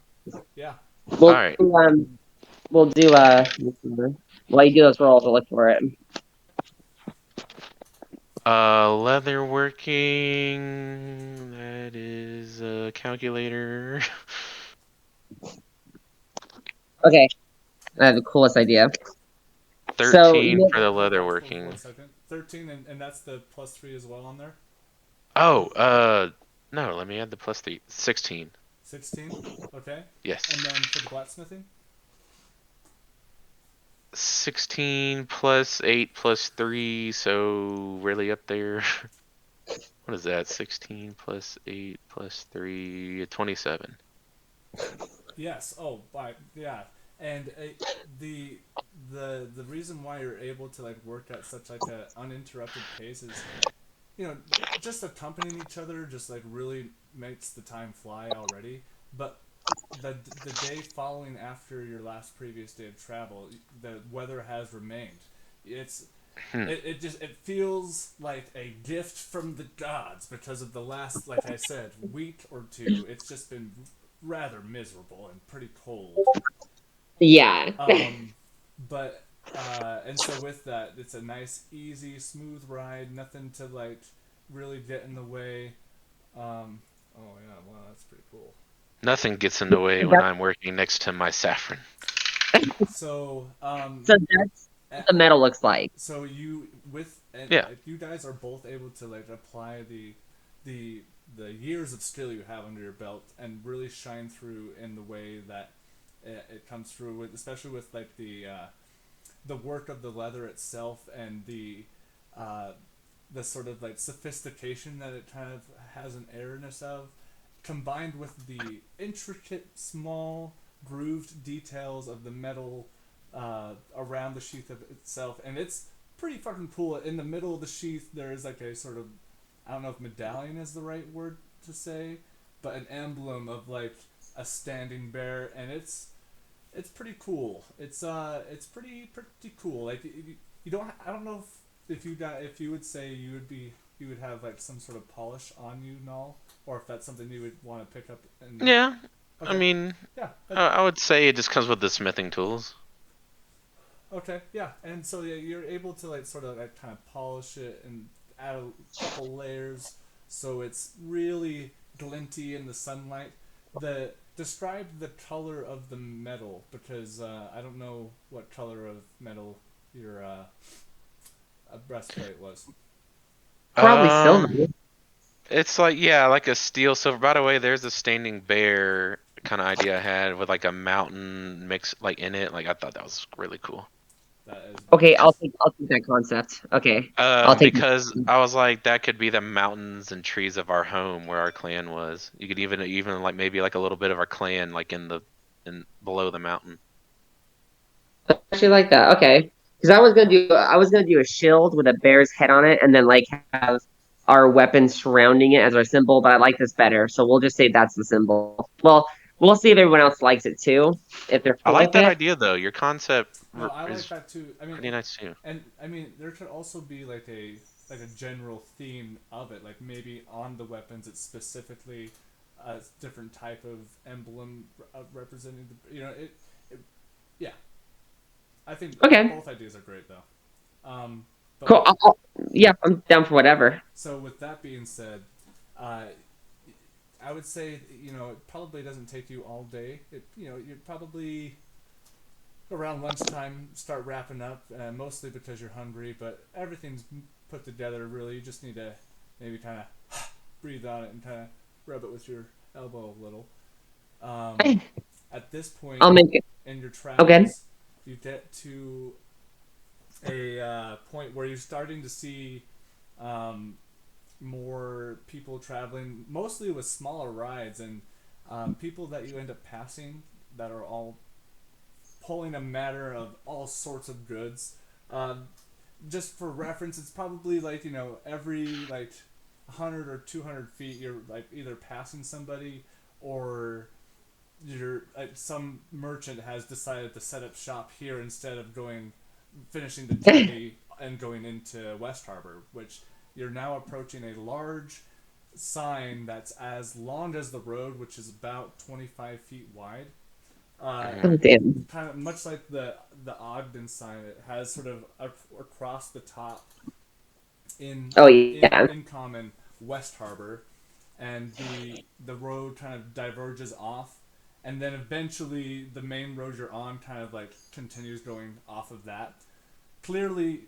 Yeah. All We'll right. we'll do while you do those rolls, I'll look for it. Leather working. That is a calculator. Okay, I have the coolest idea. So 13 for the leather Hold for a working. second. 13, and that's the +3 as well on there. Oh, no, let me add the +3. 16. 16. Okay. And Yes. then for the blacksmithing. 16 plus 8 plus 3, so really up there. What is that? 16 plus 8 plus 3, 27. Yes. Oh, yeah. And the the reason why you're able to like work at such like a uninterrupted pace is, just accompanying each other just like really makes the time fly already. But the day following after your last previous day of travel, the weather has remained. It's Hmm. it feels like a gift from the gods because of the last, like I said, week or two. It's just been rather miserable and pretty cold. yeah, But and so with that, it's a nice, easy, smooth ride. Nothing to like really get in the way. Oh yeah, wow, that's pretty cool. Nothing gets in the way when I'm working next to my saffron. So so that's a- what the metal looks like. so you with and Yeah. you guys are both able to like apply the the years of skill you have under your belt and really shine through in the way that it comes through with, especially with like the work of the leather itself and uh, the sort of like sophistication that it kind of has an airness of, combined with the intricate, small, grooved details of the metal around the sheath of itself, and it's pretty fucking cool. In the middle of the sheath, there is like a sort of, I don't know if medallion is the right word to say, but an emblem of like a standing bear, and it's pretty cool. It's pretty cool. Like you don't, I don't know if you would say you would have like some sort of polish on you, Null, or if that's something you would want to pick up and. Yeah. I Okay. mean, Yeah. I would say it just comes with the smithing tools. Okay. Yeah. And so yeah, you're able to like sort of like kind of polish it and add a couple layers so it's really glinty in the sunlight. Describe the color of the metal, because I don't know what color of metal your breastplate was. Probably silver. Um, it's like yeah, like a steel silver. By the way, there's a standing bear kind of idea I had with like a mountain mix like in it. Like I thought that was really cool. That is Okay, badass. I'll take that concept. Okay, I'll take. Because I was like, that could be the mountains and trees of our home where our clan was. You could even like maybe like a little bit of our clan like in below the mountain. I actually like that. Okay, because I was gonna do a shield with a bear's head on it, and then like have our weapons surrounding it as our symbol. But I like this better, so we'll just say that's the symbol. Well, we'll see if everyone else likes it too, if they're I cool like with that it. idea though. Your concept No, I like is that too. I mean, pretty nice too. and I mean, there could also be like a general theme of it. Like maybe on the weapons, it's specifically a different type of emblem representing the. It yeah. I think Okay, both ideas are great though. But cool. Yeah, I'm down for whatever. so with that being said, uh, I would say it probably doesn't take you all day. You probably around lunchtime start wrapping up, mostly because you're hungry, but everything's put together really. You just need to maybe kind of breathe on it and kind of rub it with your elbow a little. Um, at this point I'll make it. in your Okay. travels, you get to a point where you're starting to see um, more people traveling, mostly with smaller rides, and people that you end up passing that are all pulling a matter of all sorts of goods. Um, just for reference, it's probably like every like 100 or 200 feet, you're like either passing somebody or you're some merchant has decided to set up shop here instead of finishing the journey and going into West Harbor, which you're now approaching a large sign that's as long as the road, which is about 25 feet wide. Uh, Hmm. Oh, damn. Kind of much like the Ogden sign, it has sort of across the top Oh yeah. in common West Harbor, and the road kind of diverges off, and then eventually the main road you're on kind of like continues going off of that. Clearly,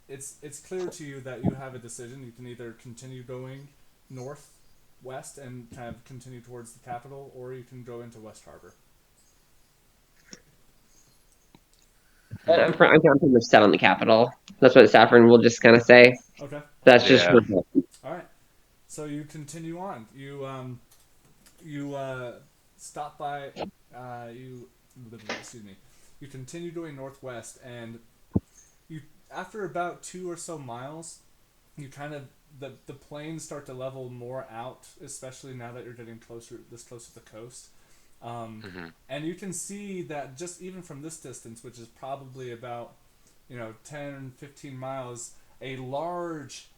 it's clear to you that you have a decision. You can either continue going north west and kind of continue towards the capital, or you can go into West Harbor. I'm pretty much set on the capital. That's what Saffron will just kind of say. Okay. That's just Yeah. All right. So you continue on. You stop by. You excuse me. You continue going northwest, and you after about 2 or so miles, you kind of the plains start to level more out, especially now that you're getting close to the coast. Hmm. And you can see that just even from this distance, which is probably about 10 15 miles, a large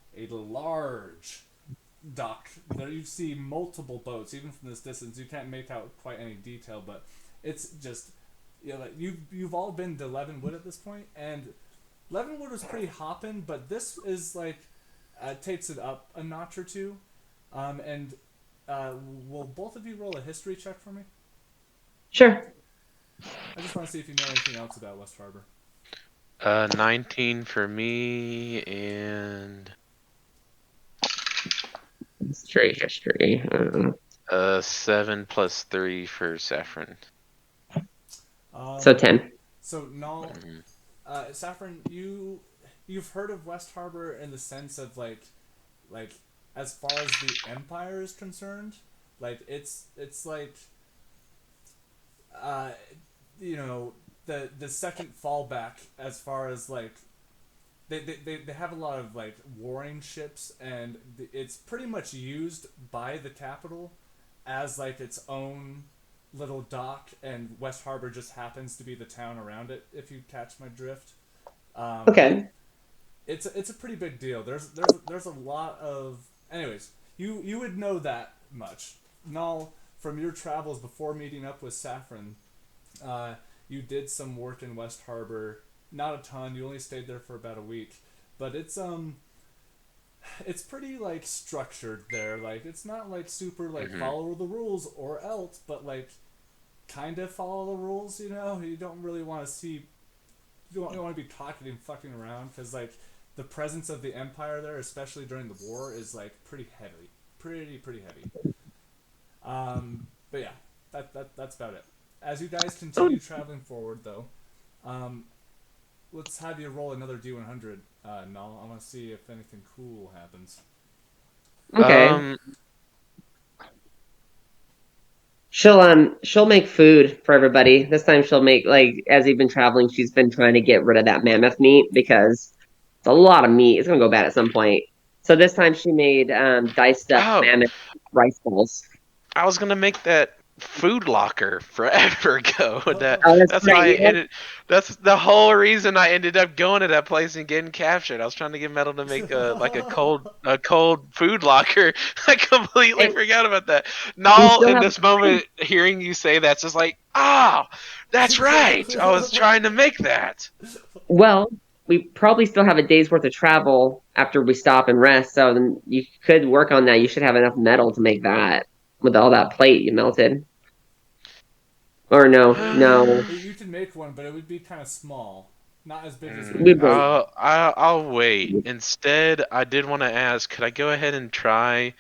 dock. There you see multiple boats, even from this distance. You can't make out quite any detail, but it's just like you've all been to Leavenwood at this point, and Leavenwood was pretty hopping, but this is like takes it up a notch or two. And will both of you roll a history check for me? Sure. I just want to see if you know anything else about West Harbor. 19 for me and History. 7 plus 3 for Saffron. So Um, 10. so Null, Hmm. Saffron, you've heard of West Harbor in the sense of like as far as the Empire is concerned, like it's like uh, you know the second fallback as far as like they have a lot of like warring ships, and it's pretty much used by the capital as like its own little dock, and West Harbor just happens to be the town around it, if you catch my drift. um, Okay. it's a pretty big deal. There's a lot of, anyways, you would know that much. Null, from your travels before meeting up with Saffron, uh, you did some work in West Harbor. Not a ton. You only stayed there for about a week, but it's pretty like structured there. Like it's not like super like Hmm. follow the rules or else, but like kind of follow the rules. You know, you don't really want to see. You don't want to be talking and fucking around because like the presence of the empire there, especially during the war, is like pretty heavy, pretty heavy. But yeah, that's about it. As you guys Oh, continue traveling forward, though, um, let's have you roll another D100. Null. I want to see if anything cool happens. okay. Um, She'll make food for everybody. This time she'll make like as you've been traveling, she's been trying to get rid of that mammoth meat because it's a lot of meat. It's gonna go bad at some point. So this time she made diced up oh, mammoth rice balls. I was gonna make that food locker forever ago. That Oh, that's that's right. why I You know, ended. That's the whole reason I ended up going to that place and getting captured. I was trying to get Metal to make a cold food locker. I completely and forgot about that. we Now still in have this moment, hearing you say that's just like that's right. I was trying to make that. well, we probably still have a day's worth of travel after we stop and rest. So then you could work on that. You should have enough metal to make that with all that plate you melted. Or no, no. You can make one, but it would be kind of small, not as big as what you We have won't. now. I'll wait. Instead, I did want to ask, could I go ahead and try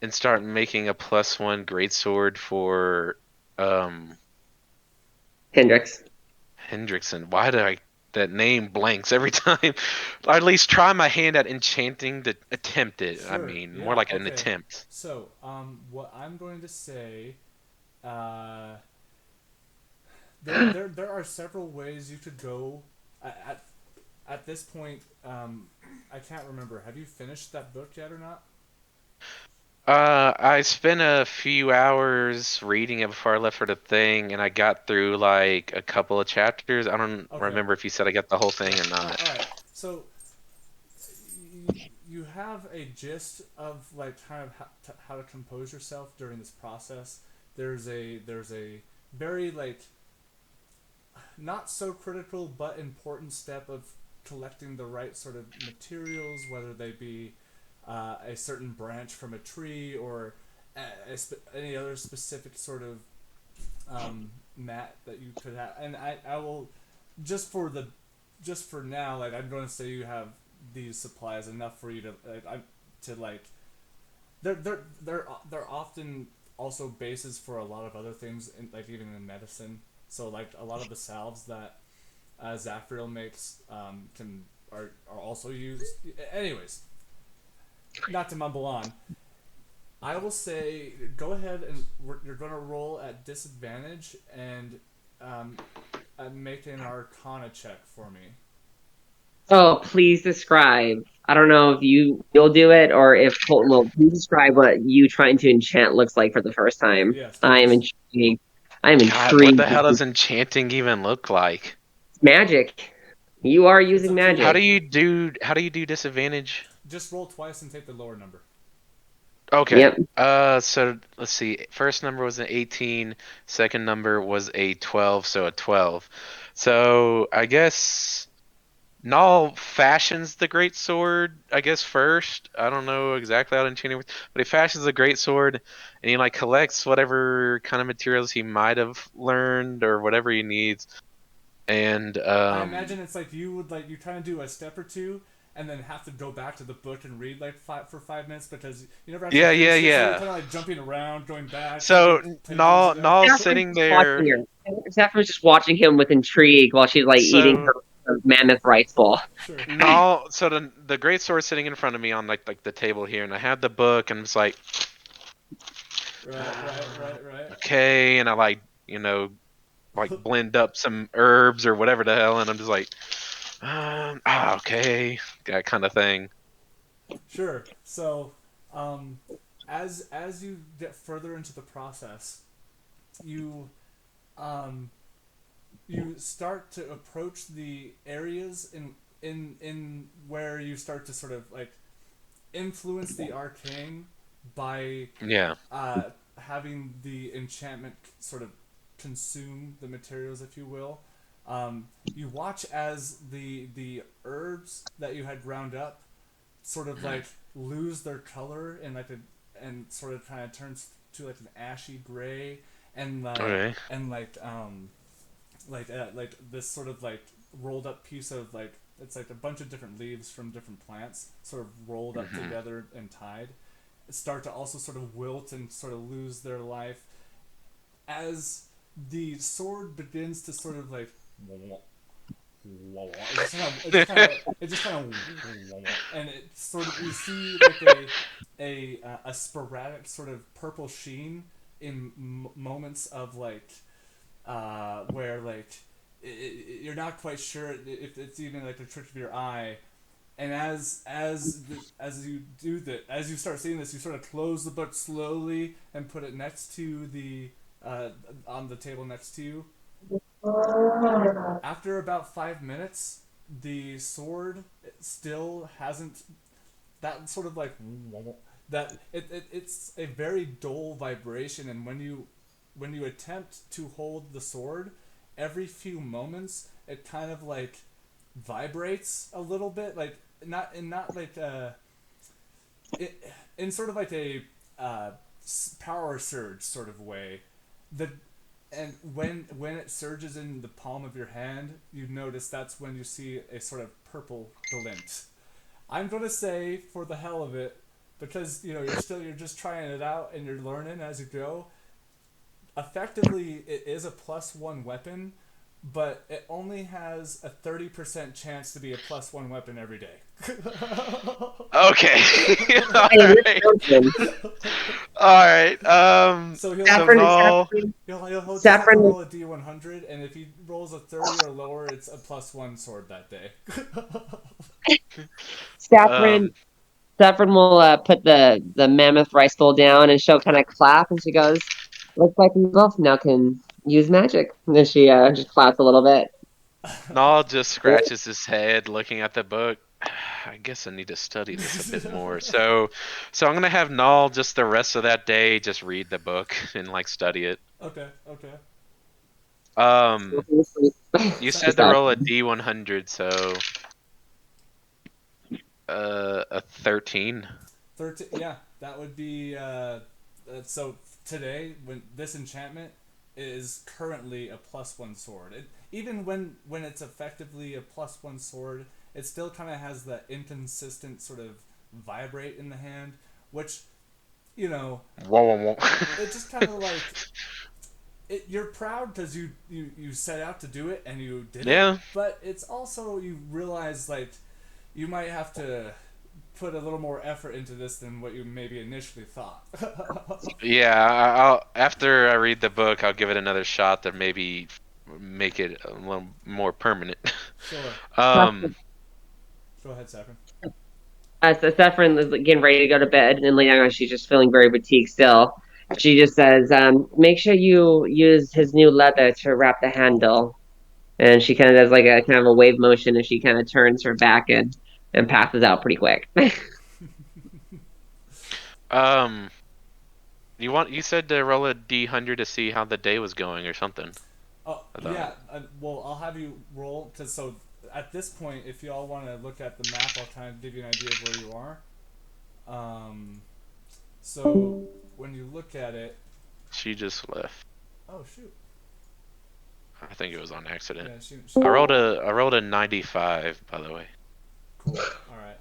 and start making a +1 greatsword for um Hendrix. Hendrickson? Why did I that name blanks every time? Or at least try my hand at enchanting to attempt it. I Sure. mean, more Yeah. like an Okay. attempt. So, what I'm going to say, uh, there are several ways you could go. At at this point, I can't remember. Have you finished that book yet or not? I spent a few hours reading it before I left for the thing, and I got through like a couple of chapters. I don't Okay. remember if you said I got the whole thing Yeah. or not. All right. So you have a gist of like kind of how to compose yourself during this process. There's a very like not so critical but important step of collecting the right sort of materials, whether they be a certain branch from a tree or any other specific sort of mat that you could have. And I will just for the just for now, like I'm going to say you have these supplies enough for you to like they're often also bases for a lot of other things, in, like even in medicine. So like a lot of the salves that Zafriel makes are also used. Anyways, not to mumble on. I will say go ahead and you're going to roll at disadvantage and um, make an Arcana check for me. Oh, please describe. I don't know if you'll do it or if Colton will. Please describe what you trying to enchant looks like for the first time. Yes, I am please. intrigued. I am God, what the intrigued. hell does enchanting even look like? Magic. You are It's using up to How you. magic. do you do how do you do disadvantage? Just roll twice and take the lower number. Okay. Yep. So let's see. First number was an 18, second number was a 12, so a 12. So I guess Null fashions the great sword, I guess first. I don't know exactly how to enchant it, but he fashions the great sword and he like collects whatever kind of materials he might have learned or whatever he needs. And I imagine it's like you would like you kind of do a step or two and then have to go back to the book and read like for 5 minutes because you never actually yeah, yeah, finished it. So you're yeah. kind of like jumping around, going back, So flipping pages. Null You know. Null's Saffron's sitting just watching there. her. Saffron's just watching him with intrigue while she's like eating So her mammoth rice ball. Sure. No, so the great sword sitting in front of me on like the table here, and I had the book, and it's like, Right. Right. Right. Right. okay, and I like blend up some herbs or whatever the hell, and I'm just like, okay, that kind of thing. Sure. So, um, as you get further into the process, you um, you start to approach the areas in where you start to sort of like influence the arcane by Yeah, having the enchantment sort of consume the materials, if you will. You watch as the herbs that you had ground up sort of like lose their color and and sort of kind of turns to like an ashy gray Okay. and like this sort of like rolled up piece of like it's like a bunch of different leaves from different plants sort of rolled up Hmm. together and tied start to also sort of wilt and sort of lose their life as the sword begins to sort of like it just kind of and it sort of you see like a sporadic sort of purple sheen in moments of like where like you're not quite sure if it's even like a trick of your eye. And as you do that, as you start seeing this, you sort of close the book slowly and put it next to the on the table next to you. After about 5 minutes, the sword still hasn't that sort of like it's a very dull vibration, and when you attempt to hold the sword, every few moments it kind of like vibrates a little bit, like not like it, in sort of like a uh, power surge sort of way. The and when it surges in the palm of your hand, you notice that's when you see a sort of purple glint. I'm gonna say for the hell of it, because you're just trying it out and you're learning as you go. Effectively, it is a +1 weapon, but it only has a 30% chance to be a +1 weapon every day. Okay. All Hey, we're right. children. All right. So he'll have So Saffron, to no. he'll just have to saffron, roll a d100, and if he rolls a 30 or lower, it's a +1 sword that day. saffron, Um. saffron will put the mammoth rice bowl down, and she'll kind of clap, and she goes, "Looks like we both now can use magic." And then she just claps a little bit. Nall just scratches his head looking at the book. I guess I need to study this a bit more. So I'm gonna have Nall just the rest of that day just read the book and like study it. Okay, okay. Um, you Sa- said to roll a D100, so a 13. 13, yeah, that would be so today when this enchantment is currently a +1 sword. Even when it's effectively a +1 sword, it still kind of has that inconsistent sort of vibrate in the hand, which you know Whoa, whoa, it just kind of like you're proud because you set out to do it and you did it, Yeah, but it's also you realize like you might have to put a little more effort into this than what you maybe initially thought. yeah. I'll after I read the book, I'll give it another shot to maybe make it a little more permanent. Sure. um, Go ahead, Saffron. So Saffron is getting ready to go to bed, and Leanna, she's just feeling very fatigued still. She just says, "Make sure you use his new leather to wrap the handle." And she kind of does like a kind of a wave motion, and she kind of turns her back and passes out pretty quick. um, you said to roll a D100 to see how the day was going or something. Oh I thought. yeah. Well, I'll have you roll because so at this point, if you all want to look at the map, I'll kind of give you an idea of where you are. Um, so when you look at it, She just left. oh shoot, I think it was on accident. yeah, she I rolled a 95, by the way. cool. All right.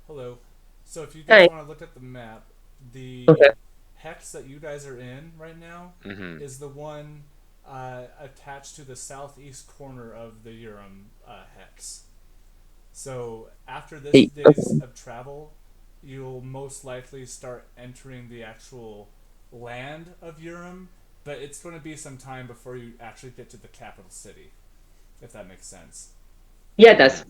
Hello. So if you guys Hey, want to look at the map, the okay. hex that you guys are in right now Mm-hmm. is the one attached to the southeast corner of the Urim hex. So after this Hey, days of travel, you'll most likely start entering the actual land of Urim, but it's going to be some time before you actually get to the capital city, if that makes sense. Yeah, it does.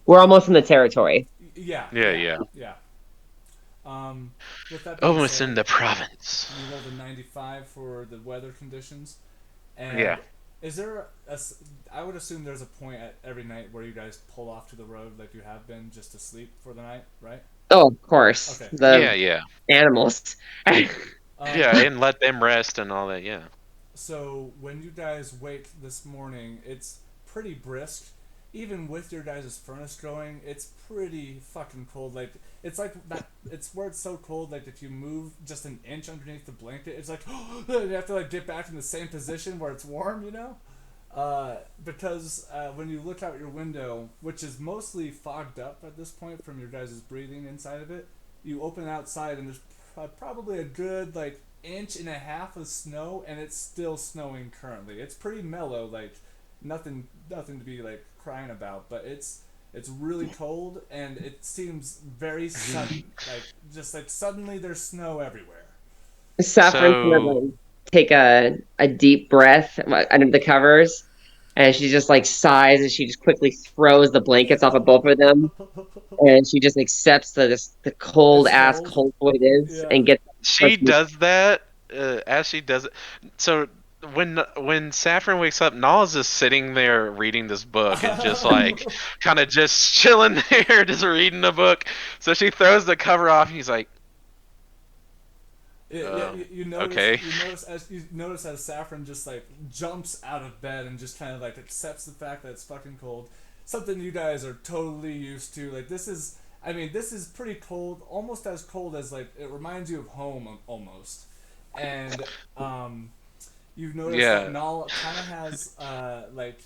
We're almost in the territory. Yeah, Yeah, yeah, yeah. yeah. Um, with that being Almost in said, the province. you rolled a 95 for the weather conditions. Yeah. And is there I would assume there's a point at every night where you guys pull off to the road like you have been just to sleep for the night, right? Oh, of course, Okay, cool. Yeah, the yeah. animals. Um, Yeah, and let them rest and all that, yeah. so when you guys wake this morning, it's pretty brisk. even with your guys' furnace going, it's pretty fucking cold. Like it's like that. It's where it's so cold. Like if you move just an inch underneath the blanket, it's like you have to like get back in the same position where it's warm. You know. Because when you look out your window, which is mostly fogged up at this point from your guys' breathing inside of it, you open outside and there's probably a good like inch and a half of snow, and it's still snowing currently. It's pretty mellow, like nothing to be like crying about, but it's really cold and it seems very sudden, like just like suddenly there's snow everywhere. Saffron's gonna So like take a deep breath under the covers, and she just like sighs and she just quickly throws the blankets off of both of them, and she just accepts the cold It's ass cold. cold what it is, Yeah. and gets. she does that as she does it. So when Saffron wakes up, Nala's just sitting there reading this book and just like kind of just chilling there, just reading the book. So she throws the cover off, and he's like, Yeah, you notice okay. you notice as Saffron just like jumps out of bed and just kind of like accepts the fact that it's fucking cold. Something you guys are totally used to. Like this is, I mean, this is pretty cold, almost as cold as like it reminds you of home almost. And you've noticed that Yeah. Nal kind of has like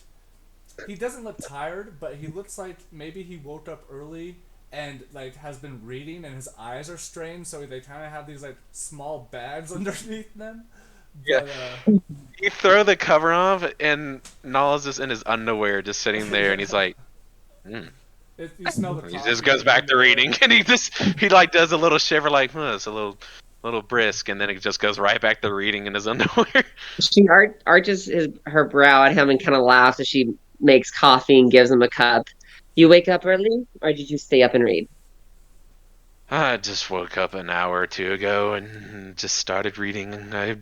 he doesn't look tired, but he looks like maybe he woke up early and like has been reading and his eyes are strained, so they kind of have these like small bags underneath them. Yeah. But You throw the cover off, and Nala's just in his underwear, just sitting there, and he's yeah, like, mm. you smell the He just coffee goes and back to underwear. reading, and he like does a little shiver, like, it's a little brisk, and then it just goes right back to reading in his underwear. She arches her brow at him and kind of laughs as she makes coffee and gives him a cup. You wake up early, or did you stay up and read? I just woke up an hour or two ago and just started reading, and I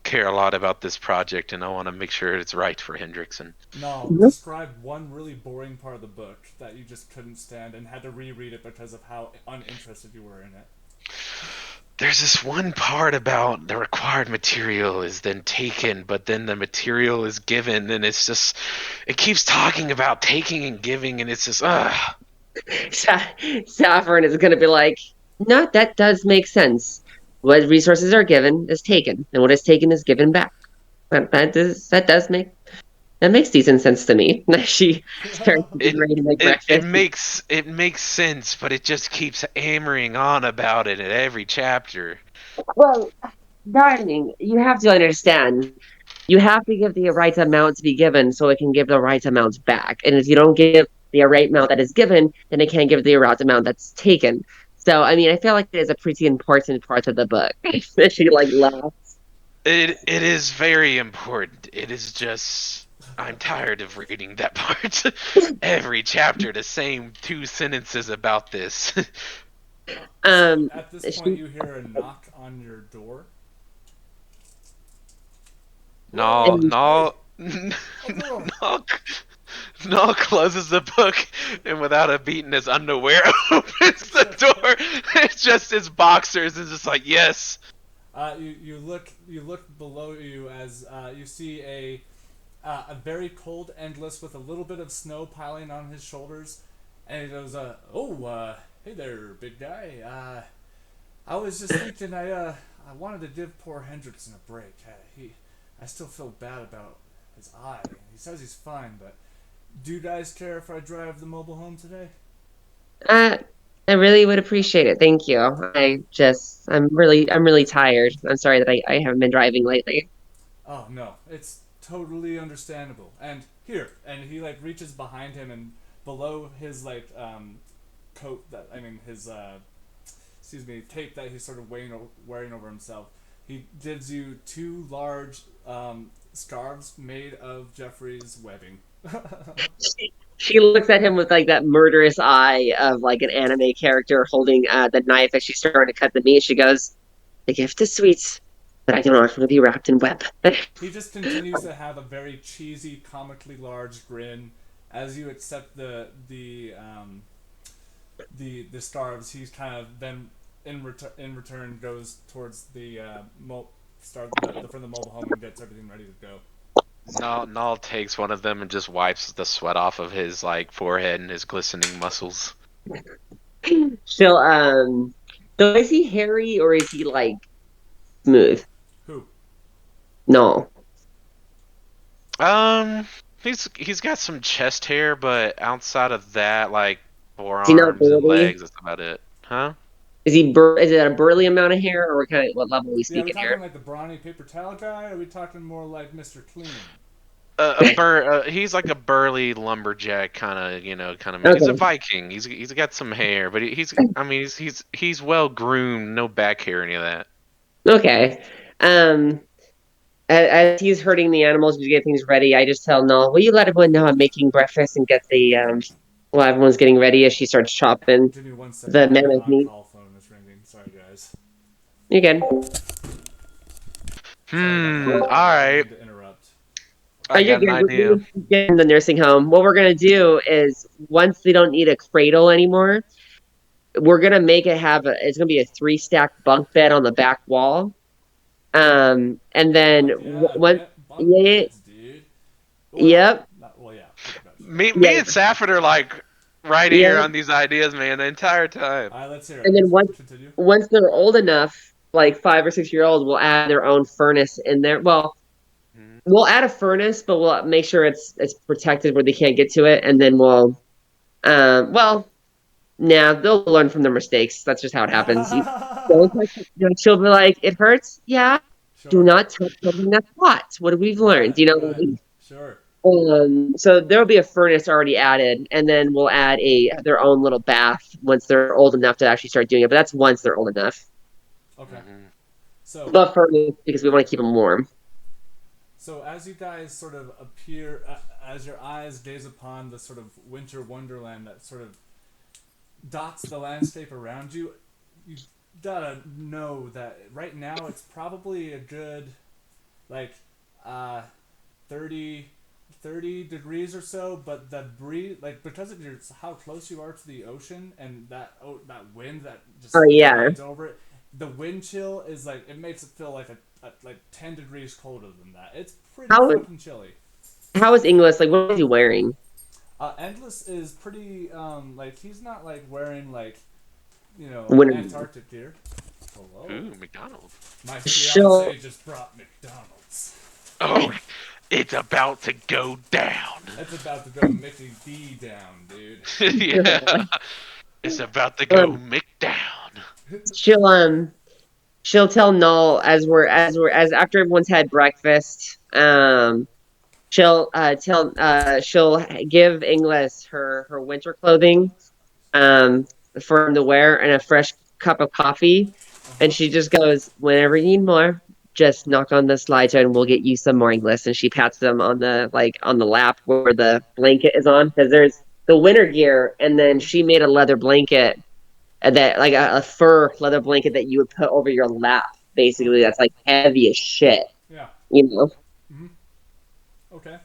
care a lot about this project, and I want to make sure it's right for Hendrickson. No, Mhm. describe one really boring part of the book that you just couldn't stand and had to reread it because of how uninterested you were in it. There's this one part about the required material is then taken, but then the material is given, and it's just, it keeps talking about taking and giving, and it's just, ugh. Saffron is going to be like, no, that does make sense. What resources are given is taken, and what is taken is given back. That makes decent sense to me. She starts getting It ready to make it breakfast. makes sense, but it just keeps hammering on about it in every chapter. Well, darling, you have to understand. You have to give the right amount to be given so it can give the right amount back. And if you don't give the right amount that is given, then it can't give the right amount that's taken. So, I mean, I feel like it is a pretty important part of the book. She like laughs. It is very important. It is just I'm tired of reading that part. Every chapter, the same two sentences about this. So Um, at this point, she you hear a knock on your door. No, Whoa! and Hey, no, open the door. no, no. Closes the book and without a beat in his underwear opens the door. It's just his boxers and just like yes. You look below you as you see a very cold endless with a little bit of snow piling on his shoulders, and he goes, hey there, big guy. I was just thinking I wanted to give poor Hendrickson a break. I still feel bad about his eye. He says he's fine, but do you guys care if I drive the mobile home today? uh, I really would appreciate it. Thank you. I'm really tired. I'm sorry that I haven't been driving lately. Oh no, it's totally understandable. And here, and he like reaches behind him, and below his like coat that I mean his excuse me tape that he's sort of wearing over himself, he gives you two large scarves made of Jeffrey's webbing. She looks at him with like that murderous eye of like an anime character holding the knife as she's starting to cut the meat. She goes, "The gift is sweet, but I do not want to be wrapped in web." He just continues to have a very cheesy, comically large grin as you accept the scarves. He's kind of then in return goes towards the from the mobile home and gets everything ready to go. Null takes one of them and just wipes the sweat off of his like forehead and his glistening muscles. She'll so is he hairy or is he like smooth? Who? No. Um, he's got some chest hair, but outside of that, like Is he not forearms and burly? legs, that's about it. Huh? Is it a burly amount of hair or what level are we Yeah, are we speaking talking here? like the brawny paper towel guy, or are we talking more like Mr. Clean? He's like a burly lumberjack kind of, kind of man. He's a Okay. Viking. He's got some hair, but I mean, he's well groomed, no back hair, any of that. Okay. Um as he's herding the animals to get things ready, I just tell Noel, will you let everyone know I'm making breakfast and get the while everyone's getting ready as she starts chopping Give me one second. the My mammoth meat. on-call phone is ringing. Sorry, guys. You good? Sorry about that. All I didn't right. mean to interrupt. I You're got an good. idea. We're get in the nursing home. What we're gonna do is once they don't need a cradle anymore, we're gonna make it have it's gonna be a three stack bunk bed on the back wall. And then Fuck yeah, once bunk yeah, beds, dude. Well, yep, not well, yeah, pretty much. Me yeah, and Safford are like right here yeah. on these ideas, man, the entire time. All right, let's hear it. And then Continue. once they're old enough, like 5 or 6 year olds, we'll add their own furnace in there. Well, Mhm. we'll add a furnace, but we'll make sure it's protected where they can't get to it, and then we'll well, nah, they'll learn from their mistakes. That's just how it happens. You don't touch she'll be like, it hurts? Yeah. Do Sure. not touch something that's hot. What have we learned? Right, You know, right. Sure. so there'll be a furnace already added, and then we'll add their own little bath once they're old enough to actually start doing it. But that's once they're old enough. Okay. Mhm. So, But furnace because we want to keep them warm. so as you guys sort of appear, as your eyes gaze upon the sort of winter wonderland that sort of dots the landscape around you, you gotta know that right now it's probably a good, like, uh, 30, 30 degrees or so, but the breeze, like, because of how close you are to the ocean and that wind that just Oh yeah. glides over it, the wind chill is like, it makes it feel like like 10 degrees colder than that. It's pretty How fucking chilly. how is English? Like, what is he wearing? Endless is pretty, like, he's not like wearing like, When Antarctic gear. Hello. Ooh, McDonald's. My she'll fiance just brought McDonald's. Oh, it's about to go down. It's about to go Mickey D down, dude. Yeah, it's about to go McDown. she'll she'll tell Null as after everyone's had breakfast. She'll give Inglis her winter clothing for him to wear and a fresh cup of coffee, and Uh-huh. she just goes, "Whenever you need more, just knock on the slide and we'll get you some more Inglis." And she pats them on the lap where the blanket is on because there's the winter gear, and then she made a leather blanket that like a fur leather blanket that you would put over your lap. Huh. Basically, that's like heavy as shit. Yeah. You know, Mm-hmm. Okay.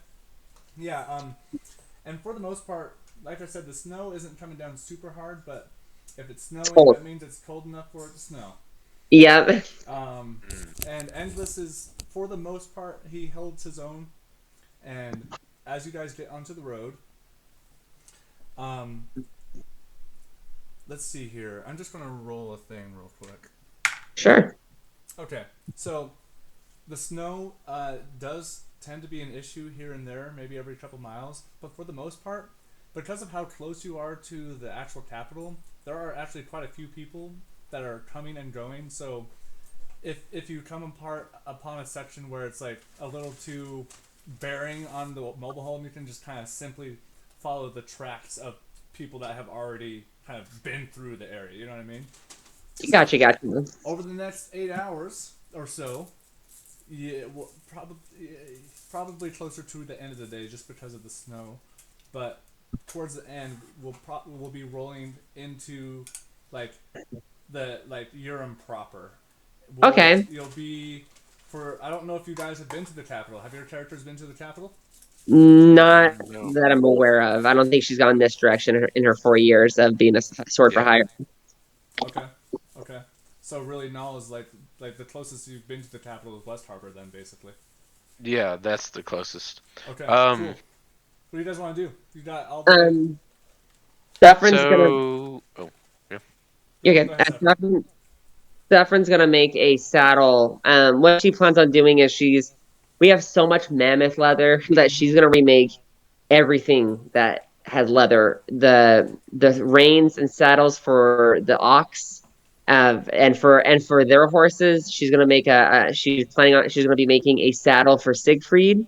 Yeah. And for the most part, like I said, the snow isn't coming down super hard, but if it's snowing, cold. that means it's cold enough for it to snow. Yeah. Um, and Endless is, for the most part, he holds his own. And as you guys get onto the road, um, let's see here. I'm just gonna roll a thing real quick. Sure. Okay, so the snow does tend to be an issue here and there, maybe every couple miles, but for the most part, because of how close you are to the actual capital, there are actually quite a few people that are coming and going. So if you come apart upon a section where it's like a little too bearing on the mobile home, you can just kind of simply follow the tracks of people that have already kind of been through the area. You know what I mean? So Gotcha. over the next 8 hours or so, yeah, well, probably closer to the end of the day just because of the snow, but towards the end we'll be rolling into like the like Urim proper. Okay. You'll be for I don't know if you guys have been to the capital. Have your characters been to the capital? Not No. that I'm aware of. I don't think she's gone this direction in her 4 years of being a sword for Yeah. hire. Okay, okay. So really, Null is like the closest you've been to the capital is West Harbor, then basically. Yeah, that's the closest. Okay, cool. Um, What do you guys want to do? You got all day. Um, Saffron's gonna. so oh yeah. You're Go good. ahead, Saffron. Saffron's gonna make a saddle. What she plans on doing is we have so much mammoth leather that she's gonna remake everything that has leather. The reins and saddles for the ox, and for their horses, she's gonna be making a saddle for Siegfried,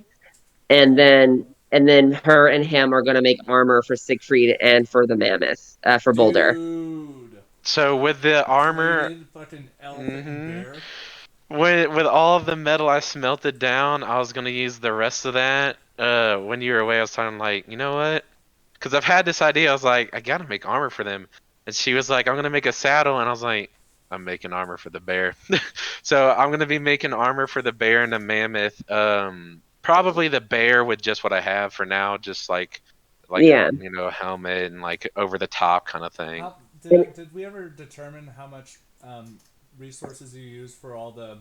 and then her and him are gonna make armor for Siegfried and for the mammoth, for Boulder. Dude. So with the armor, Plated fucking elephant and hmm bear. with all of the metal I smelted down, I was gonna use the rest of that. When you were away, I was talking like, you know what? Because I've had this idea. I was like, I gotta make armor for them, and she was like, I'm gonna make a saddle, and I was like, I'm making armor for the bear. So I'm gonna be making armor for the bear and the mammoth. Probably the bear with just what I have for now, just like a Yeah. helmet and like over the top kind of thing. How And did we ever determine how much resources you used for all the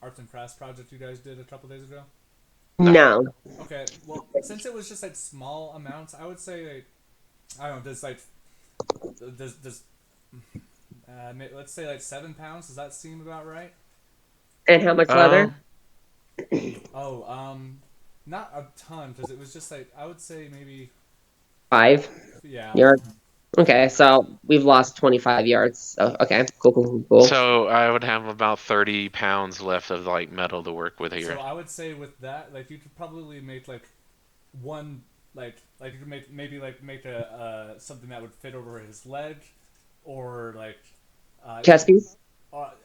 arts and crafts project you guys did a couple days ago? No. No. Okay, well, since it was just like small amounts, I would say like, I don't know, does let's say like 7 pounds. Does that seem about right? And how much leather? Um. Oh, not a ton because it was just like I would say maybe 5 yeah. yards. Okay, so we've lost 25 yards. So, okay, cool. So I would have about 30 pounds left of like metal to work with So here. I would say with that, like you could probably make like one like you could make a something that would fit over his leg, or like Chest piece?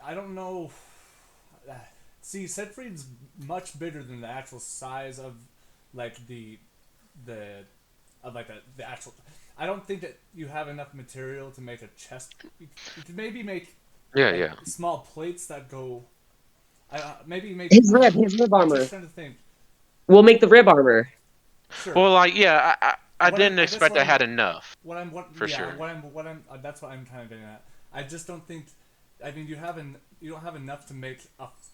I don't know. See, Siegfried's much bigger than the actual size of like the of like the actual. I don't think that you have enough material to make a chest. You could maybe make Yeah, like yeah. small plates that go. Maybe make. His rib I'm just armor. trying to think. We'll make the rib armor. Sure. Well, like, yeah, I What I'm, didn't I guess expect I had enough for yeah, sure. what I'm, that's what I'm kind of getting at. I just don't think, I mean, you don't have enough to make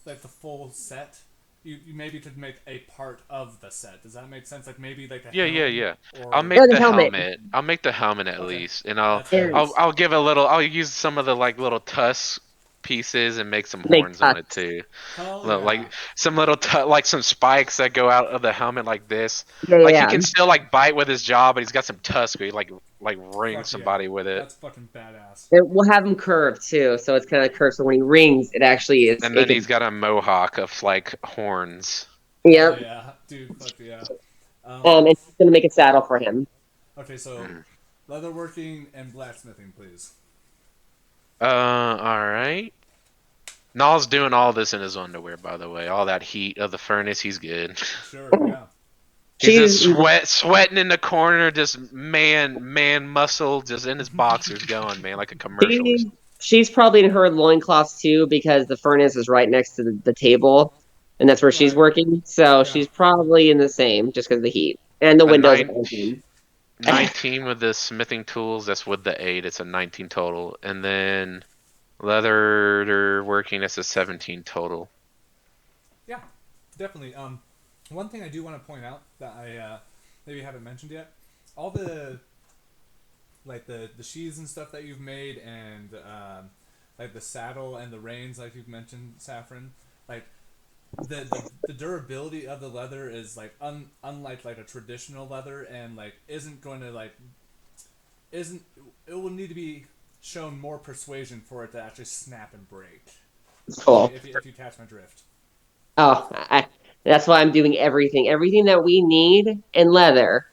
like the full set. You maybe could make a part of the set. Does that make sense? Like maybe like a Yeah, yeah, helm yeah. I'll or, make Oh, the the helmet. helmet. I'll make the helmet at okay, least, and that's fair. And I'll give a little. I'll use some of the like little tusk pieces and make some make horns on it tucks. too. Hell yeah. Like some little like some spikes that go out of the helmet like this. Yeah, yeah, Like he yeah. can still like bite with his jaw, but he's got some tusk where he like ring Fuck yeah. somebody with it. That's fucking badass. And we'll have him curved too, so it's kind of curved. So when he rings, it actually is. And It then he's can. got a mohawk of like horns. Hell Yep. yeah, dude. Fuck yeah. And he's gonna make a saddle for him. Okay, so Mm. leatherworking and blacksmithing, please. All right. Nal's doing all this in his underwear, by the way. All that heat of the furnace, he's good. Sure, yeah. He's She's just sweating in the corner, just man muscle, just in his boxers going, man, like a commercial. she, she's probably in her loincloths too because the furnace is right next to the table, and that's where she's Right. working. So Yeah. she's probably in the same just because of the heat and the A windows are nine, open. 19 with the smithing tools. That's with the 8. It's a 19 total. And then leather working. That's a 17 total. Yeah, definitely. One thing I do want to point out that I maybe haven't mentioned yet, all the like the sheaths and stuff that you've made, and like the saddle and the reins, like you've mentioned, Saffron, like the durability of the leather is like unlike like a traditional leather, and like isn't going to like isn't it will need to be shown more persuasion for it to actually snap and break. Cool. If you catch my drift. Oh, that's why I'm doing everything. Everything that we need in leather,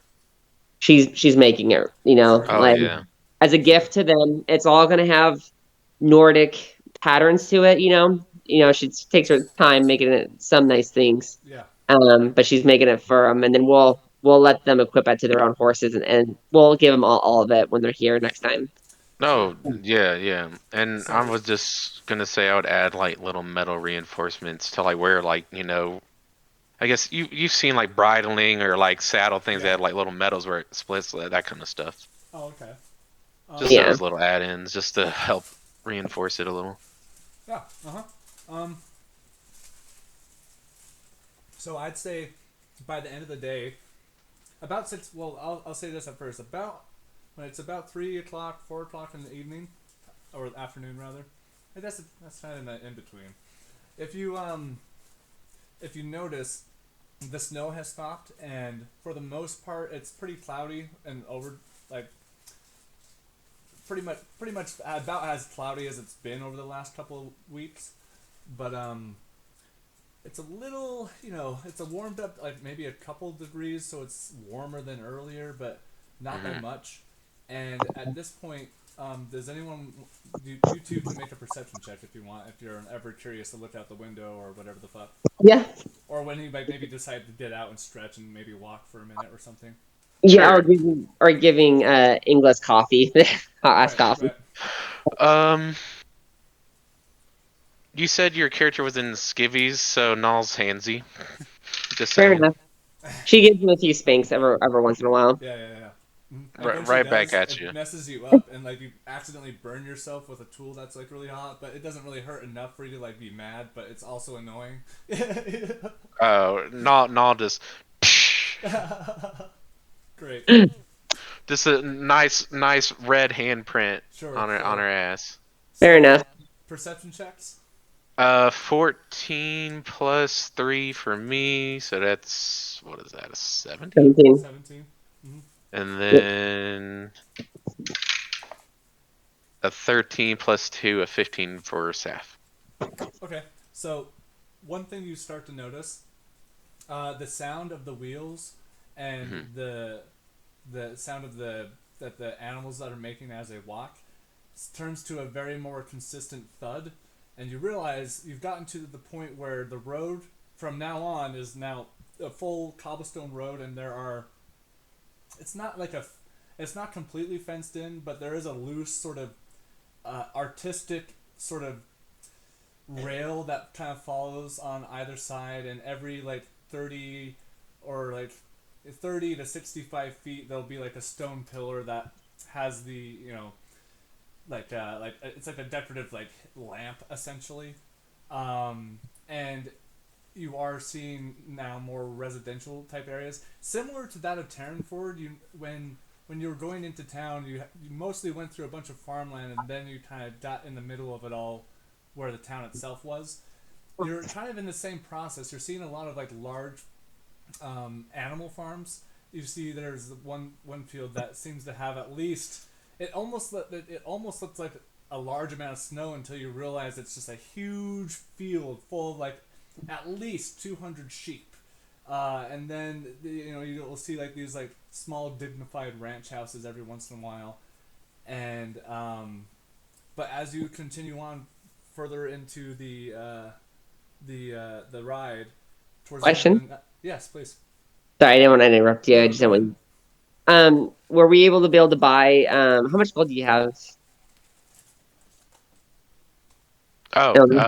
she's making it. Sure. Oh Like yeah. as a Sure. gift to them. It's all gonna have Nordic patterns to it. She takes her time making it some nice things. Yeah. But she's making it for them, and then we'll let them equip it to their own horses, and we'll give them all of it when they're here next time. Sure. No, yeah, yeah. And I So was just gonna say I would add like little metal reinforcements to like where like, I guess you've seen like bridling or like saddle things that yeah. have like little metals where it splits, that kind of stuff. Oh, okay. Just Um, Yeah. those little add-ins just to help reinforce it a little. yeah. Uh huh. Um, So I'd say by the end of the day, about six. Well, I'll say this at first. About when it's about 3 o'clock, 4 o'clock in the evening, or afternoon rather. I guess that's kind of in the in between. If you if you notice, the snow has stopped, and for the most part, it's pretty cloudy and over like pretty much about as cloudy as it's been over the last couple of weeks. But it's a little, it's a warmed up like maybe a couple degrees, so it's warmer than earlier, but not by Mm-hmm. much. And at this point, does anyone, you two can make a perception check if you want, if you're ever curious to look out the window or whatever the fuck, Yeah. or when you might maybe decide to get out and stretch and maybe walk for a minute or something. Yeah, Sure. or giving English coffee, hot iced Right, coffee. right. Um, you said your character was in skivvies, so Null's handsy. Just Fair saying. enough. She gives him a few spanks every once in a while. Yeah, yeah, yeah. And Right, when she right back does, at it you. messes you up, and like you accidentally burn yourself with a tool that's like really hot, but it doesn't really hurt enough for you to like be mad, but it's also annoying. Oh, Null just. Great. Just a nice red handprint Sure, on her sure. ass. Fair So, enough. perception checks. 14 plus 3 for me, so that's what is that? A 17? 17. 17. Mm-hmm. And Yep. then a 13 plus 2, a 15 for Saf. Okay, so one thing you start to notice, the sound of the wheels and Mm-hmm. the sound of the animals that are making as they walk turns to a very more consistent thud, and you realize you've gotten to the point where the road from now on is now a full cobblestone road, and there are it's not like a it's not completely fenced in, but there is a loose sort of artistic sort of rail that kind of follows on either side, and every like 30 or like 30 to 65 feet there'll be like a stone pillar that has the like it's like a decorative like lamp essentially, and you are seeing now more residential type areas similar to that of Terranford. You when you were going into town, you mostly went through a bunch of farmland, and then you kind of got in the middle of it all where the town itself was. You're kind of in the same process. You're seeing a lot of like large animal farms. You see, there's one field that seems to have at least it almost looks like a large amount of snow until you realize it's just a huge field full of like at least 200 sheep. And then you'll see like these like small dignified ranch houses every once in a while, and but as you continue on further into the ride towards the end of Question. the yes, please. Sorry, I didn't want to interrupt you. No, I no, just go didn't ahead. want. Were we able to be able to buy? How much gold do you have? Oh, Elder?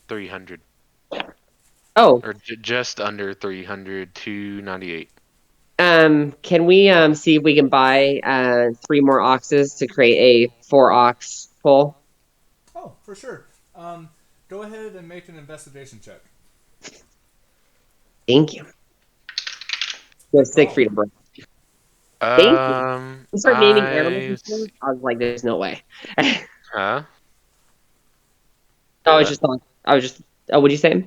300 Oh, or just under 300, 298. can we see if we can buy 3 more oxes to create a 4 ox pull? Oh, for sure. Um, Go ahead and make an investigation check. Thank you. You No have six problem. freedom break. Thank you. We start naming animals and I stuff. I was like, there's no way. I huh? Say was what? just thought. I was just. Oh, what'd you say?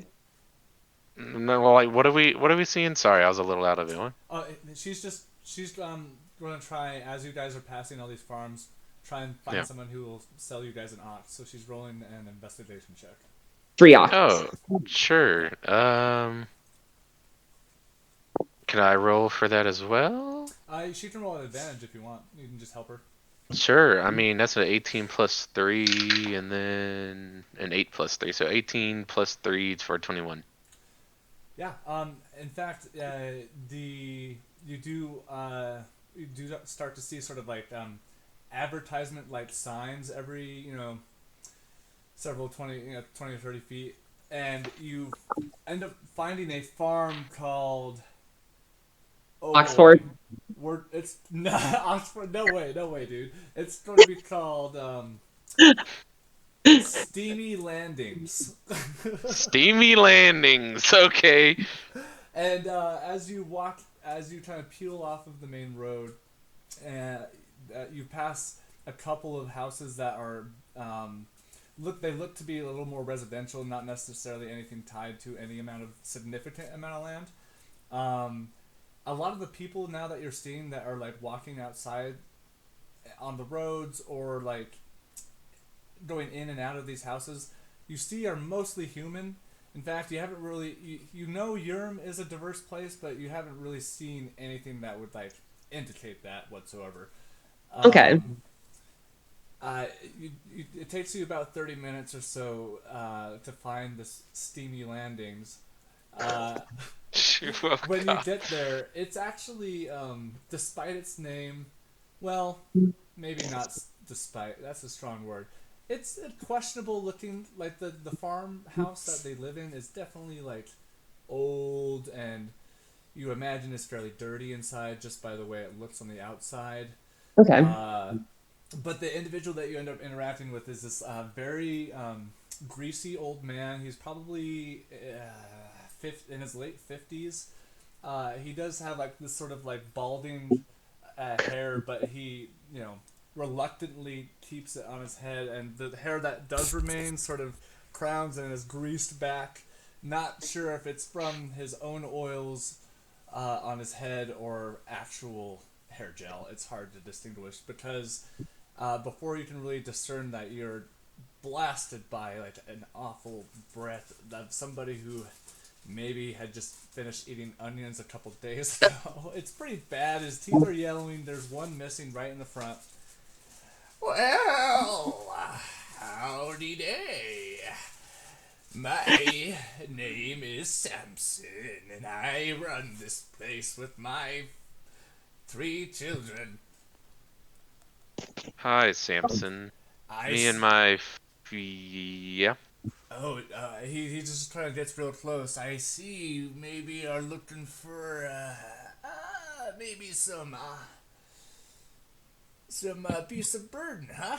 No, well, like what are we seeing? Sorry, I was a little out of it. What? She's going to try as you guys are passing all these farms, try and find Yeah. someone who will sell you guys an ox. So she's rolling an investigation check. 3 ox. Oh, sure. Can I roll for that as well? She can roll an advantage if you want. You can just help her. Sure. I mean, that's an 18 plus 3 and then an 8 plus 3. So 18 plus 3 for 21. Yeah. In fact, the you do start to see sort of like advertisement like signs every several 20 or 30 feet, and you end up finding a farm called oh boy, Oxford. it's not Oxford. No way, dude. It's going to be called Steamy Landings. Steamy landings. Okay. And as you kind of peel off of the main road, and you pass a couple of houses that are they look to be a little more residential, not necessarily anything tied to any amount of significant amount of land. Um, a lot of the people now that you're seeing that are like walking outside on the roads or like going in and out of these houses, you see are mostly human. In fact, you haven't really you know Urim is a diverse place, but you haven't really seen anything that would like indicate that whatsoever. Okay. Um, uh, it takes you about 30 minutes or so to find this steamy landings. Uh, Oh when you God. get there, it's actually, despite its name, well, maybe not despite, that's a strong word. It's a questionable looking, like the farmhouse that they live in is definitely like old and you imagine it's fairly dirty inside just by the way it looks on the outside. Okay. Uh, but the individual that you end up interacting with is this very greasy old man. He's probably in his late 50s. He does have like this sort of like balding hair, but he, reluctantly keeps it on his head, and the hair that does remain sort of crowns and is greased back. Not sure if it's from his own oils on his head or actual hair gel. It's hard to distinguish because before you can really discern that, you're blasted by like an awful breath of somebody who maybe had just finished eating onions a couple days ago. It's pretty bad. His teeth are yellowing. There's one missing right in the front. Well, howdy day. My name is Samson, and I run this place with my 3 children. Hi, Samson. I. Me and my yeah. Oh, he just kind of gets real close. I see you maybe are looking for, maybe some beast of burden, huh?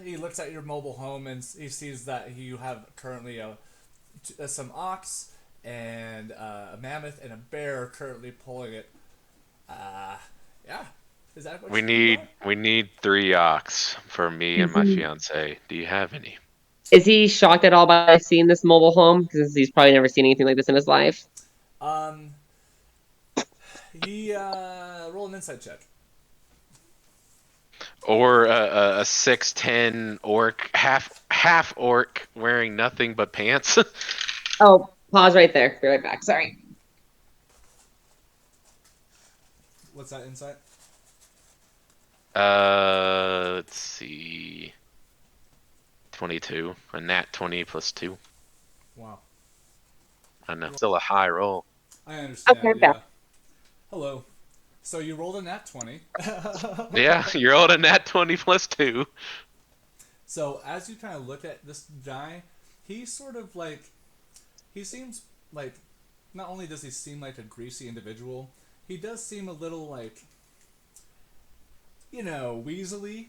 He looks at your mobile home and he sees that you have currently some ox and a mammoth and a bear currently pulling it. Uh, yeah. Is that what We you need want? we need 3 ox for me and my fiance. Do you have any? Is he shocked at all by seeing this mobile home? Because he's probably never seen anything like this in his life. Um, he roll an insight check. Or a 6'10" orc, half orc wearing nothing but pants? Oh, pause right there. Be right back. Sorry. What's that insight? Let's see. 22. A nat 20 plus 2. Wow. I know. Still a high roll. I understand, Okay, yeah. Hello. So you rolled a nat 20. Yeah, you're old a nat 20 plus 2. So as you kind of look at this guy, he sort of like, he seems like, not only does he seem like a greasy individual, he does seem a little like, weaselly,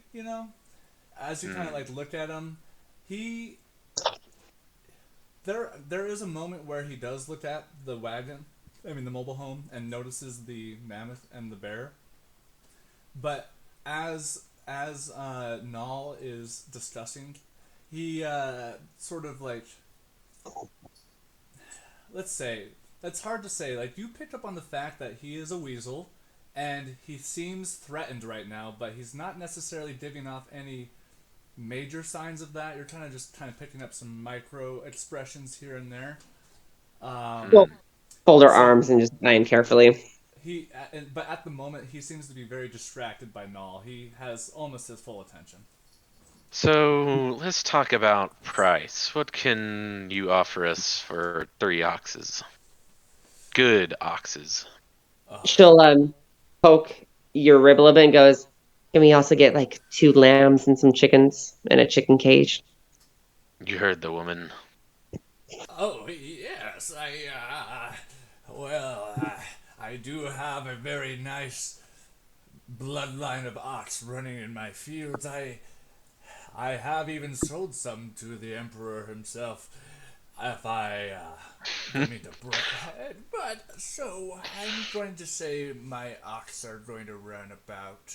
As you kind of like look at him, he, there is a moment where he does look at the the mobile home, and notices the mammoth and the bear. But as Nal is discussing, he sort of like, let's say, that's hard to say. Like, you pick up on the fact that he is a weasel, and he seems threatened right now, but he's not necessarily giving off any major signs of that. You're kind of picking up some micro expressions here and there. Well, fold her So arms and just eye carefully. but at the moment, he seems to be very distracted by Null. He has almost his full attention. So let's talk about price. What can you offer us for 3 oxes? Good oxes. She'll poke your rib a little bit and goes, "Can we also get like 2 lambs and some chickens and a chicken cage?" You heard the woman. Oh yes, I do have a very nice bloodline of ox running in my fields. I have even sold some to the emperor himself. if I didn't mean to break ahead, but so I'm going to say my ox are going to run about.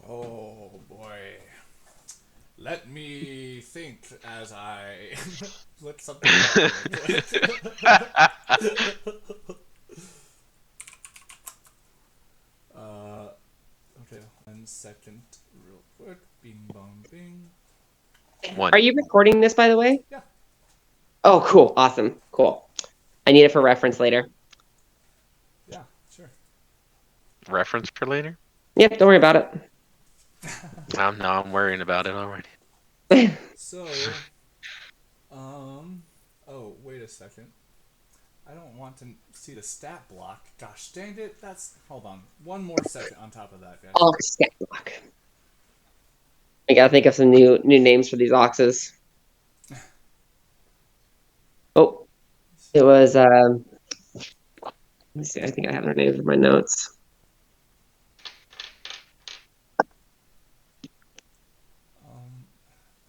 Oh boy. Let me think as I look something up real quick. Okay, 1 second, real quick. Bing bong bing. One. Are you recording this, by the way? Yeah. Oh, cool. Awesome. Cool. I need it for reference later. Yeah, sure. Reference for later? Yep, don't worry about it. I'm worrying about it already. So, oh, wait a second. I don't want to see the stat block. Gosh dang it, hold on. 1 more second on top of that, guys. Oh, stat block. I gotta think of some new names for these oxes. Oh, it was, let me see, I think I have their names in my notes.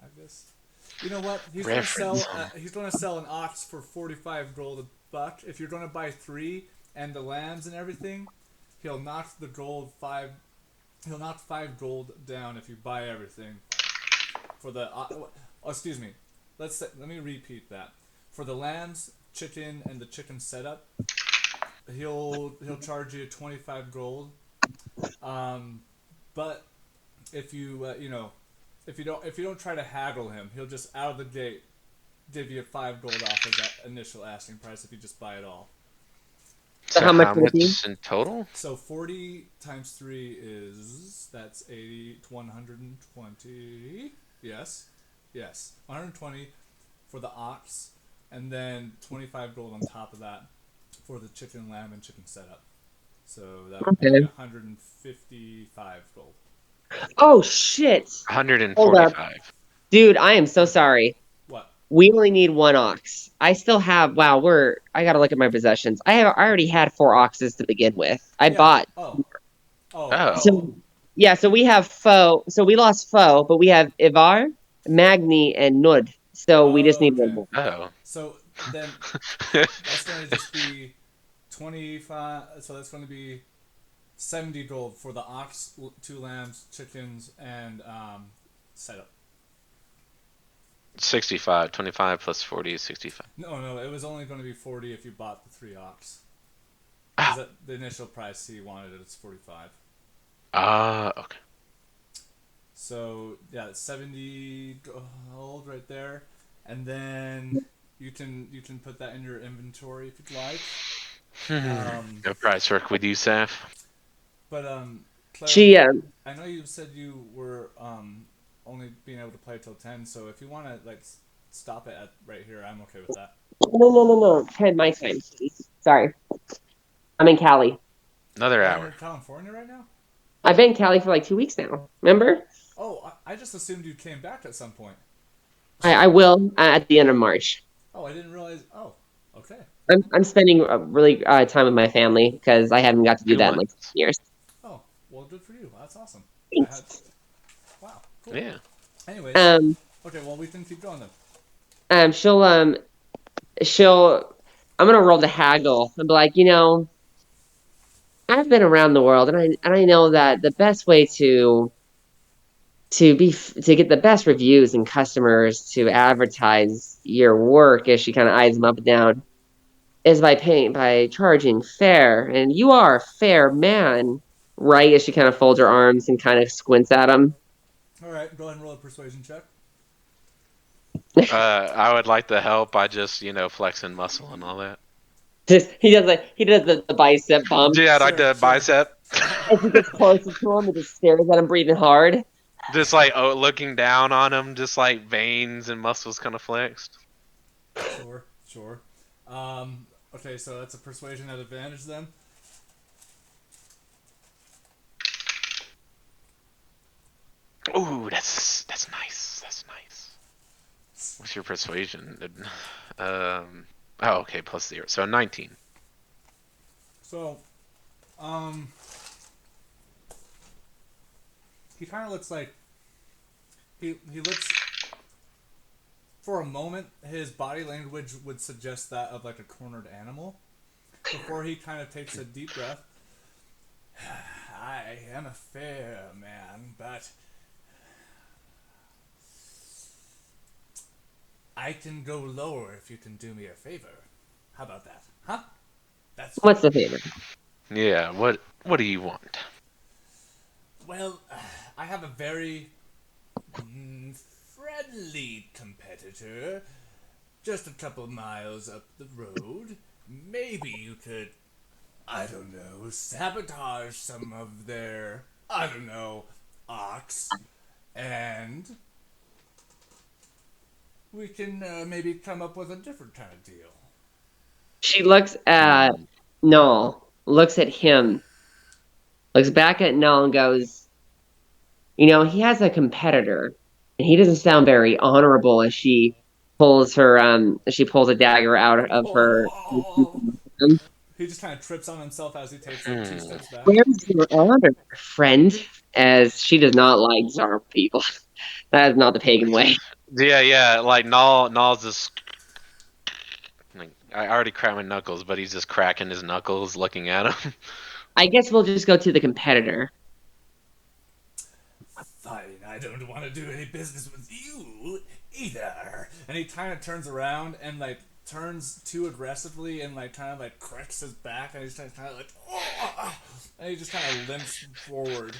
I guess. You know what? He's Reference. gonna sell an ox for 45 gold a buck. If you're gonna buy 3 and the lambs and everything, he'll knock the gold 5. He'll knock 5 gold down if you buy everything. For the excuse me. Let me repeat that. For the lambs, chicken, and the chicken setup, he'll charge you 25 gold. But if you if you don't try to haggle him, he'll just out of the gate give you 5 gold off of that initial asking price if you just buy it all. So So how much how would it be? much in total? So 40 times 3 is that's 80 120. Yes. Yes. 120 for the ox and then 25 gold on top of that for the chicken, lamb, and chicken setup. So that would be Okay. 155 gold. Oh, shit. Hold up. 145. Dude, I am so sorry. What? We only need one ox. I still have, wow, I gotta look at my possessions. I already had 4 oxes to begin with. I Yeah. bought. Oh. So, yeah, so we have Foe. So we lost Foe, but we have Ivar, Magni, and Nud. So we just need one Okay. more. Oh. So then that's going to just be 25. So that's going to be 70 gold for the ox, 2 lambs, chickens, and setup. 65. 25 plus 40 is 65. No, it was only going to be 40 if you bought the 3 ox. Oh. Because the initial price he wanted it is 45. Okay. So yeah, 70 gold right there, and then you can put that in your inventory if you'd like. No price work with you, Saf. But Clara, She, I know you said you were only being able to play till 10. So if you want to like stop it at right here, I'm okay with that. no. 10 my time, please. Sorry. I'm in Cali. Another Oh, you're hour. in California right now? I've been in Cali for like 2 weeks now. Remember? Oh, I just assumed you came back at some point. I will at the end of March. Oh, I didn't realize. Oh, okay. I'm spending a really time with my family because I haven't got to do 2 that in like months. years. Oh, well, good for you. That's awesome. I had. Thanks. Wow, cool. Yeah. Anyways, Um, okay. Well, we can keep going then. um, she'll, um, she'll. I'm gonna roll the haggle and be like, I've been around the world, and I know that the best way to get the best reviews and customers to advertise your work, as she kind of eyes them up and down, is by charging fair, and you are a fair man, right? As she kind of folds her arms and kind of squints at him. All right, go ahead and roll a persuasion check. I would like the help by just, flexing muscle and all that. Just he does the bicep bump Yeah, like Sure, the sure. bicep. as he gets closer to him and just stares at him, breathing hard. Just like looking down on him, just like veins and muscles kind of flexed. Sure, sure. Okay, so that's a persuasion at advantage then. Ooh, that's nice. That's nice. What's your persuasion? Oh, okay, plus 0. So 19. So, um, he kind of looks like he looks for a moment, his body language would suggest that of like a cornered animal. Before he kind of takes a deep breath. I am a fair man, but I can go lower if you can do me a favor. How about that? Huh? That's What's the favor? Yeah, what do you want? well. I have a very friendly competitor, just a couple miles up the road. Maybe you could, I don't know, sabotage some of their, I don't know, ox, and we can maybe come up with a different kind of deal. She looks at Null, looks at him, looks back at Null and goes, he has a competitor, and he doesn't sound very honorable as she pulls a dagger out of her. Oh, he just kind of trips on himself as he takes like 2 steps back. Where's your honor, friend? As she does not like Tsar people. That is not the pagan way. Yeah, like Nal's just like, I already cracked my knuckles, but he's just cracking his knuckles looking at him. I guess we'll just go to the competitor. Fine, I don't want to do any business with you either. And he kind of turns around and like turns too aggressively and like kind of like cracks his back and he's kind of like, oh! And he just kind of limps forward.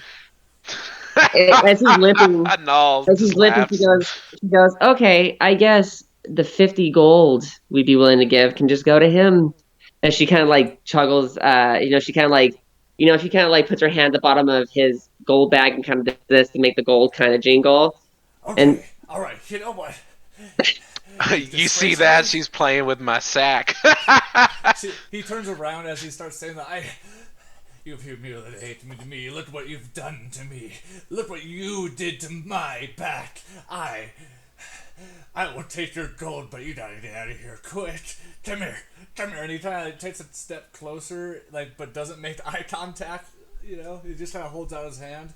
As he's limping, Nal just she laughs. goes, okay, I guess the 50 gold we'd be willing to give can just go to him. As she kind of like chuggles, she kind of like puts her hand at the bottom of his gold bag and kind of does this to make the gold kind of jingle. And Okay, all right. You know what? You see that? She's playing with my sack. He turns around as he starts saying that. You've humiliated me. Look what you've done to me. Look what you did to my back. I will take your gold, but you gotta get out of here quick. Come here. And he kind of takes a step closer, like, but doesn't make eye contact. He just kind of holds out his hand.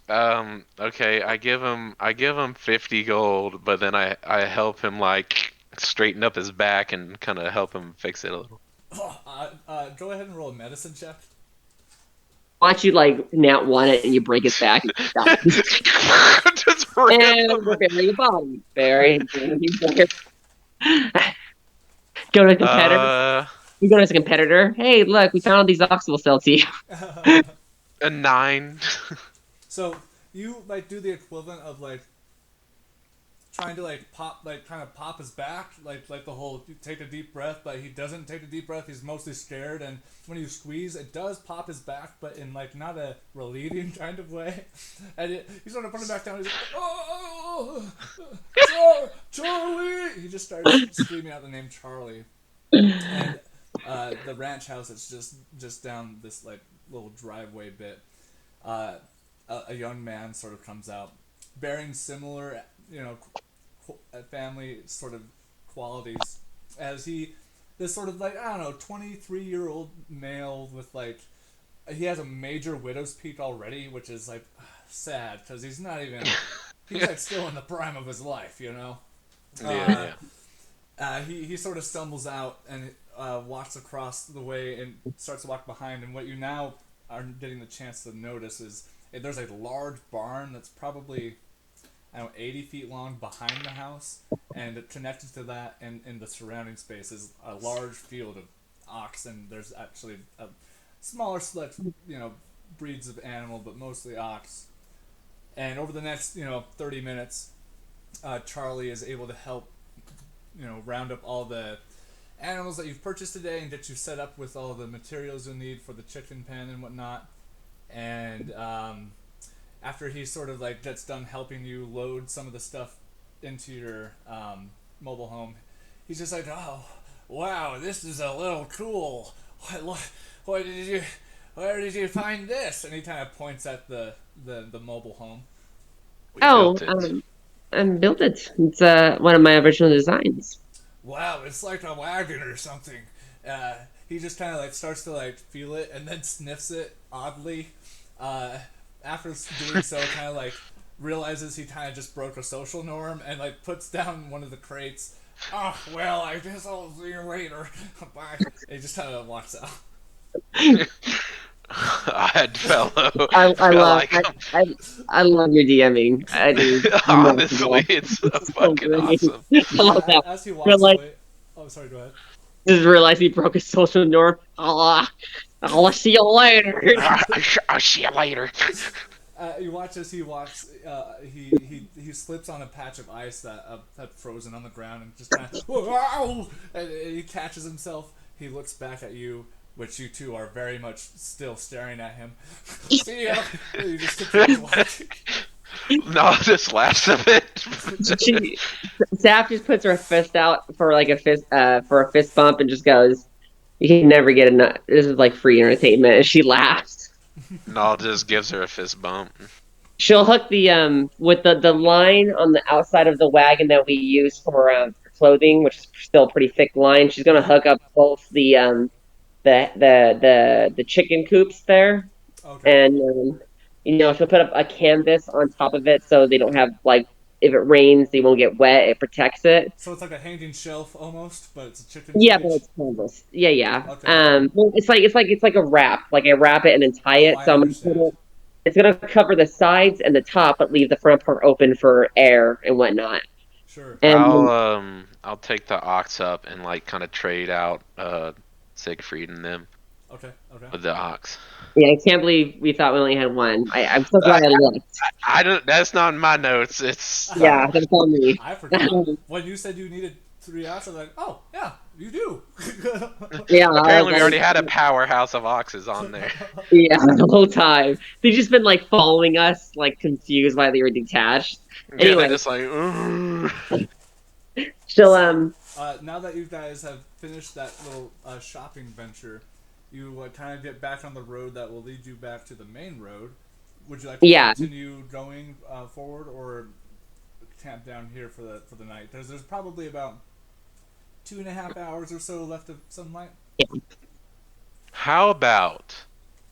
Okay, I give him 50 gold, but then I help him like straighten up his back and kind of help him fix it a little. Go ahead and roll a medicine check. watch you like nat one it and you break his back. And Just and we're burying the body. Bury. Go to a competitor. You go to a competitor. Hey, look, we found these ox will sell to you. A 9. So you like do the equivalent of like trying to like pop, like kind of pop his back, like the whole you take a deep breath, but he doesn't take a deep breath. He's mostly scared, and when you squeeze, it does pop his back, but in like not a relieving kind of way. And you sort of put him back down. He's like, oh, Charlie! He just starts screaming out the name Charlie, and the ranch house is just down this like little driveway bit. A young man sort of comes out, bearing similar, family sort of qualities, as this sort of like, I don't know, 23-year-old male with like, he has a major widow's peak already, which is like sad because he's not even, he's like still in the prime of his life, Yeah. He sort of stumbles out and walks across the way and starts to walk behind, and what you now are getting the chance to notice is there's a large barn that's probably, 80 feet long behind the house, and connected to that and in the surrounding space is a large field of ox, and there's actually a smaller select, breeds of animal, but mostly ox. And over the next, 30 minutes, Charlie is able to help, round up all the animals that you've purchased today and get you set up with all the materials you'll need for the chicken pen and whatnot. And after he sort of like gets done helping you load some of the stuff into your mobile home, he's just like, oh, wow, this is a little cool. Where did you find this? And he kind of points at the mobile home. We built it. I built it. It's one of my original designs. Wow, it's like a wagon or something. He just kind of like starts to like feel it and then sniffs it oddly. After doing so, kind of like realizes he kind of just broke a social norm and like puts down one of the crates. Oh well, I guess I'll see you later. Bye. And he just kind of walks out. Odd fellow. I Feel love like I, I love your DMing. I do. honestly, Remarkable. it's so It's so fucking great. awesome. I love Yeah, that. as he walks Realize, away. Oh, sorry. Go ahead. just realized he broke his social norm. I'll see you later. I'll see you later. You watch as he walks. He slips on a patch of ice that had frozen on the ground and just kind of wow, and he catches himself. He looks back at you, which you two are very much still staring at him. See ya. And he just continues walking. No, just laughs a bit. she Saf just puts her fist out for like a fist bump and just goes, "You can never get enough. This is like free entertainment." And she laughs. No, just gives her a fist bump. She'll hook the with the line on the outside of the wagon that we use for clothing, which is still a pretty thick line. She's gonna Yeah. hook up both the chicken coops there, Okay. and she'll put up a canvas on top of it so they don't have like if it rains they won't get wet. It protects it. So it's like a hanging shelf almost, but it's a chicken Yeah, but cage. it's canvas. Yeah, yeah. Okay. Okay. Well, it's like a wrap. Like I wrap it and then tie Oh, it. I So I'm gonna put understand. it. It's gonna cover the sides and the top, but leave the front part open for air and whatnot. Sure. And I'll take the ox up and like kind of trade out Siegfried and them Okay. Okay. with the ox. yeah, I can't believe we thought we only had one. I'm so I, glad I looked. I don't. That's not in my notes. It's Yeah, that's on me. I forgot. When you said you needed 3 ox, I was like, oh yeah, you do. Yeah, I apparently we was already had a like, powerhouse of oxes on there. yeah, the whole time they've just been like following us, like confused why they were detached. Yeah, they're Anyway, just like. "Ugh." she'll So, now that you guys have finished that little shopping venture, you kind of get back on the road that will lead you back to the main road. Would you like to yeah, continue going forward, or camp down here for the night? There's probably about 2.5 hours or so left of sunlight. How about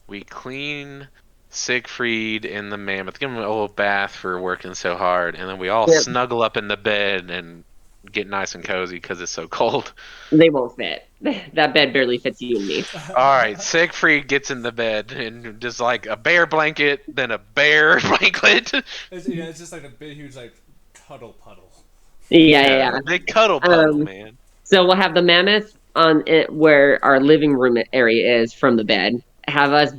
we clean Siegfried and the mammoth, give him a little bath for working so hard, and then we all yeah, snuggle up in the bed and get nice and cozy because it's so cold. they won't fit. That bed barely fits you and me. All right, Siegfried gets in the bed and just like a bear blanket, then a bear blanket. It's just like a big, huge like cuddle puddle. Yeah, yeah, Yeah, yeah. big cuddle puddle, Um, man. so we'll have the mammoth on it where our living room area is from the bed. Have us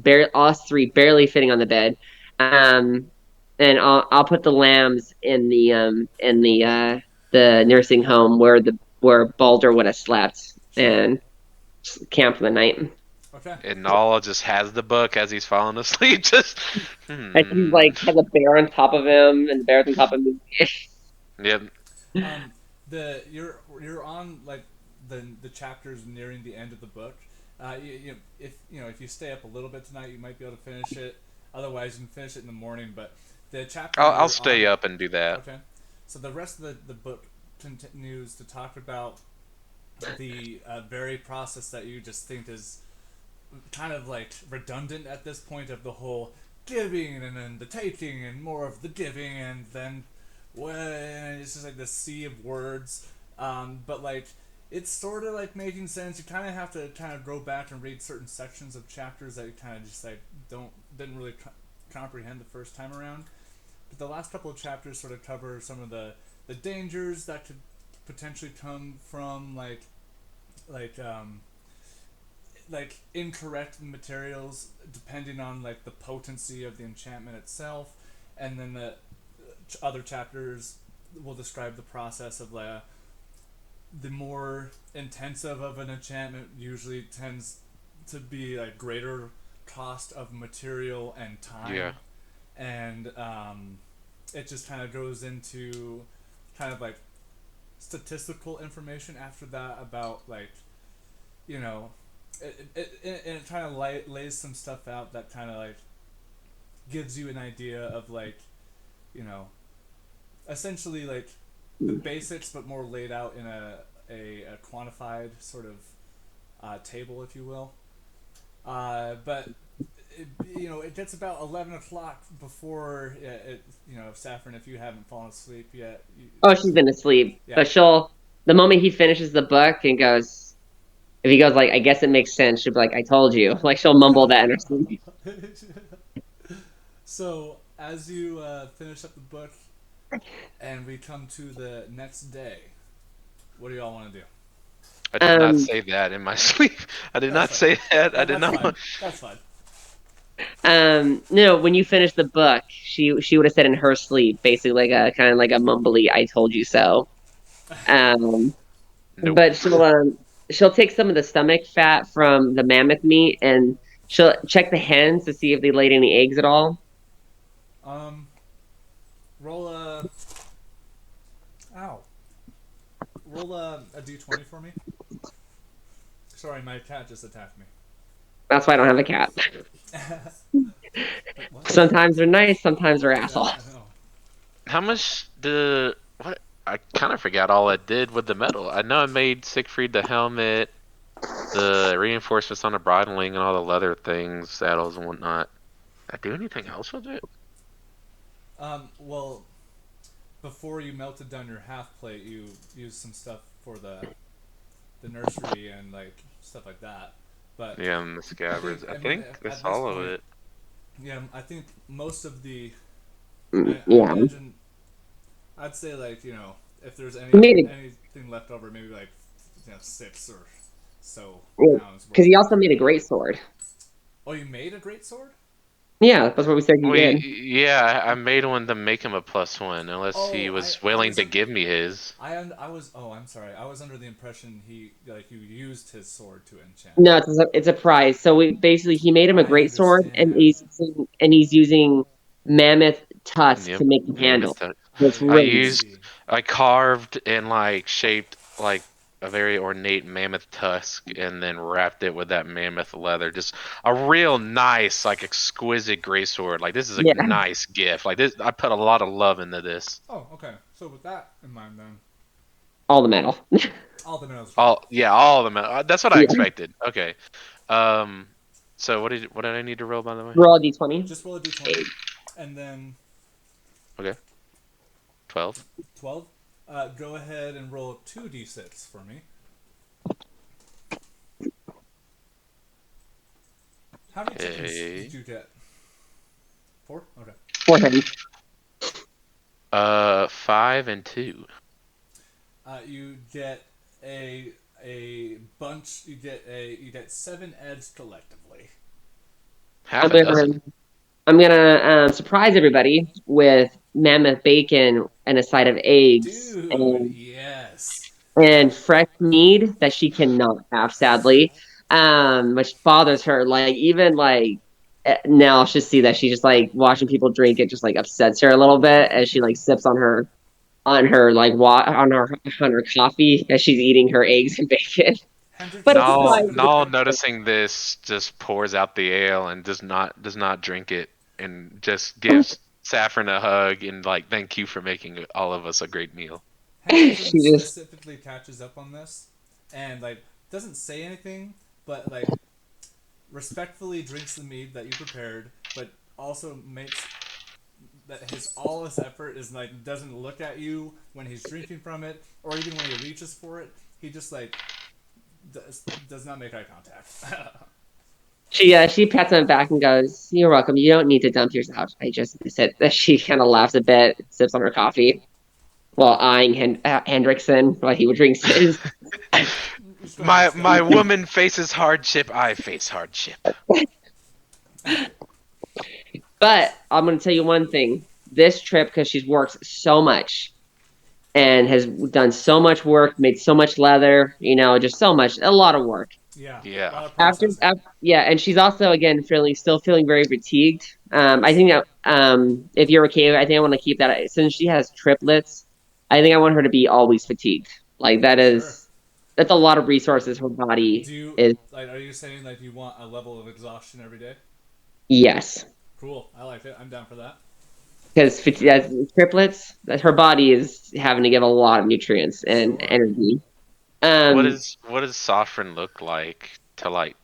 three barely fitting on the bed. Um, and I'll put the lambs in the nursing home where Balder would have slept Sure. and camp for the night. Okay. And Nala just has the book as he's falling asleep. Just, And he's like has a bear on top of him, and the bear's on top of me. Yep. Um, you're on like the chapters nearing the end of the book. If you stay up a little bit tonight, you might be able to finish it. Otherwise, you can finish it in the morning. But the chapter I'll you're stay on, up and do that. okay. So the rest of the book continues to talk about the very process that you just think is kind of like redundant at this point of the whole giving and then the taking and more of the giving and then it's just like this sea of words, but like it's sort of like making sense. You kind of have to kind of go back and read certain sections of chapters that you kind of just like didn't really comprehend the first time around. But the last couple of chapters sort of cover some of the dangers that could potentially come from like like incorrect materials depending on like the potency of the enchantment itself, and then the other chapters will describe the process of the more intensive of an enchantment usually tends to be like greater cost of material and time. Yeah. And it just kind of goes into kind of like statistical information after that about like you know it kind of lays some stuff out that kind of like gives you an idea of like you know essentially like the basics but more laid out in a quantified sort of table, if you will. But it gets about 11 o'clock before Saffron. If you haven't fallen asleep yet, Oh, she's been asleep, yeah. but she'll the moment he finishes the book and goes, if he goes like, I guess it makes sense. She'll be like, I told you. Like she'll mumble that in her sleep. So as you finish up the book, and we come to the next day, what do y'all want to do? I did not Um, say that in my sleep. I did That's not fine. say that. I did That's fine. not. That's fine. no, when you finish the book, she would have said in her sleep, basically like a kind of like a mumbly, "I told you so." Um, Nope. but she'll take some of the stomach fat from the mammoth meat and she'll check the hens to see if they laid any eggs at all. Um, roll a. Ow. Roll a d20 for me. Sorry, my cat just attacked me. That's why I don't have a cat. Wait, what? Sometimes they're nice, sometimes they're Yeah, assholes. I know. How much the what? I kind of forgot all I did with the metal. I know I made Siegfried the helmet, the reinforcements on the bridling, and all the leather things, saddles and whatnot. Did I do anything else with it? Well, before you melted down your half plate, you used some stuff for the nursery and like stuff like that. But Yeah, and the think, scabbards. I I mean, think at that's this all of point, it. yeah, I think most of the, I Yeah, imagine, I'd say like if there's he made anything left over, maybe like 6 or so pounds because worth he of. also made a great sword. Oh, you made a great sword? Yeah, that's what we said he Wait, did. yeah, I made one to make him a +1, unless he Oh, was I willing was to give me his. I was. Oh, I'm sorry. I was under the impression he like you used his sword to enchant No, it. it's a prize. So we basically he made him a I great sword, and understand. he's using mammoth tusk Yep, to make the handle. mammoth tusk. It's I really I nice. see. used, I carved and like shaped like a very ornate mammoth tusk, and then wrapped it with that mammoth leather. Just a real nice, like exquisite gray sword. Like this is a Yeah, nice gift. Like this, I put a lot of love into this. Oh, okay. So with that in mind, then all the metal. all the metal is great. All yeah, all of them. That's what I Yeah, expected. Okay. Um. So what did I need to roll by the way? roll a d20. Just roll a d20, and then Okay. 12. 12. Go ahead and roll 2d6 for me. How many chickens did Okay. you get? 4. Okay. Four hens. 5 and 2. You get a bunch. You get 7 eggs collectively. I'm Half a gonna dozen. I'm gonna surprise everybody with mammoth bacon and a side of eggs Dude, yes. and fresh mead that she cannot have, sadly, which bothers her. Like even like now, she'll see that she just like watching people drink it just like upsets her a little bit as she like sips on her like on her coffee as she's eating her eggs and bacon. Hendrix But a is surprise. Null specifically. noticing this just pours out the ale and does not drink it and just gives Saffron a hug and like thank you for making all of us a great meal. Hendrickson She just specifically catches up on this, and like doesn't say anything, but like respectfully drinks the mead that you prepared, but also makes that his all his effort is like doesn't look at you when he's drinking from it, or even when he reaches for it. He just like does not make eye contact. she pats him back and goes, "You're welcome. You don't need to dump yours out. I just said." She kind of laughs a bit, sips on her coffee while eyeing Hendrickson while he drinks his. Just go ahead, My Scott. my woman faces hardship, I face hardship. But I'm going to tell you one thing: this trip, because she's worked so much and has done so much work, made so much leather, just so much, a lot of work. Yeah, a Yeah. lot of After, processing. after yeah, and she's also again still feeling very fatigued. I think that if you're okay, I think I want to keep that since she has triplets. I think I want her to be always fatigued. Like Sure. that's a lot of resources her body Do you is. like? Are you saying like you want a level of exhaustion every day? Yes, Cool. I like it. I'm down for that. because triplets, that her body is having to give a lot of nutrients and Sure. energy. What Um, is what does Saffron look like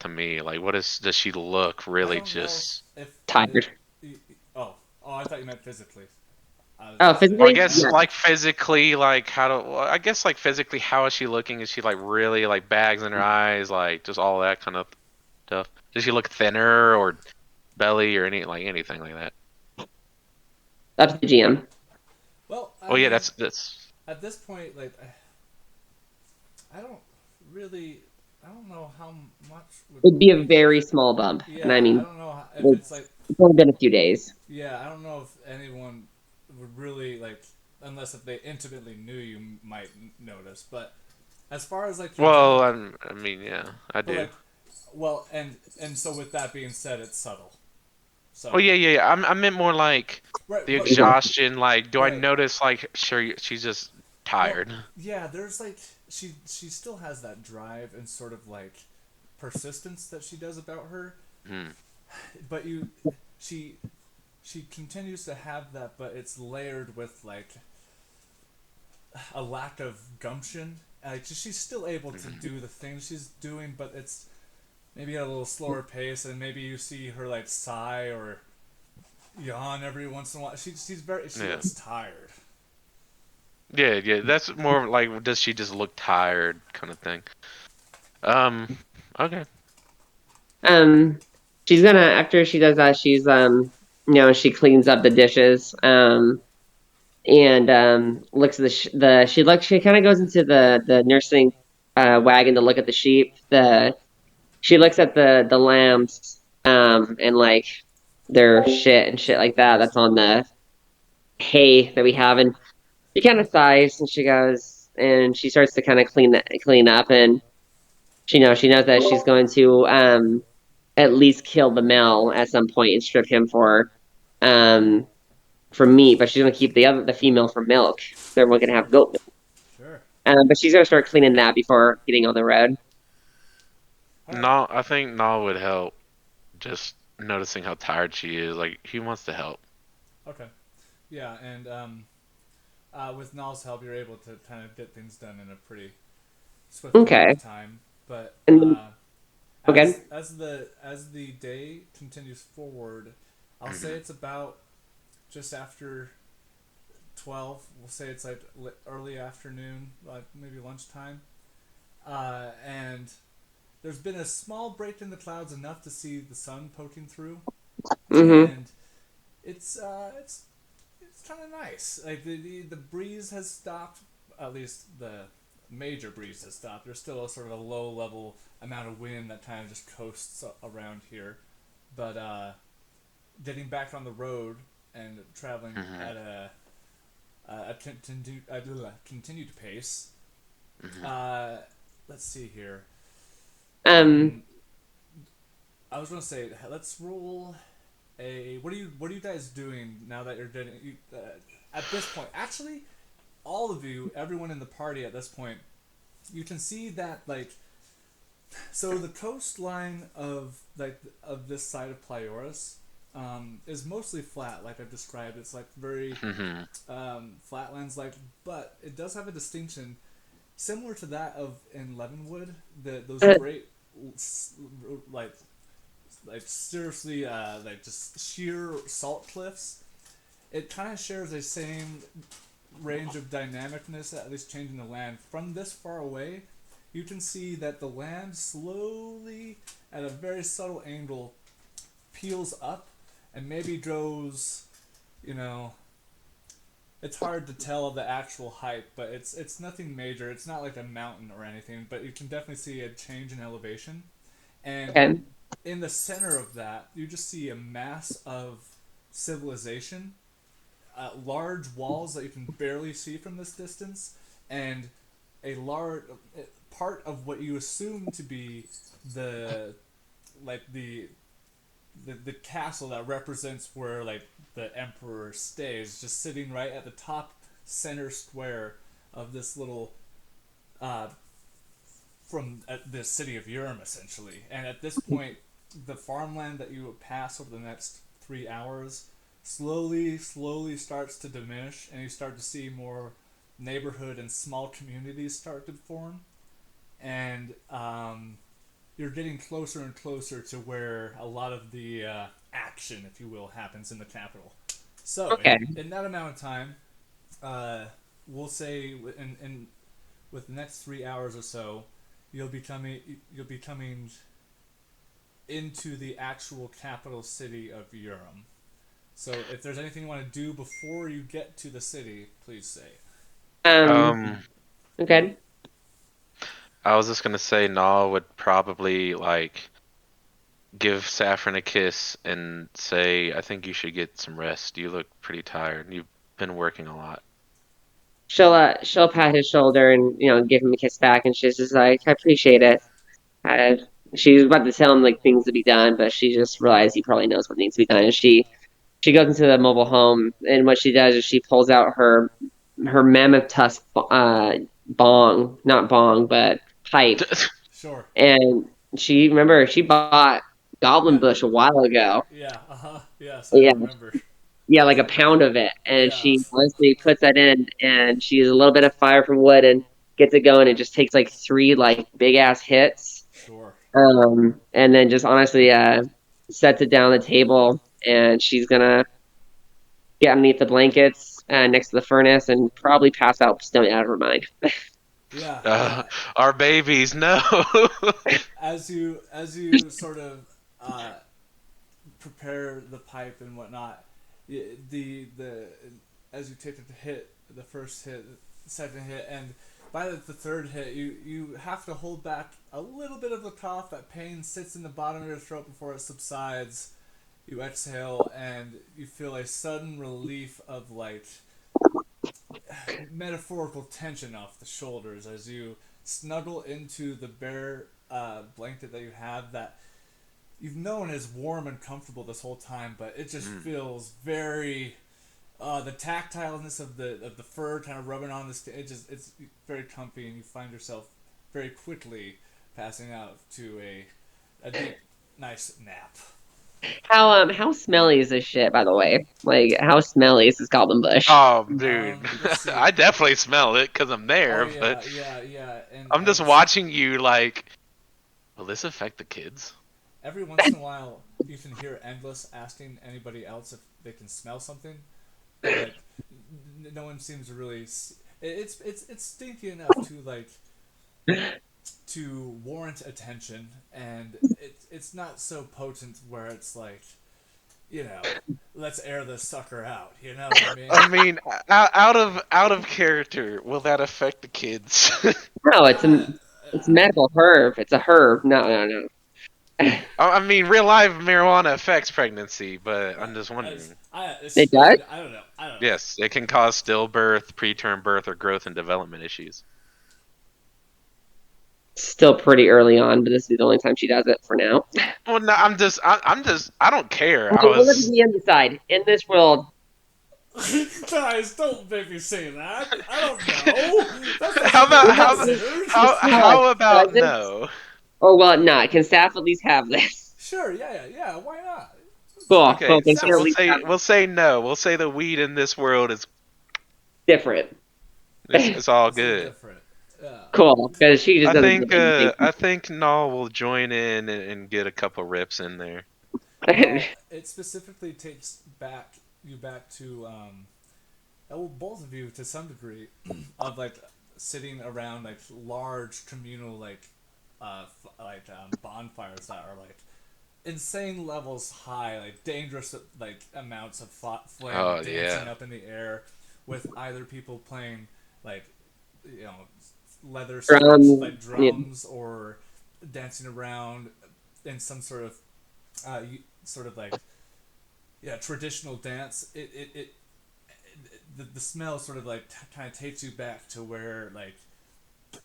to me? Like, does she look I really don't know just? if Tired. oh, I thought you meant physically. I was Oh, gonna say, Well, I physically? guess Yeah. like physically, like well, I guess like physically, how is she looking? Is she like really like bags in her eyes, like just all that kind of stuff? Does she look thinner or belly or anything like that? Up to the GM. well, I Oh yeah, mean, that's at this point, like, I don't really, I don't know how much would It'd be a make. very small bump. And I Yeah, I mean, don't know if it's it's, like, it's only been a few days. yeah, I don't know if anyone would really like, unless if they intimately knew you might notice. But as far as like your well, general, I mean, yeah, I but do. like, well, and so with that being said, it's subtle. Oh So yeah. I meant more like right, the but exhaustion. Like, do I right, notice like sure she's just well, tired? yeah, there's like she still has that drive and sort of like persistence that she does about her, Hmm. but she she continues to have that, but it's layered with like a lack of gumption. Like she's still able to Hmm. do the things she's doing, but it's maybe at a little slower pace, and maybe you see her like sigh or yawn every once in a while. She Yeah. looks tired. Yeah. That's more like does she just look tired kind of thing. Um. Okay. Um, she's gonna, after she does that, she's, she cleans up the dishes, and, looks at she kind of goes into the nursing, wagon to look at the sheep. She looks at the lambs, and like their shit and shit like that. That's on the hay that we have, and she kind of sighs and she goes and she starts to kind of clean up, and she knows that she's going to at least kill the male at some point and strip him um for meat, but she's going to keep the female for milk. So we're going to have goat milk. Sure. But she's going to start cleaning that before getting on the road. All right. No, I think no would help. Just noticing how tired she is. Like he wants to help. Okay. Yeah, and with Nal's help, you're able to kind of get things done in a pretty swift amount Okay. of time. But And then, okay. as the day continues forward, I'll say Hmm. it's about just after 12. We'll say it's like early afternoon, like maybe lunchtime. And there's been a small break in the clouds, enough to see the sun poking through, Mm-hmm. and it's kind of nice. Like the breeze has stopped. At least the major breeze has stopped. There's still a sort of a low level amount of wind that kind of just coasts around here, but getting back on the road and traveling Hmm. at a continued pace. Hmm. Uh, let's see here. Um, I was gonna say, let's roll a. What are you guys doing now that you're getting at this point? Actually, all of you, everyone in the party at this point, you can see that like, so the coastline of this side of Plioris is mostly flat, like I've described. It's like very Hmm. flatlands like, but it does have a distinction similar to that of in Leavenwood. Those uh, great like seriously like just sheer salt cliffs. It kind of shares the same range of dynamicness, at least changing the land. From this far away, you can see that the land slowly, at a very subtle angle, peels up and maybe goes, you know, it's hard to tell the actual height, but it's nothing major. It's not like a mountain or anything, but you can definitely see a change in elevation. And okay. in the center of that, you just see a mass of civilization, large walls that you can barely see from this distance, and a large part of what you assume to be the like the castle that represents where like the emperor stays, just sitting right at the top center square of this little uh, from the city of Urim, essentially. And at this point, the farmland that you would pass over the next 3 hours slowly starts to diminish, and you start to see more neighborhood and small communities start to form. And you're getting closer and closer to where a lot of the action, if you will, happens in the capital. So Okay. in that amount of time, uh, we'll say in with the next 3 hours or so, you'll be coming into the actual capital city of Urim. So if there's anything you want to do before you get to the city, please say. Um. Um, Okay. I was just gonna say Nal would probably like give Saffron a kiss and say, "I think you should get some rest. You look pretty tired. You've been working a lot." She'll pat his shoulder and give him a kiss back, and she's just like, I appreciate it. Uh, she was about to tell him like things to be done, but she just realized he probably knows what needs to be done, and she goes into the mobile home, and what she does is she pulls out her mammoth tusk not bong, but pipe, Sure. and she bought Goblin Yeah. Bush a while ago. Yeah. Uh huh. Yes, I Yeah, remember. yeah, like a pound of it, and Yeah. she honestly puts that in, and she uses a little bit of fire from wood and gets it going. It just takes like three like big ass hits, Sure. and then just honestly sets it down on the table, and she's gonna get underneath the blankets next to the furnace and probably pass out stoned out of her mind. Yeah. Uh, Yeah. our babies, no. As you sort of uh, prepare the pipe and whatnot, the as you take the hit, the first hit, the second hit, and by the third hit, you have to hold back a little bit of the cough. That pain sits in the bottom of your throat before it subsides. You exhale and you feel a sudden relief of like metaphorical tension off the shoulders as you snuggle into the bare blanket that you have that you've known is warm and comfortable this whole time, but it just feels very the tactileness of the fur kind of rubbing on the it's very comfy, and you find yourself very quickly passing out to a deep nice nap. How smelly is this shit, by the way? Like, how smelly is this Goblin Bush? Oh, dude. Let's see. I definitely smell it because I'm Oh there, but yeah, yeah, yeah, and I'm just it's watching you like, will this affect the kids? every once in a while you can hear Endless asking anybody else if they can smell something, but like no one seems to really. It's stinky enough to like to warrant attention, and it's not so potent where it's like, you know, let's air this sucker out. You know what I mean? I mean, out of character, will that affect the kids? No, Uh, it's a medical herb. It's a herb. No, no, no. I mean, real life marijuana affects pregnancy, but I'm just as, wondering. It does? I don't know. I don't know. Yes, it can cause stillbirth, preterm birth, or growth and development issues. Still pretty early on, but this will be the only time she does it for now. Well, no, I don't care. I We'll look at was. the end side. In this world, Guys, don't make me say that. I don't know. That's not How something about I how will considered. how about presents, no? or will it not? Can staff at least have this? Sure, yeah, yeah, yeah. Why not? Cool, Okay, cool. Can so she at least have we'll say no. We'll say the weed in this world is different? it's all It's a little good. different. Yeah. Cool, because she just doesn't do anything. I think Null will join in and get a couple rips in there. Well, it specifically takes you back to well, both of you to some degree of like sitting around like large communal like bonfires that are like insane levels high, like dangerous like amounts of flame Oh dancing yeah. up in the air, with either people playing like you know leather strings From like drums or dancing around in some sort of sort of like yeah traditional dance. The smell sort of like kind of takes you back to where like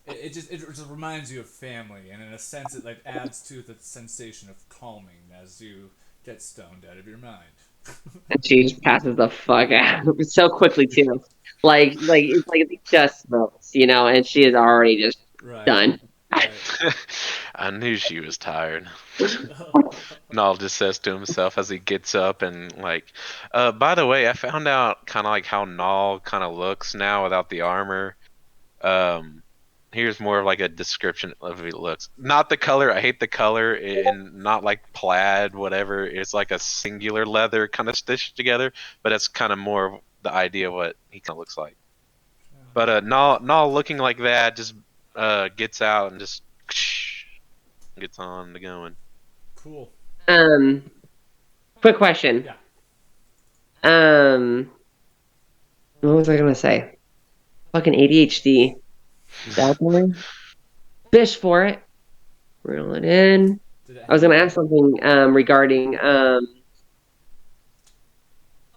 it just reminds you of family, and in a sense it like adds to the sensation of calming as you get stoned out of your mind. and she just passes the fuck out so quickly too. Like it's like it just smokes, and she is already just Right, done. right. I knew she was tired. Null just says to himself as he gets up and like, by the way, I found out kind of like how Null kind of looks now without the armor. Um, here's more of like a description of it looks. Not the color. I hate the color, and not like plaid, whatever. It's like a singular leather kind of stitched together, but that's kind of more of the idea of what he kind of looks like. But not looking like that, just gets out and just gets on to going. Cool. Quick question. Yeah. What was I gonna say? Fucking ADHD. Definitely. Fish for it. Reel it in. Did it I was have gonna ask something regarding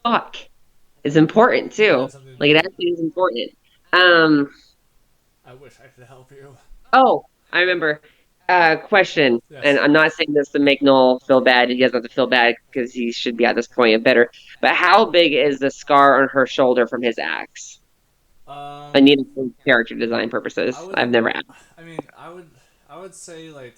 fuck. It's important It too. had something to Like do it with. actually is important. Um I wish I could help you. oh, I remember. Question, and Yes. I'm not saying this to make Noel feel bad. He doesn't have to feel bad because he should be at this point better. But how big is the scar on her shoulder from his axe? I Um, need it for character design I purposes. would. I've never asked. I mean, I would say like,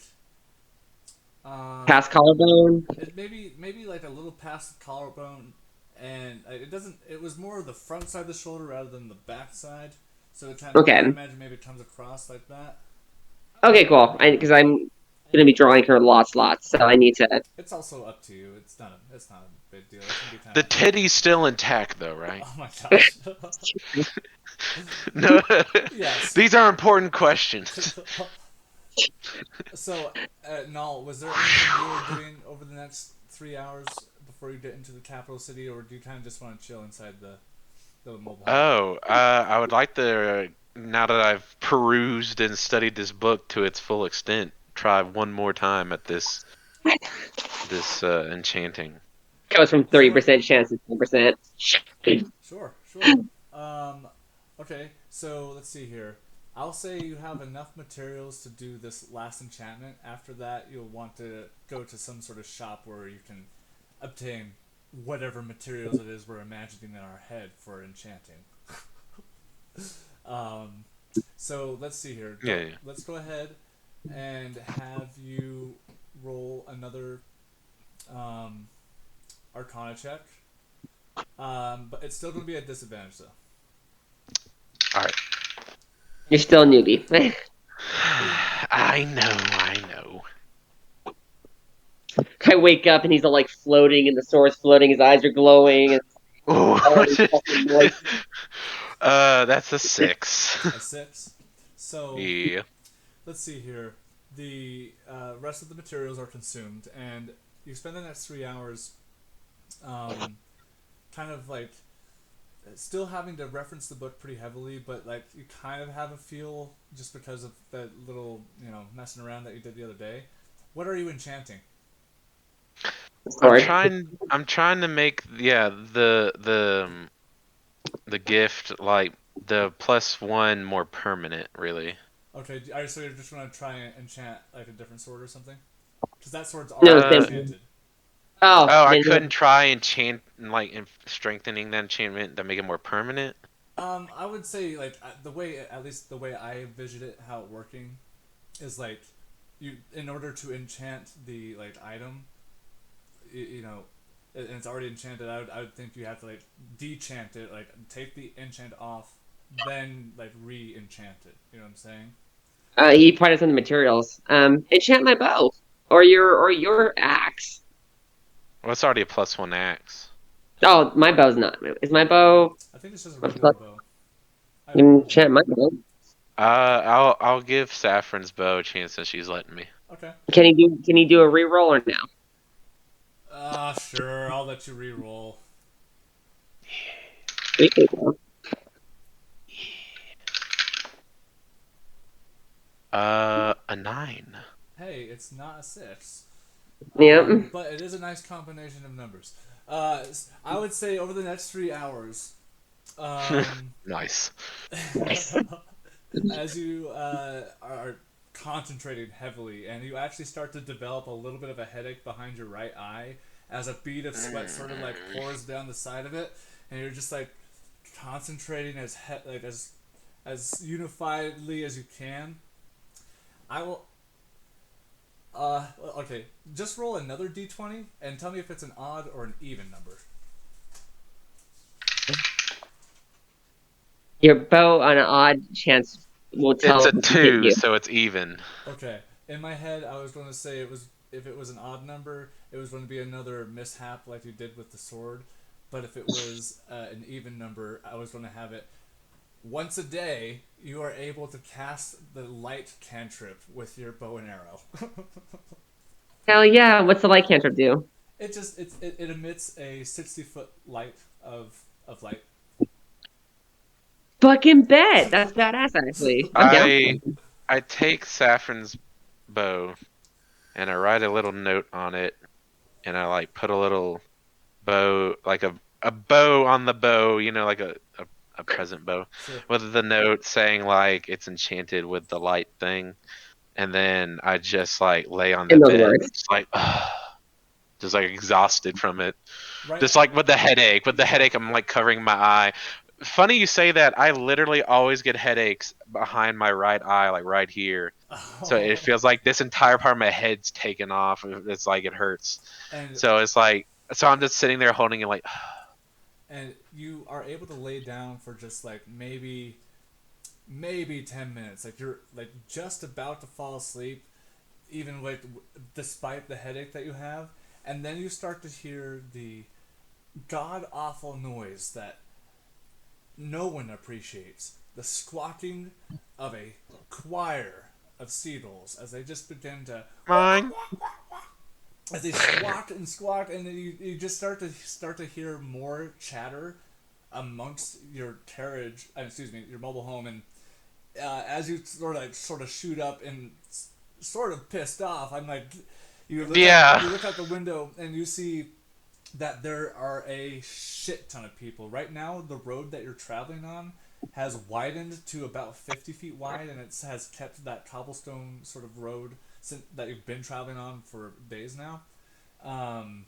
Past um, collarbone? it maybe like a little past the collarbone, and it doesn't. It was more of the front side of the shoulder rather than the back side. So it kind of, I Okay. imagine maybe it comes across like that. Okay, cool. Because I'm gonna be drawing her lots, so I need to. It's also up to you. It's not a big deal. It can be kind The of. titty's still intact, though, right? Oh my gosh. No, Yes. these are important questions. So, Null, was there anything you were doing over the next 3 hours before you get into the capital city, or do you kind of just want to chill inside the mobile home? Oh, I would like to, now that I've perused and studied this book to its full extent, try one more time at this enchanting. Goes from Sure, 30% chance to 10%. sure. Um, okay, so let's see here. I'll say you have enough materials to do this last enchantment. After that, you'll want to go to some sort of shop where you can obtain whatever materials it is we're imagining in our head for enchanting. Um, so let's see here. Yeah, yeah. Let's go ahead and have you roll another um, Arcana check. But it's still going to be at disadvantage, though. All right. You're still a newbie. I know. I wake up and he's all like floating, and the sword's floating. His eyes are glowing, and all Oh, these fucking voices. that's a 6. A 6. So Yeah. let's see here. The rest of the materials are consumed, and you spend the next 3 hours kind of like still having to reference the book pretty heavily, but like you kind of have a feel just because of that little, messing around that you did the other day. What are you enchanting? Sword. I'm trying to make the gift like the +1 more permanent, really. Okay, so you're just going to try and enchant like a different sword or something? Because that sword's No, already same. enchanted. Oh, Oh, I then couldn't try enchant like strengthening the enchantment to make it more permanent. I would say like the way, at least the way I envisioned it, how it working is like you, in order to enchant the like item, you know, and it's already enchanted. I would think you have to like dechant it, like take the enchant off, then like re-enchant it. You know what I'm saying? he probably has some materials. Enchant my bow or your axe. Well, it's already a +1 axe. Oh, my bow's not. Is my bow? I think it's just a What's regular plus? bow. I haven't rolled it. Enchant my bow. I'll give Saffron's bow a chance since she's letting me. Okay. Can he do a reroll or no? Sure. I'll let you re-roll. A 9. Hey, it's not a 6. Yep. But it is a nice combination of numbers. I would say over the next 3 hours, Nice. as you are concentrating heavily, and you actually start to develop a little bit of a headache behind your right eye, as a bead of sweat sort of like pours down the side of it, and you're just like concentrating as unifiedly as you can. I will. Okay. Just roll another d20 and tell me if it's an odd or an even number. Your bow on an odd chance will It's tell a to hit 2, you. so it's even. Okay. In my head, I was going to say it was if it was an odd number, it was going to be another mishap like you did with the sword. But if it was an even number, I was going to have it once a day. You are able to cast the light cantrip with your bow and arrow. Hell yeah! What's the light cantrip do? It emits a 60-foot light of light. Fucking bet. That's badass. Actually, I'm down for I it. I take Saffron's bow and I write a little note on it, and I like put a little bow, like a bow on the bow, like a present bow, Sure. with the note saying like it's enchanted with the light thing, and then I just like lay on the In those bed, words. just like just like exhausted from it, Right. just like with the headache. With the Yeah. headache, I'm like covering my eye. Funny you say that. I literally always get headaches behind my right eye, like right here. So it Oh. feels like this entire part of my head's taken off. It's like it hurts. And So it's like, so I'm just sitting there holding it like, and you are able to lay down for just like maybe 10 minutes, like you're like just about to fall asleep, even like despite the headache that you have, and then you start to hear the god awful noise that no one appreciates, the squawking of a choir of seagulls as they just begin to mine. as they squawk and squawk, and then you just start to hear more chatter amongst your carriage, excuse me, your mobile home, and as you sort of shoot up and sort of pissed off, I'm like, Yeah. you look out the window and you see that there are a shit ton of people right now. The road that you're traveling on has widened to about 50 feet wide, and it has kept that cobblestone sort of road that you've been traveling on for days now. Um,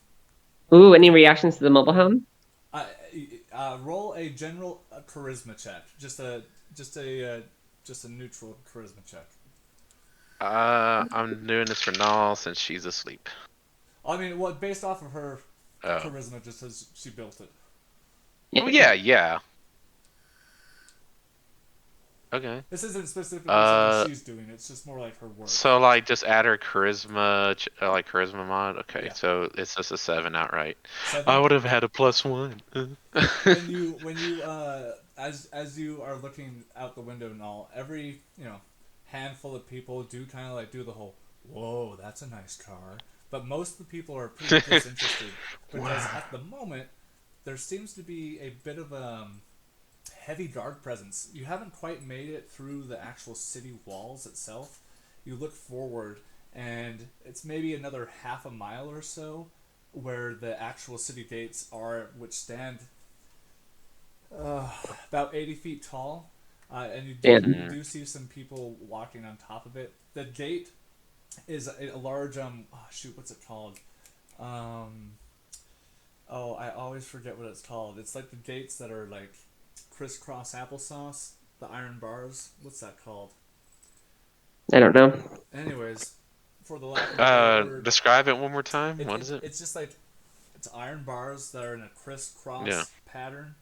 Ooh, any reactions to the mobile home? I, roll a general charisma check. Just a just a neutral charisma check. I'm doing this for Nall since she's asleep. I mean, well, based off of her Oh. charisma, just as she built it. Oh Yeah. yeah, yeah. Okay. This isn't specifically something Uh, she's doing. It's just more like her work. so like just add her charisma, like charisma mod. Okay, Yeah, so it's just a 7 outright. I 7. would have had a +1. As you are looking out the window and all, every handful of people do kind of like do the whole whoa, that's a nice car, but most of the people are pretty disinterested because Wow. at the moment there seems to be a bit of a heavy guard presence. You haven't quite made it through the actual city walls itself. You look forward, and it's maybe another half a mile or so where the actual city gates are, which stand uh, about 80 feet tall. And you Damn. Mhm. do see some people walking on top of it. The gate is a large oh shoot, what's it called? Um, oh, I always forget what it's called. It's like the gates that are like crisscross applesauce, the iron bars. What's that called? I don't know. Anyways, for the lack of a better word, Describe it one more time. it, What it is it? it's just like it's iron bars that are in a Yeah. crisscross pattern,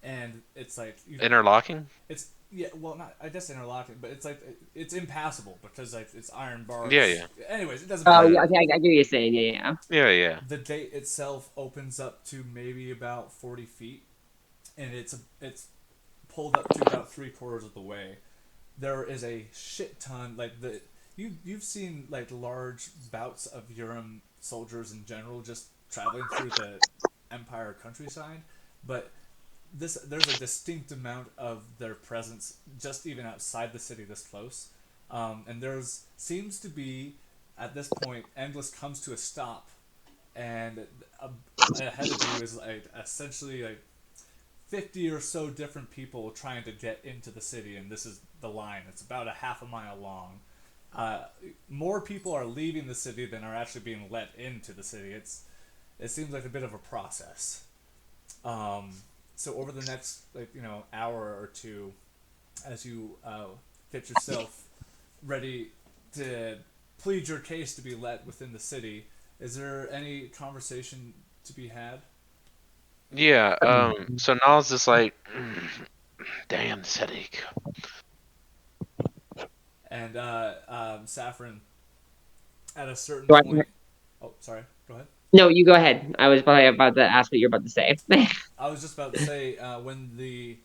and it's like Interlocking? it's yeah, well, not I guess interlocking, but it's like it's impassable because like it's iron Yeah, bars. yeah. Anyways, it doesn't Oh matter. yeah, Mm. okay, I get what you're saying. Yeah, yeah. Yeah, yeah. The gate itself opens up to maybe about 40 feet, and it's pulled up to about 3/4 of the way. There is a shit ton like you've seen like large bouts of Urim soldiers in general just traveling through the Empire countryside, but there's a distinct amount of their presence just even outside the city this close, and there's seems to be at this point Endless comes to a stop, and ahead of you is like essentially like 50 or so different people trying to get into the city, and this is the line. It's about a half a mile long. Uh, More people are leaving the city than are actually being let into the city. It seems like a bit of a process. Um, so over the next hour or two, as you get yourself ready to plead your case to be let within the city, is there any conversation to be had? Yeah, Um, um, so Nall's just like, damn this headache. and Saffron at a certain Do I- point. Oh, sorry. Go ahead. No, you go ahead. I was probably about to ask what you're about to say. I was just about to say when the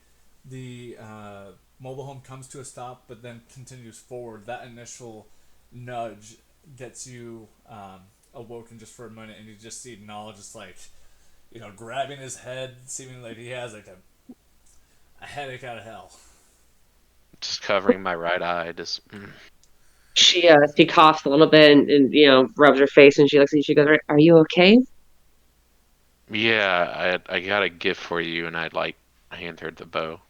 mobile home comes to a stop, but then continues forward. That initial nudge gets you awoken just for a minute, and you just see Nala just like grabbing his head, seeming like he has like a headache out of hell. Just covering my right eye. Just. She coughs a little bit and rubs her face and she looks at you. She goes, "Are you okay?" Yeah, I got a gift for you, and I'd like hand her the bow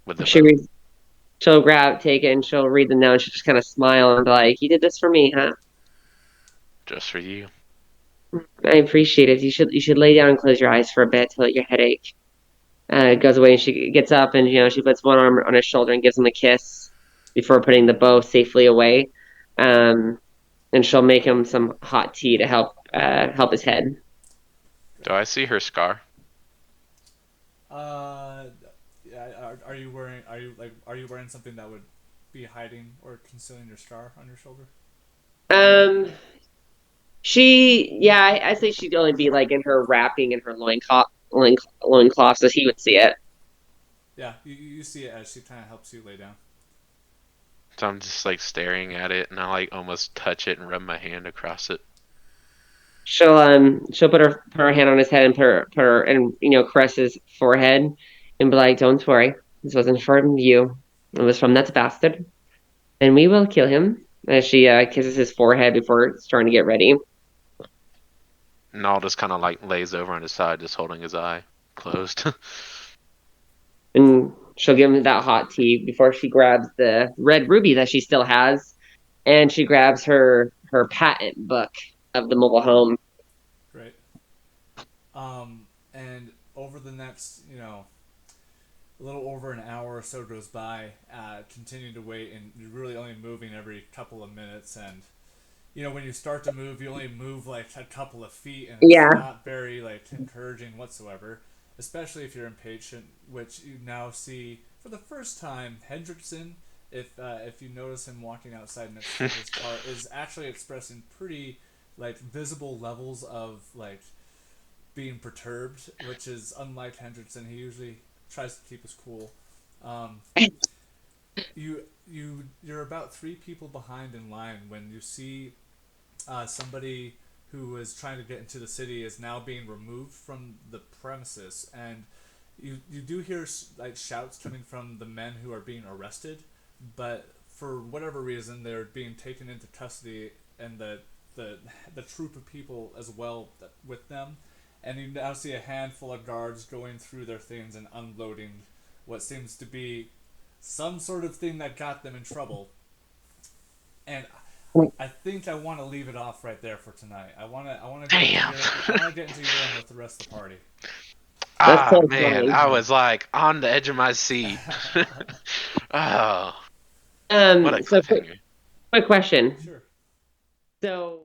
with the She bow. reads, she'll take it and she'll read the note. And she'll just kind of smile and be like, "You did this for me, huh? Just for you. I appreciate it. You should lay down and close your eyes for a bit to let your headache." Goes away and she gets up and she puts one arm on his shoulder and gives him a kiss before putting the bow safely away. Um, and she'll make him some hot tea to help his head. Do I see her scar? Uh, yeah, are you wearing? Are you wearing something that would be hiding or concealing your scar on your shoulder? Um, yeah, I say she'd only be like in her wrapping in her loincloth, so he would see it. Yeah, you see it as she kind of helps you lay down. So I'm just like staring at it, and I like almost touch it and rub my hand across it. She'll put her hand on his head and put her and caress his forehead and be like, "Don't worry, this wasn't from you. It was from that bastard, and we will kill him." As she kisses his forehead before starting to get ready. And I'll just kind of like lays over on his side, just holding his eye closed. And she'll give him that hot tea before she grabs the red ruby that she still has, and she grabs her patent book of the mobile home. Great. And over the next, a little over an hour or so goes by, continuing to wait, and you're really only moving every couple of minutes. And when you start to move, you only move like a couple of feet, and it's Yeah, not very like encouraging whatsoever. Especially if you're impatient, which you now see for the first time. Hendrickson, if you notice him walking outside next to his car, is actually expressing pretty like visible levels of like being perturbed, which is unlike Hendrickson. He usually tries to keep his cool. Um, you're about three people behind in line when you see somebody who was trying to get into the city is now being removed from the premises, and you do hear like shouts coming from the men who are being arrested, but for whatever reason they're being taken into custody, and the troop of people as well with them, and you now see a handful of guards going through their things and unloading what seems to be some sort of thing that got them in trouble. And I think I want to leave it off right there for tonight. I want to get into Damn. your I want to get into your room with the rest of the party. that's Ah so man, funny. I was like on the edge of my seat. Oh, what a So quick, cliffhanger. quick question. Sure. So